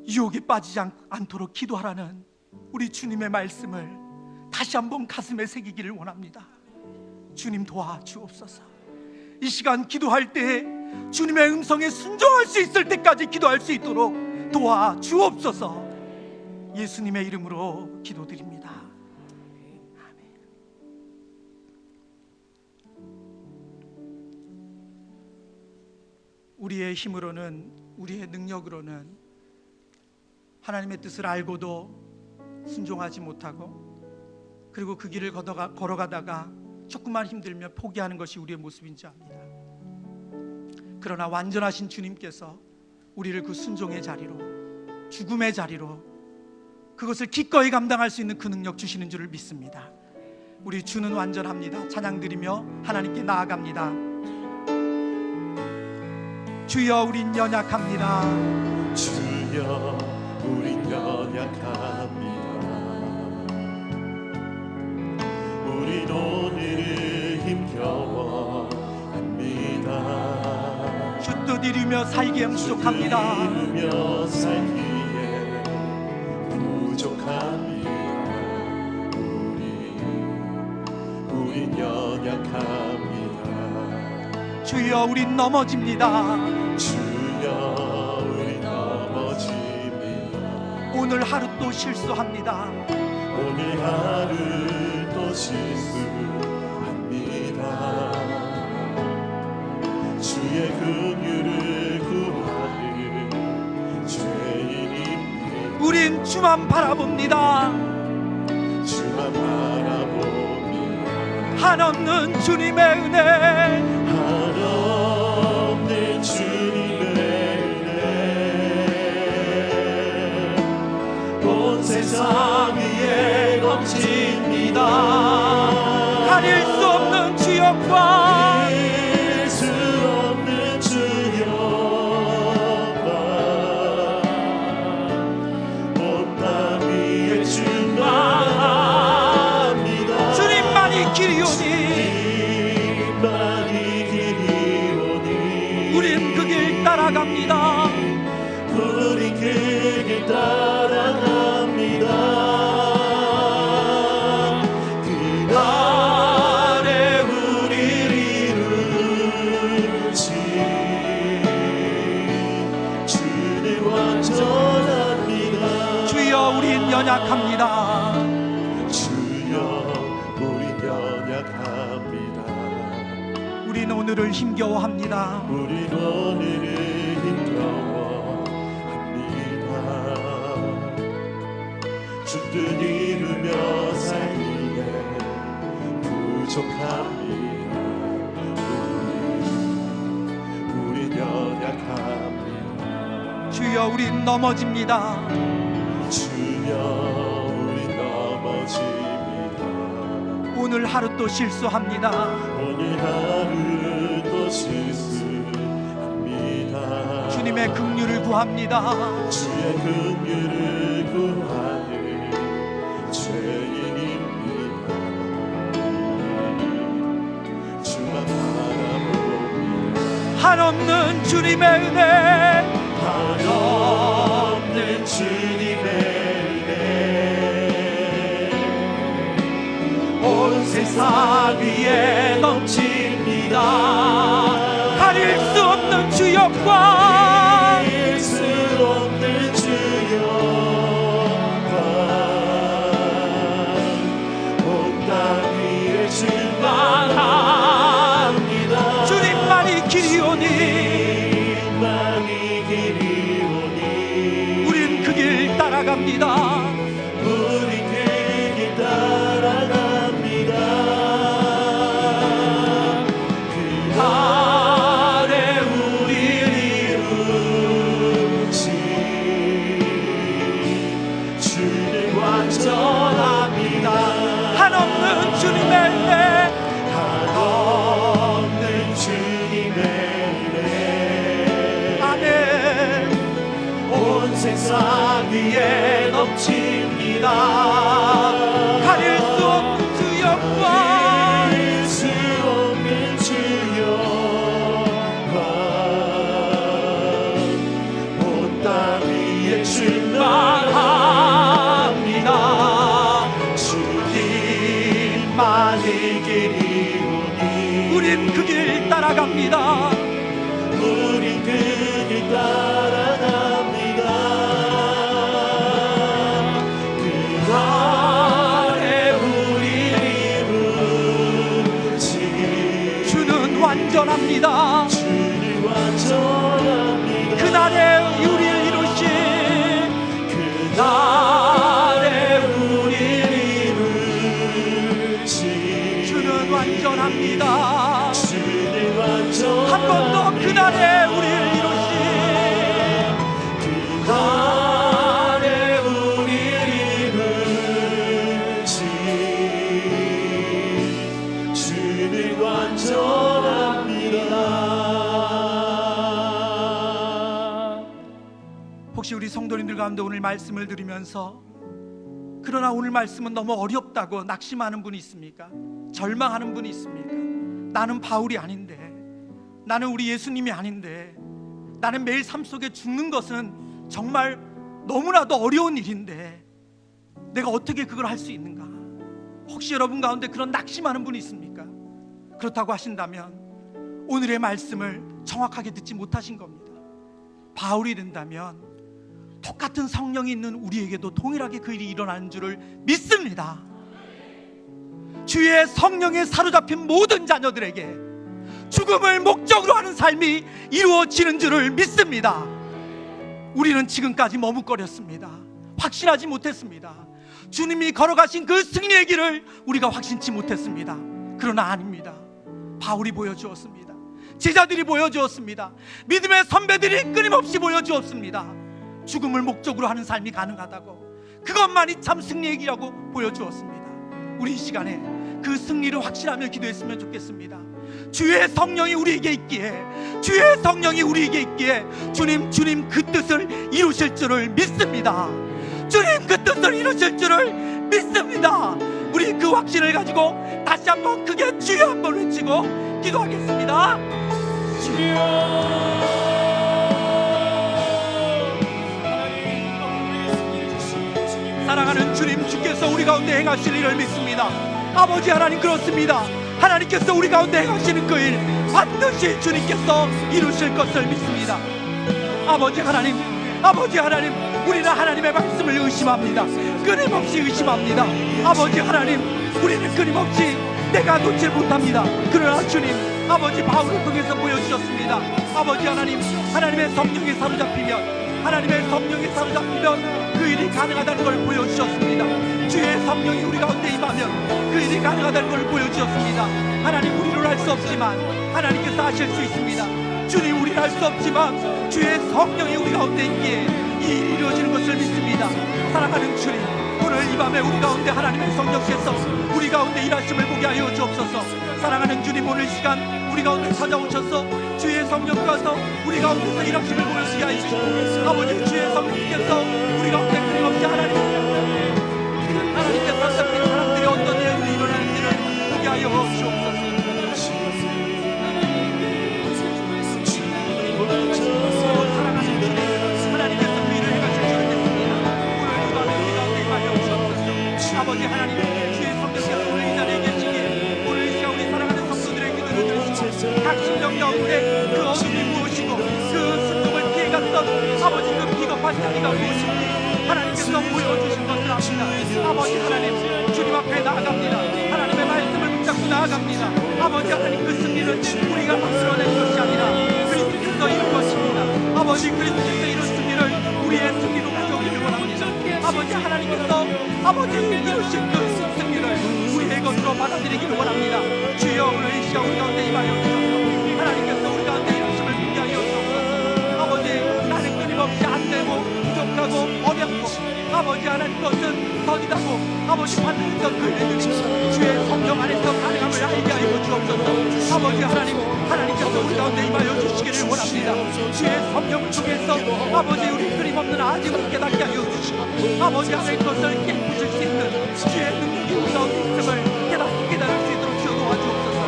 유혹에 빠지지 않도록 기도하라는 우리 주님의 말씀을 다시 한번 가슴에 새기기를 원합니다. 주님, 도와주옵소서. 이 시간 기도할 때 주님의 음성에 순종할 수 있을 때까지 기도할 수 있도록 도와주옵소서. 예수님의 이름으로 기도드립니다. 아멘. 우리의 힘으로는, 우리의 능력으로는 하나님의 뜻을 알고도 순종하지 못하고, 그리고 그 길을 걸어가다가 조금만 힘들면 포기하는 것이 우리의 모습인지 압니다. 그러나 완전하신 주님께서 우리를 그 순종의 자리로, 죽음의 자리로, 그것을 기꺼이 감당할 수 있는 그 능력 주시는 줄을 믿습니다. 우리 주는 완전합니다. 찬양 드리며 하나님께 나아갑니다. 주여, 우린 연약합니다. 주여, 우린 연약합니다. 우린 오늘을 힘겨워합니다. 주 뜻 이루며 살기에 부족합니다. 이루며 살기에 부족합니다. 우린 연약합니다. 주여, 우린 넘어집니다. 주여, 우린 넘어집니다. 오늘 하루 또 실수합니다. 오늘 하루 또 실수합니다. 주의 긍휼을 구하는 죄인입니다. 우린 주만 바라봅니다. 주만 바라봅니다. 한없는 주님의 은혜, 한없는 주님의 은혜 온 세상 위에 넘칩니다. 가릴 수 없는 주역과 가릴 수 없는 주역과 온 땅 위에 충만합니다. 주님만이 길이오니 주님만이 길이오니 우린 그 우리 그 길 따라갑니다. 그날에 우리를 이루지 주님 완전합니다. 주여 우린 연약합니다. 주여 우리 연약합니다. 우린 오늘을 힘겨워합니다. 우린 오늘을 힘겨워합니다. 주뜻 이루며 살기에 부족합니다. 우린 연약합니다. 주여 우린 넘어집니다. 주여 우린 넘어집니다. 오늘 하루 또 실수합니다. 오늘 하루 또 실수합니다. 주님의 긍휼을 구합니다. 주의 긍휼을 구하는 죄인입니다. 주만 바라봅니다. 한없는 주님의 은혜, 한없는 주님의 은혜 온 세상 위에 넘칩니다. 가릴 수 없는 주 영광, 가릴 수 없는 주 영광 온 땅 위에 충만합니다. 주님만이 길이오니 주님만이 길이오니 우린 그 길 따라갑니다. 우리 그 길 따라갑니다. 그날에 우리를 이루지 주님 완전합니다. 한없는 주님의 은혜, 한없는 주님의 은혜 아멘. 온 세상 위에 넘칩니다. 가릴 수 없는 주 영광, 가릴 수 없는 주 영광 온 땅 위에 충만합니다. 주님만이 길이오니 우린 그 길 따라갑니다. 우린 그 길 따라갑니다. 그날에 우리를 이루지 주는 완전합니다. 주님 완전합니다. 그날에 우리를 이루신 그날에 우리를 이루지 주는 완전합니다. 주님 완전 한 번 더 그날에 우리를 이루신 그날에 우리를 이루지 주님 완전합니다. 혹시 우리 성도님들 가운데 오늘 말씀을 들으면서 그러나 오늘 말씀은 너무 어렵다고 낙심하는 분이 있습니까? 절망하는 분이 있습니까? 나는 바울이 아닌데, 나는 우리 예수님이 아닌데, 나는 매일 삶 속에 죽는 것은 정말 너무나도 어려운 일인데 내가 어떻게 그걸 할 수 있는가? 혹시 여러분 가운데 그런 낙심하는 분이 있습니까? 그렇다고 하신다면 오늘의 말씀을 정확하게 듣지 못하신 겁니다. 바울이 된다면 똑같은 성령이 있는 우리에게도 동일하게 그 일이 일어나는 줄을 믿습니다. 주의 성령에 사로잡힌 모든 자녀들에게 죽음을 목적으로 하는 삶이 이루어지는 줄을 믿습니다. 우리는 지금까지 머뭇거렸습니다. 확신하지 못했습니다. 주님이 걸어가신 그 승리의 길을 우리가 확신치 못했습니다. 그러나 아닙니다. 바울이 보여주었습니다. 제자들이 보여주었습니다. 믿음의 선배들이 끊임없이 보여주었습니다. 죽음을 목적으로 하는 삶이 가능하다고, 그것만이 참 승리의 길이라고 보여주었습니다. 우리 이 시간에 그 승리를 확신하며 기도했으면 좋겠습니다. 주의 성령이 우리에게 있기에, 주의 성령이 우리에게 있기에 주님 그 뜻을 이루실 줄을 믿습니다. 주님 그 뜻을 이루실 줄을 믿습니다. 우리 그 확신을 가지고 다시 한번 크게 주여 한번 외치고 기도하겠습니다. 주여 사랑하는 주님, 주께서 우리 가운데 행하실 일을 믿습니다. 아버지 하나님, 그렇습니다. 하나님께서 우리 가운데 행하시는 그 일 반드시 주님께서 이루실 것을 믿습니다. 아버지 하나님, 아버지 하나님, 우리는 하나님의 말씀을 의심합니다. 끊임없이 의심합니다. 아버지 하나님, 우리는 끊임없이 내가 놓지 못합니다. 그러나 주님, 아버지 바울을 통해서 보여주셨습니다. 아버지 하나님, 하나님의 성령에 사로잡히면, 하나님의 성령에 사로잡히면 그 일이 가능하다는 걸 보여주셨습니다. 주의 성령이 우리 가운데 임하면 그 일이 가능하다는 걸 보여주셨습니다. 하나님, 우리를 할 수 없지만 하나님께서 하실 수 있습니다. 주님, 우리는 할 수 없지만 주의 성령이 우리 가운데 있기에 이 일이 이루어지는 것을 믿습니다. 사랑하는 주님, 오늘 이 밤에 우리 가운데 하나님의 성령께서 우리 가운데 일하심을 보게 하여 주옵소서. 사랑하는 주님, 오늘 시간 우리 가운데 찾아오셔서 주의 성령께서 우리 가운데서 일하심을 보여주게 하여 주시고, 아버지 주의 성령께서 우리 가운데 끊임없이 하나님께서 하셨던 사람들이 어떤 일을 일어나는지를 보게 하여 주옵소서. 사랑하는 주님, 하나님께서 그 일을 행하실 줄 믿습니다. 오늘 이 밤에 우리 가운데 임하여 주옵소서. 아버지 하나님, 주의 성령께서 오늘 이 자리에 계시기에 오늘 이 시간 우리 사랑하는 성도들의 기도를 들으시고 각 심령 가운데 그 어둠이 무엇이고 그 순종을 피해갔던 아버지 그 비겁한 자리가 무엇인지 하나님께서 보여주신 것을 압니다. 아버지 하나님, 주님 앞에 나아갑니다. 하나님의 말씀을 붙잡고 나아갑니다. 아버지 하나님, 그 승리는 우리가 만들어낸 것이 아니라 그리스도께서 이룬 것입니다. 아버지, 그리스도께서 이룬 승리를 우리의 승리로 가져오기를 원합니다. 아버지 하나님께서 아버지 이루신 그 승리를 우리의 것으로 받아들이기를 원합니다. 주여, 오늘 이 시간 우리 가운데 임하여 주셔서 하나님께서 우리 가운데 이루심을 믿게 하여 주옵소서. 아버지, 나는 끊임없이 안되고 부족하고 어렵고 아버지 하나님, 것은 더디다고 아버지 받는 그 일들이 주의 성령 안에서 가능함을 알게 하여 주옵소서. 아버지 하나님, 하나님께서 우리 가운데 임하여 주시기를 원합니다. 주의 성령을 통해서 아버지, 우리 끊임없는 아직을 깨닫게 하여 주시고 아버지 하나님, 것을 깨부실 수 있는 주의 능력이 우리 가운데 있음을 깨달을 수 있도록 주여 도와주옵소서.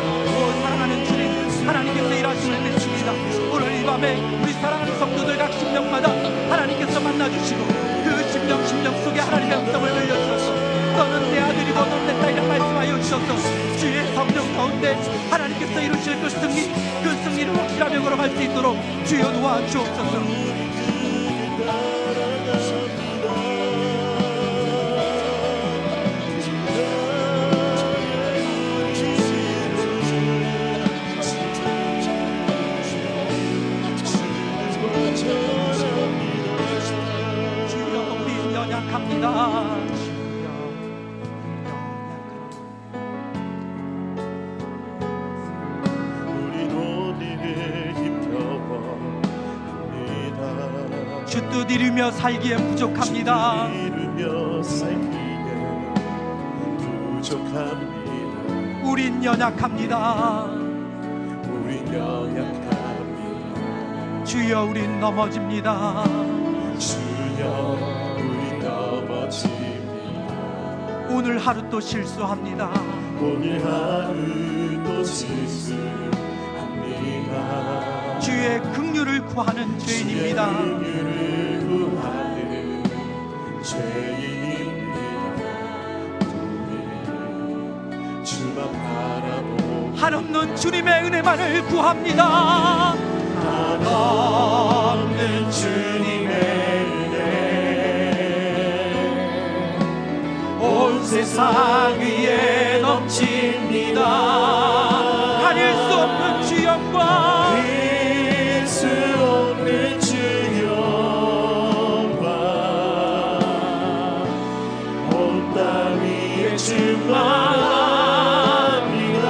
사랑하는 주님, 하나님께서 일하시는 믿습니다. 오늘 이 밤에 우리 사랑하는 성도들 각 심령마다 하나님께서 만나주시고 그 심령 속에 하나님의 음성을 들려주셔서 너는 내 아들이고 너는 내 딸이라 말씀하여 주셔서 주의 성령 가운데 하나님께서 이루실 그 승리를 확실하게 걸어갈 수 있도록 주여 도와주옵소서. 연약합니다. 우리도 니를 힘겨워합니다. 주 뜻 이루며 살기에 부족합니다. 이루며 살기에 부족합니다. 우린 연약합니다. 우린 연약합니다. 주여, 우린 넘어집니다. 주여, 우린 넘어집니다. 오늘 하루 또 실수합니다. 오늘 하루 또 실수합니다. 주의 긍휼을 구하는 죄인입니다. 긍휼을 구하는 죄인입니다. 우리 주만 바라보고 한없는 주님의 은혜만을 구합니다. 한없는 주님의 은혜 온 세상 위에 넘칩니다. 가릴 수 없는 주 영광, 가릴 수 없는 주 영광 온 땅 위에 충만합니다.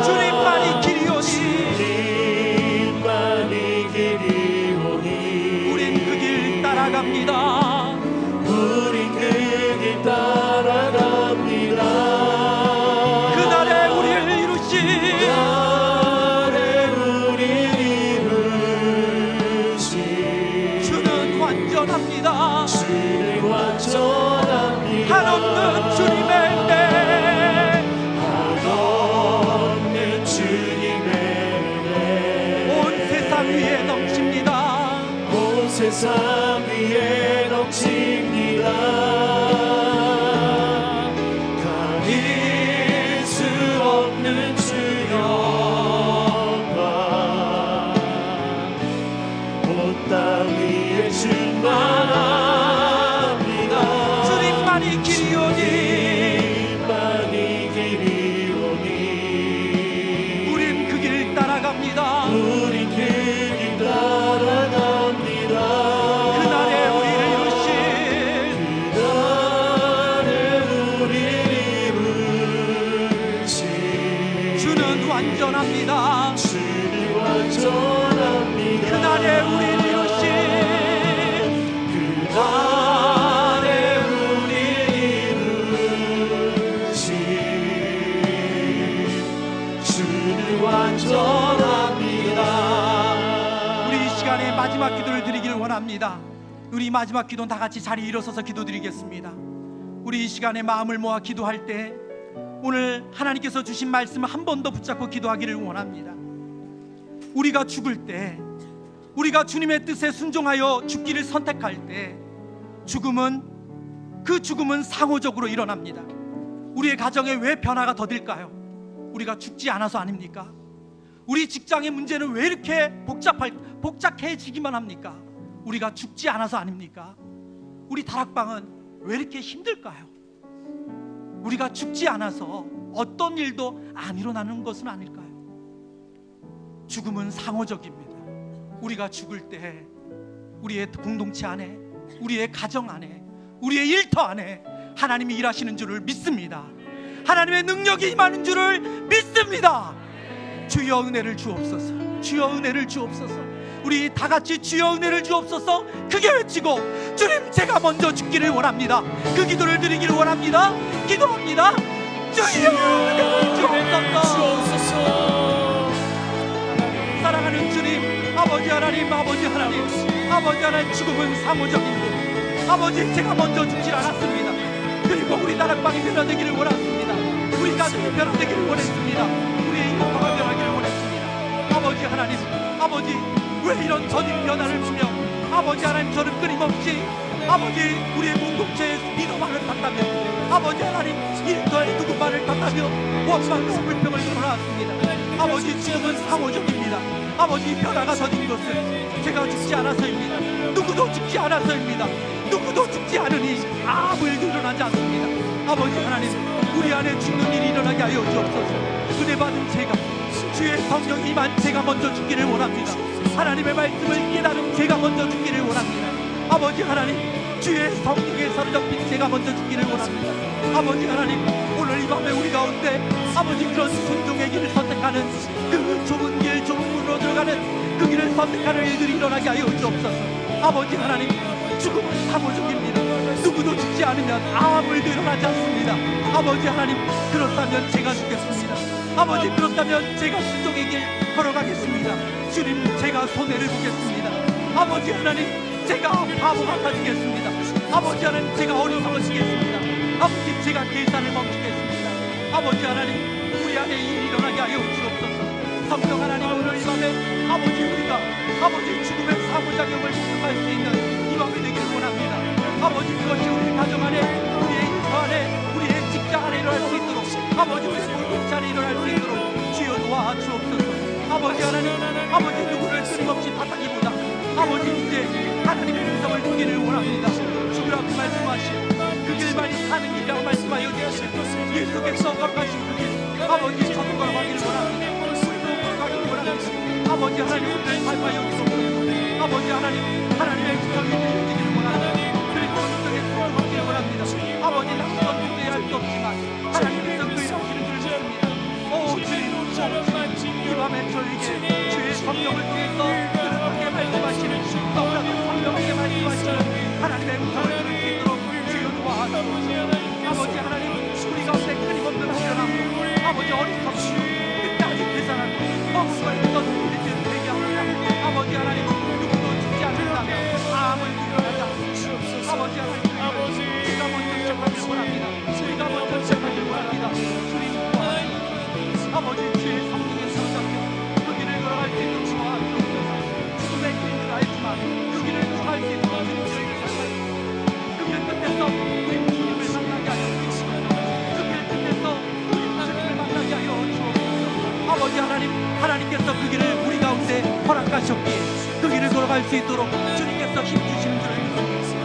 주님만이 길이오니 우린 그 길 따라갑니다. 우린 그 길 따라갑니다. 그날에 우리를 이루신 그날에 우리를 이루신 주는 완전합니다. 주는 완전합니다. 한없는 주님의 은혜, 한없는 주님의 은혜 온 세상 위에 넘칩니다. 온 세상 위에 넘칩니다. 원합니다. 우리 마지막 기도는 다 같이 자리에 일어서서 기도드리겠습니다. 우리 이 시간에 마음을 모아 기도할 때 오늘 하나님께서 주신 말씀을 한 번 더 붙잡고 기도하기를 원합니다. 우리가 죽을 때, 우리가 주님의 뜻에 순종하여 죽기를 선택할 때 그 죽음은 상호적으로 일어납니다. 우리의 가정에 왜 변화가 더딜까요? 우리가 죽지 않아서 아닙니까? 우리 직장의 문제는 왜 이렇게 복잡해지기만 합니까? 우리가 죽지 않아서 아닙니까? 우리 다락방은 왜 이렇게 힘들까요? 우리가 죽지 않아서 어떤 일도 안 일어나는 것은 아닐까요? 죽음은 상호적입니다. 우리가 죽을 때 우리의 공동체 안에, 우리의 가정 안에, 우리의 일터 안에 하나님이 일하시는 줄을 믿습니다. 하나님의 능력이 임하는 줄을 믿습니다. 주여 은혜를 주옵소서. 주여 은혜를 주옵소서. 우리 다 같이 주여 은혜를 주옵소서 크게 외치고, 주님 제가 먼저 죽기를 원합니다. 그 기도를 드리기를 원합니다. 기도합니다. 주여 은혜를 주옵소서. 사랑하는 주님, 아버지 하나님, 아버지 하나님, 아버지 하나님, 죽음은 상호적입니다. 아버지 제가 먼저 죽질 않았습니다. 그리고 우리 다락방이 변화되기를 원했습니다. 우리 가정이 변화되기를 원했습니다. 우리의 인격화가 변하기를 원했습니다. 아버지 하나님, 아버지 왜 이런 저질 변화를 주며 아버지 하나님 저는 끊임없이 아버지 우리의 공동체의 리더만을 탓하며 아버지 하나님 일터의 누군가를 탓하며 원망과 불평을 드러났습니다. 아버지 죽음은 상호적입니다. 아버지 변화가 더딘 것은 제가 죽지 않아서입니다. 누구도 죽지 않아서입니다. 누구도 죽지 않으니 아무 일도 일어나지 않습니다. 아버지 하나님, 우리 안에 죽는 일이 일어나게 하여 주옵소서. 은혜 받은 제가, 주의 성령이 임한 제가 먼저 죽기를 원합니다. 하나님의 말씀을 깨달은 제가 먼저 죽기를 원합니다. 아버지 하나님, 주의 성령에 사로잡힌 제가 먼저 죽기를 원합니다. 아버지 하나님, 오늘 이 밤에 우리 가운데 아버지 그런 순종의 길을 선택하는 그 좁은 길, 좁은 문으로 들어가는 그 길을 선택하는 일들이 일어나게 하여 주옵소서. 아버지 하나님, 죽음은 상호적입니다. 누구도 죽지 않으면 아무 일도 일어나지 않습니다. 아버지 하나님, 그렇다면 제가 죽겠습니다. 아버지 그렇다면 제가 순종의 길 걸어가겠습니다. 주님, 제가 손해를 보겠습니다. 아버지 하나님, 제가 바보 같아지겠습니다. 아버지 하나님, 제가 어리석어지겠습니다. 아버지 제가 계산을 멈추겠습니다. 아버지 하나님, 우리 안에 일이 일어나게 하여 주옵소서. 성령 하나님, 오늘 이 밤에 아버지 우리가 아버지 죽음의 상호작용을 생각할 수 있는 이 밤이 되기를 원합니다. 아버지 그것이 우리 가정 안에, 우리의 일터 안에, 우리의 직장 안에 일어날 수 있도록, 아버지 우리의 공동체 안에 일어날 수 있도록 주여 도와주옵소서. 아버지 하나님, 아버지 누구를 끊임없이 탓하기보다 아버지 이제 하나님의 음성을 듣기를 원합니다. 주라고 말씀하시고 그 길만이 사는 길이라고 말씀하여 주시고 예수께서 걸어가신 그 길, 아버지 저도 걸어가기를 원합니다. 우리도 걸어가기를 원합니다. 아버지 하나님, 우리를 밟아여 주옵소서. 아버지 하나님, 하나님의 음성이 들려지기를 원합니다. 그리고 음성에 순종하기를 원합니다. 아버지 낯선 문제에 할 수 없지만 하나님의 음성을 들으시는 줄 믿습니다. 오 주님, 이 밤에 저에게 주의 성령을 통해서 그렇게 말씀하시는, 너무나도 선명하게 말씀하시는 하나님의 음성을 들을 수 있도록 주여 도와주옵소서. 아버지 하나님, 우리 가운데 끊임없는 훈련하고 아버지 어리석고 끝까지 계산하고 너무나 있던 우리들을 대기합니다. 아버지 하나님, 누구도 죽지 않는다면 아무 일도 일어나지 않습니다. 아버지 하나님, 우리가 먼저 시작하기를 원합니다. 우리가 먼저 시작하기를 원합니다. 주님 도와주옵소서. 아버지 주의 성령의 사로잡혀 그 길을 걸어갈 수 있도록 도와주옵소서. 죽음의 길인 줄 알지만 그 길을 걸어갈 수 있도록 주님 저에게 사용하옵소서. 그 길 끝에서 우리 주님을 만나게 하여 주옵소서. 그 길 끝에서 우리 주님을 만나게 하여 주옵소서. 아버지 하나님, 하나님께서 그 길을 우리 가운데 허락하셨기에 그 길을 걸어갈 수 있도록 주님께서 힘주시는 줄을 믿습니다.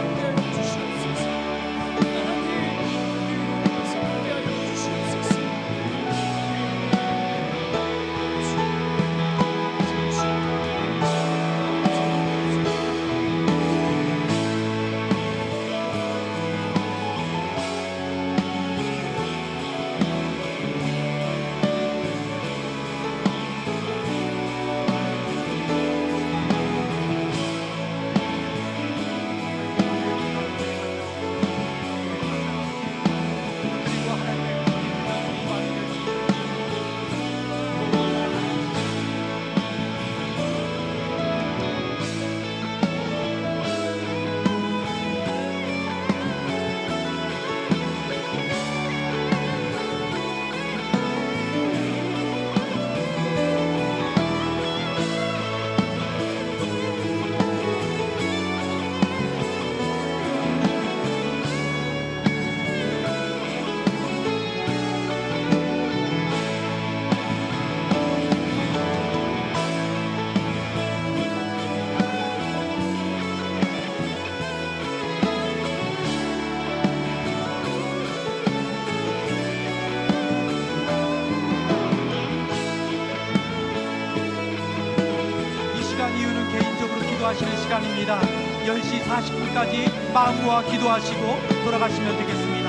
시간입니다. 10시 40분까지 마음 모아 기도하시고 돌아가시면 되겠습니다.